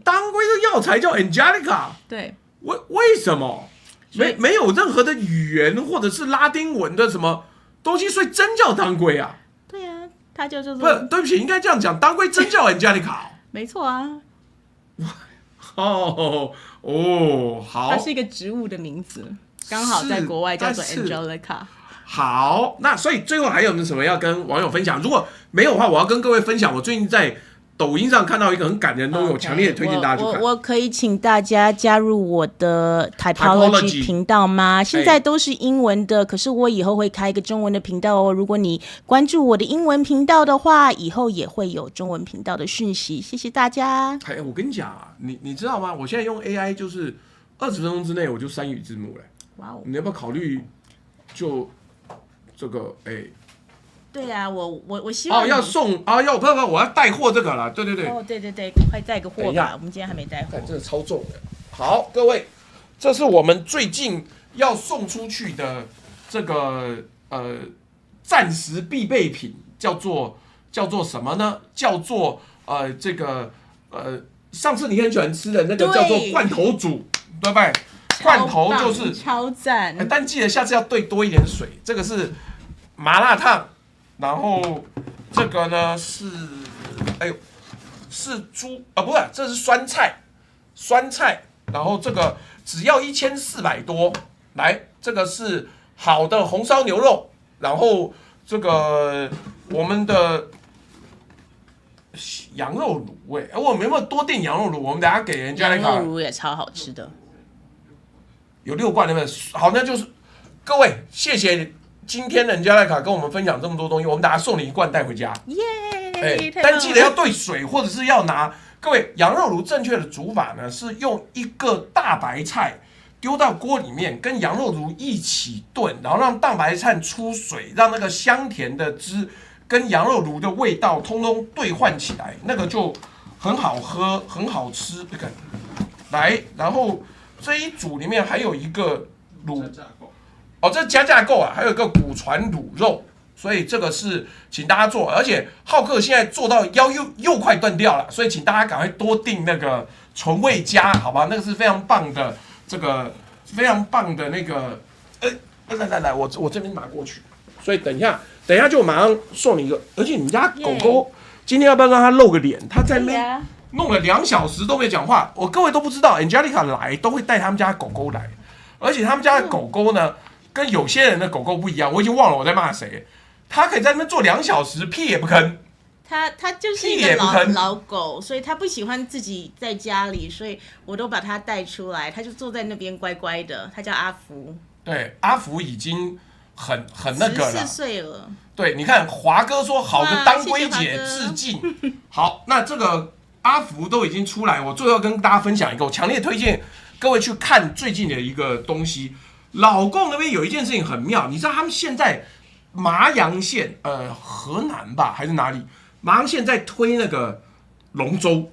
当归的药材叫 Angelica， 对，为什么？没有任何的语言或者是拉丁文的什么东西，所以真叫当归啊？对啊，它叫做不是，对不起，应该这样讲，当归真叫 Angelica。没错啊。好，它是一个植物的名字，刚好在国外叫做 Angelica。好，那所以最后还有没有什么要跟网友分享？如果没有的话，我要跟各位分享，我最近在抖音上看到一个很感人的东西，我强烈推荐大家去看。我可以请大家加入我的 Typology 频道吗？现在都是英文的，可是我以后会开一个中文的频道哦。如果你关注我的英文频道的话，以后也会有中文频道的讯息。谢谢大家。我跟你讲啊，你知道吗？我现在用 AI 就是20分钟之内我就3语字幕了。哇哦！你要不要考虑就这个对啊，我希望要送不，我要带货这个了。对对对。对，快带个货吧，我们今天还没带货。真的超重的。好，各位，这是我们最近要送出去的这个暂时必备品，叫做什么呢？叫做这个上次你很喜欢吃的那个叫做罐头煮，对不对？罐头就是超赞。但记得下次要兑多一点水。这个是麻辣烫。然后这个呢是猪不是，这是酸菜，然后这个只要1400多，来，这个是好的红烧牛肉，然后这个我们的羊肉卤味，我们有没有多订羊肉卤？我们等一下给人家那个羊肉卤也超好吃的，有6罐，对不对？好，那就是各位，谢谢。今天人家赖卡跟我们分享这么多东西，我们大家送你1罐带回家，耶！但记得要兑水，或者是要拿。各位，羊肉炉正确的煮法呢，是用一个大白菜丢到锅里面，跟羊肉炉一起炖，然后让大白菜出水，让那个香甜的汁跟羊肉炉的味道通通兑换起来，那个就很好喝，很好吃。来，然后这一组里面还有一个卤。这是加价购啊，还有一个骨传卤肉，所以这个是请大家做，而且浩克现在做到腰又快断掉了，所以请大家赶快多订那个纯味家，好吧？那个是非常棒的，这个非常棒的那个，来，我这边拿过去，所以等一下就马上送你一个，而且你家狗狗今天要不要让它露个脸？它在那边弄了2小时都没讲话，各位都不知道 ，Angelica 来都会带他们家狗狗来，而且他们家的狗狗呢。跟有些人的狗狗不一样，我已经忘了我在骂谁。他可以在那边坐2小时，屁也不吭。他就是一个老狗，所以他不喜欢自己在家里，所以我都把他带出来，他就坐在那边乖乖的。他叫阿福。对，阿福已经很那个了，14岁了。对，你看华哥说好的当归姐致敬。好，那这个阿福都已经出来，我最后跟大家分享一个，我强烈推荐各位去看最近的一个东西。老共那边有一件事情很妙，你知道他们现在麻阳县河南吧还是哪里？麻阳县在推那个龙舟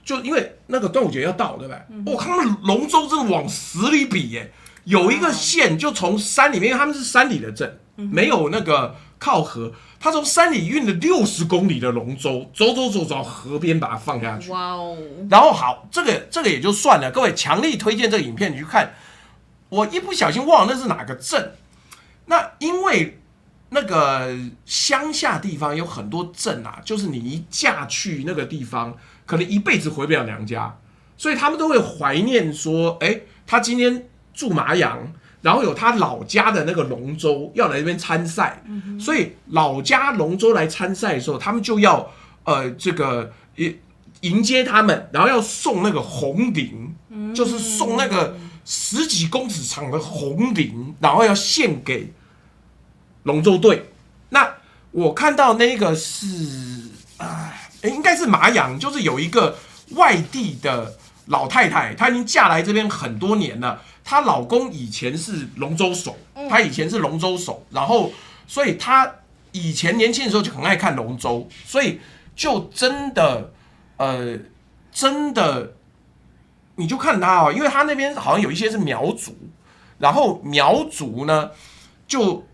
就因为那个端午节要到，对不对？我看他们龙舟真的往死里比耶，有一个县就从山里面，因为他们是山里的镇，没有那个靠河，他从山里运了60公里的龙舟，走河边把它放下去。哇哦！然后好，这个也就算了，各位强力推荐这个影片，你去看。我一不小心忘了那是哪个镇，那因为那个乡下地方有很多镇啊，就是你一嫁去那个地方，可能一辈子回不了娘家，所以他们都会怀念说，他今天住麻阳，然后有他老家的那个龙舟要来这边参赛，所以老家龙舟来参赛的时候，他们就要这个迎接他们，然后要送那个红绫，就是送那个10几公尺长的红绫，然后要献给龙舟队。那我看到那个是应该是麻阳，就是有一个外地的老太太，她已经嫁来这边很多年了。她老公以前是龙舟手，然后所以她以前年轻的时候就很爱看龙舟，所以就真的你就看他因为他那边好像有一些是苗族，然后苗族呢就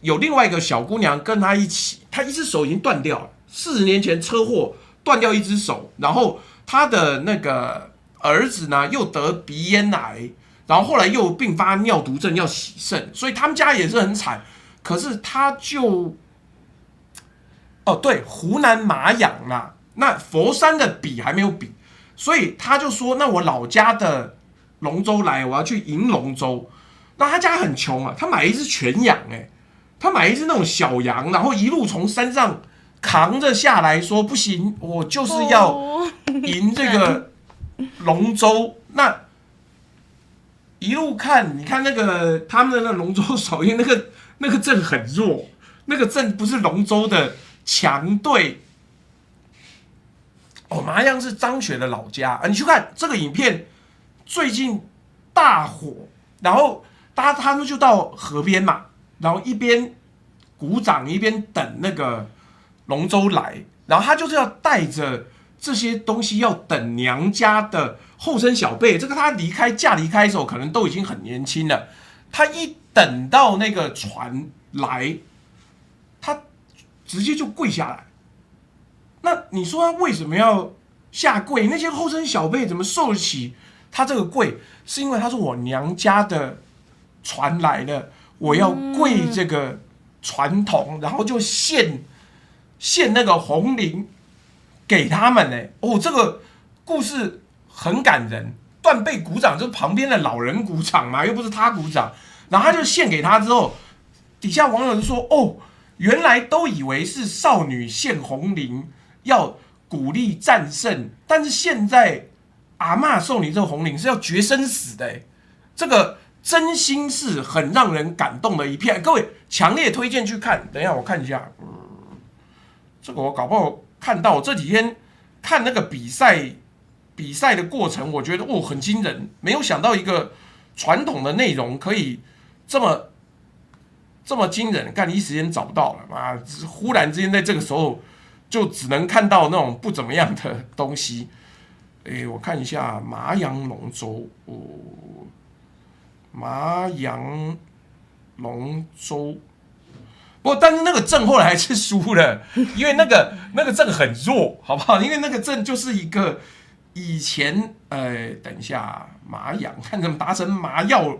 有另外一个小姑娘跟他一起，他一只手已经断掉了，40年前车祸断掉一只手，然后他的那个儿子呢又得鼻咽癌，然后后来又并发尿毒症要洗肾，所以他们家也是很惨。可是他就对，湖南麻阳啦，那佛山的比还没有比。所以他就说，那我老家的龙舟来，我要去迎龙舟。那他家很穷啊，他买一只全羊他买一只那种小羊，然后一路从山上扛着下来说不行，我就是要赢这个龙舟。那一路看，你看那个他们的那龙舟手，因为那个阵很弱，那个阵不是龙舟的强队。哦，麻阳是张雪的老家啊，你去看这个影片，最近大火，然后他们就到河边嘛，然后一边鼓掌一边等那个龙舟来，然后他就是要带着这些东西要等娘家的后生小辈。这个他嫁离开的时候，可能都已经很年轻了。他一等到那个船来，他直接就跪下来。那你说他为什么要下跪？那些后生小辈怎么受得起他这个跪？是因为他说我娘家的船来了，我要跪这个传统，然后就献那个红绫给他们呢。哦，这个故事很感人。断背鼓掌就是旁边的老人鼓掌嘛，又不是他鼓掌。然后他就献给他之后，底下网友就说：“哦，原来都以为是少女献红绫，要鼓励战胜，但是现在阿嬷送你这个红绫是要决生死的。”这个真心是很让人感动的一片。各位强烈推荐去看。等一下我看一下，这个我搞不好看到。我这几天看那个比赛的过程，我觉得很惊人，没有想到一个传统的内容可以这么惊人。干，一时间找不到了啊！忽然之间在这个时候就只能看到那种不怎么样的东西。我看一下麻阳龙舟麻阳龙舟。不过，但是那个阵后来还是输了，因为那个阵很弱，好不好？因为那个阵就是一个以前等一下，麻阳看怎么达成麻药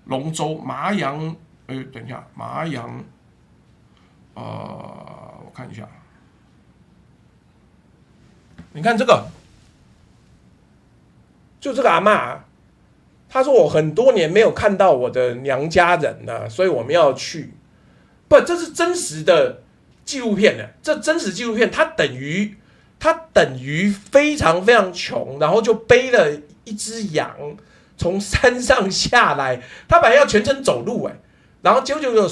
龙舟，麻阳等一下，麻阳我看一下，你看这个，就这个阿嬷，她说我很多年没有看到我的娘家人了，所以我们要去。不，这是真实的纪录片呢。这真实纪录片，它等于非常非常穷，然后就背了一只羊从山上下来，他本来要全程走路然后结果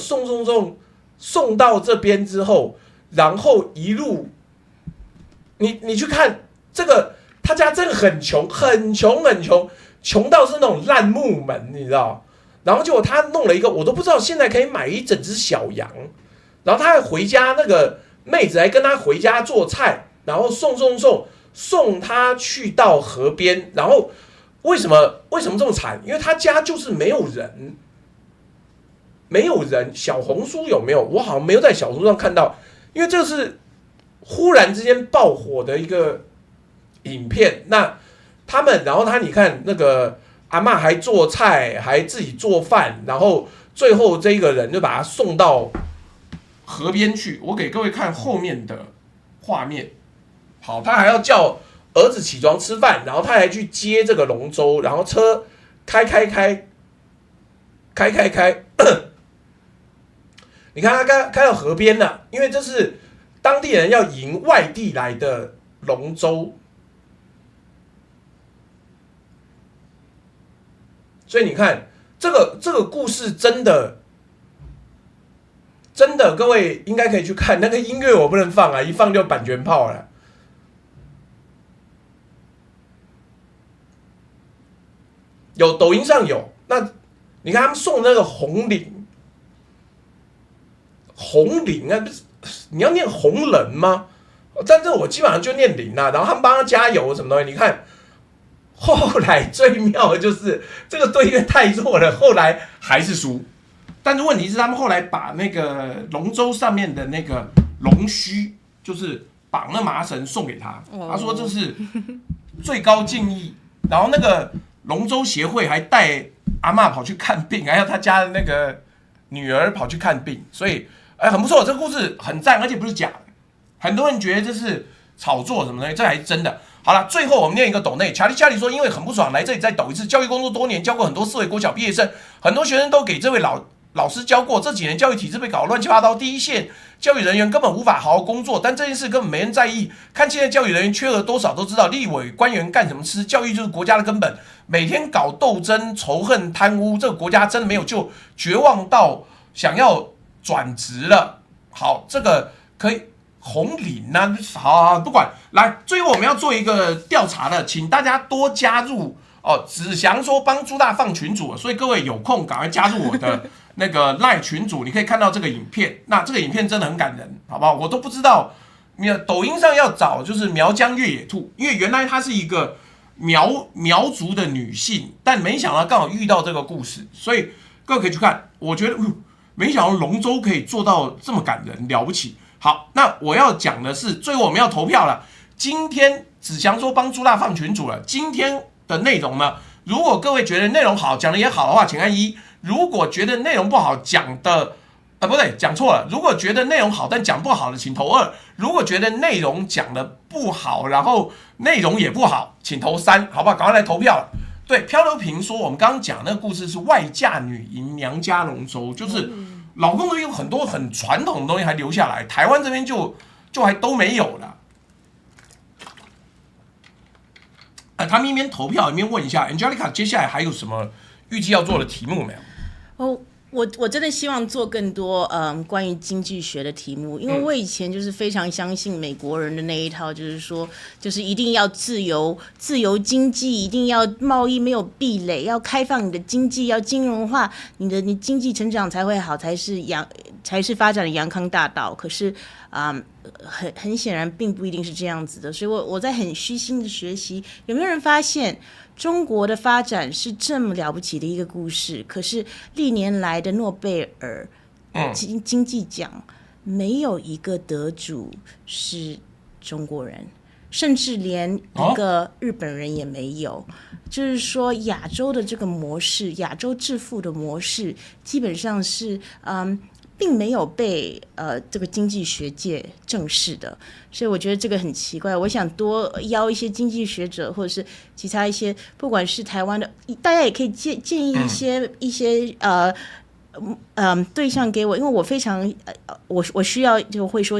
送到这边之后，然后一路，你去看这个，他家真的很穷，很穷很穷，穷到是那种烂木门，你知道。然后结果他弄了一个，我都不知道现在可以买一整只小羊，然后他还回家，那个妹子还跟他回家做菜，然后送他去到河边。然后为什么这么惨？因为他家就是没有人。小红书有没有？我好像没有在小红书上看到，因为这是忽然之间爆火的一个影片。那然后你看那个阿嬷还做菜，还自己做饭，然后最后这个人就把他送到河边去。我给各位看后面的画面。好，他还要叫儿子起床吃饭，然后他还去接这个龙舟，然后车开，你看他开到河边了，因为这是当地人要迎外地来的龙舟。所以你看，这个故事真的，各位应该可以去看。那个音乐我不能放啊，一放就版权炮了。有抖音上有，那你看他们送那个红绫啊，你要念红人吗？但这我基本上就念绫啊，然后他们帮他加油什么东西，你看。后来最妙的就是这个队因为太弱了，后来还是输。但是问题是，他们后来把那个龙舟上面的那个龙须，就是绑那麻绳送给他。他说这是最高敬意。然后那个龙舟协会还带阿嬷跑去看病，还有他家的那个女儿跑去看病。所以很不错，这个故事很赞，而且不是假的。很多人觉得这是炒作什么的，这还是真的。好了，最后我们念一个抖内，查理说，因为很不爽，来这里再抖一次。教育工作多年，教过很多4位国小毕业生，很多学生都给这位老师教过，这几年教育体制被搞乱七八糟，第一线教育人员根本无法好好工作，但这件事根本没人在意。看现在教育人员缺额多少都知道，立委官员干什么吃？教育就是国家的根本，每天搞斗争、仇恨、贪污，这个国家真的没有救，绝望到想要转职了。好，这个可以红领啊，好，不管。来，最后我们要做一个调查的，请大家多加入哦。子祥说帮朱大放群组，所以各位有空赶快加入我的那个 LINE 群组，你可以看到这个影片。那这个影片真的很感人，好不好？我都不知道，抖音上要找就是苗疆越野兔，因为原来她是一个苗族的女性，但没想到刚好遇到这个故事，所以各位可以去看。我觉得，没想到龙舟可以做到这么感人，了不起。好，那我要讲的是，最后我们要投票了。今天子祥说帮朱大放群组了，今天的内容呢，如果各位觉得内容好，讲的也好的话，请按1；如果觉得内容不好，讲的不对，讲错了。如果觉得内容好但讲不好的，请投2；如果觉得内容讲的不好，然后内容也不好，请投3，好不好？赶快来投票了。对，漂流瓶说，我们刚刚讲那个故事是外嫁女迎娘家龙舟，就是老公都有很多很传统的东西还留下来，台湾这边就还都没有了。他们一边投票一边问一下 Angelica 接下来还有什么预计要做的题目没有？哦，我真的希望做更多关于经济学的题目，因为我以前就是非常相信美国人的那一套，就是说就是一定要自由经济，一定要贸易没有壁垒，要开放你的经济，要金融化，你经济成长才会好，才是发展的阳康大道。可是很显然并不一定是这样子的，所以我在很虚心的学习，有没有人发现中国的发展是这么了不起的一个故事？可是历年来的诺贝尔经济奖没有一个得主是中国人，甚至连一个日本人也没有。就是说，亚洲的这个模式，亚洲致富的模式，基本上是并没有被这个经济学界正视的，所以我觉得这个很奇怪。我想多邀一些经济学者，或者是其他一些，不管是台湾的，大家也可以建议一些对象给我，因为我非常我需要就会说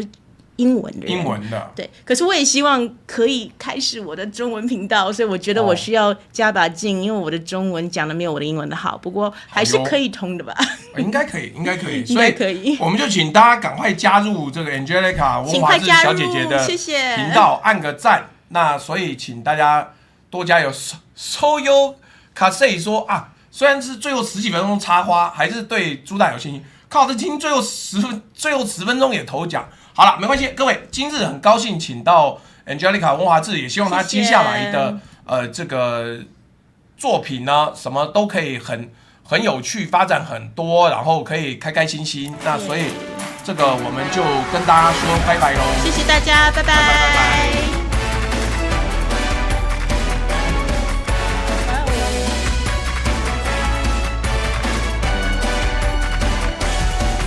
英文的人，英文的对，可是我也希望可以开始我的中文频道，所以我觉得我需要加把劲，因为我的中文讲的没有我的英文的好，不过还是可以通的吧？应该可以，应该可以，应该可以。我们就请大家赶快加入这个 Angelica 温华志小姐姐的频道，按个赞。那所以请大家多加油。Soyo Kasei 说啊，虽然是最后10几分钟插花，还是对朱大有信心。靠着听最后10分钟也投奖。好了，没关系，各位，今日很高兴请到 Angelica 温华志，也希望他接下来的这个作品呢，什么都可以很有趣，发展很多，然后可以开开心心。那所以这个我们就跟大家说拜拜喽，谢谢大家，拜拜。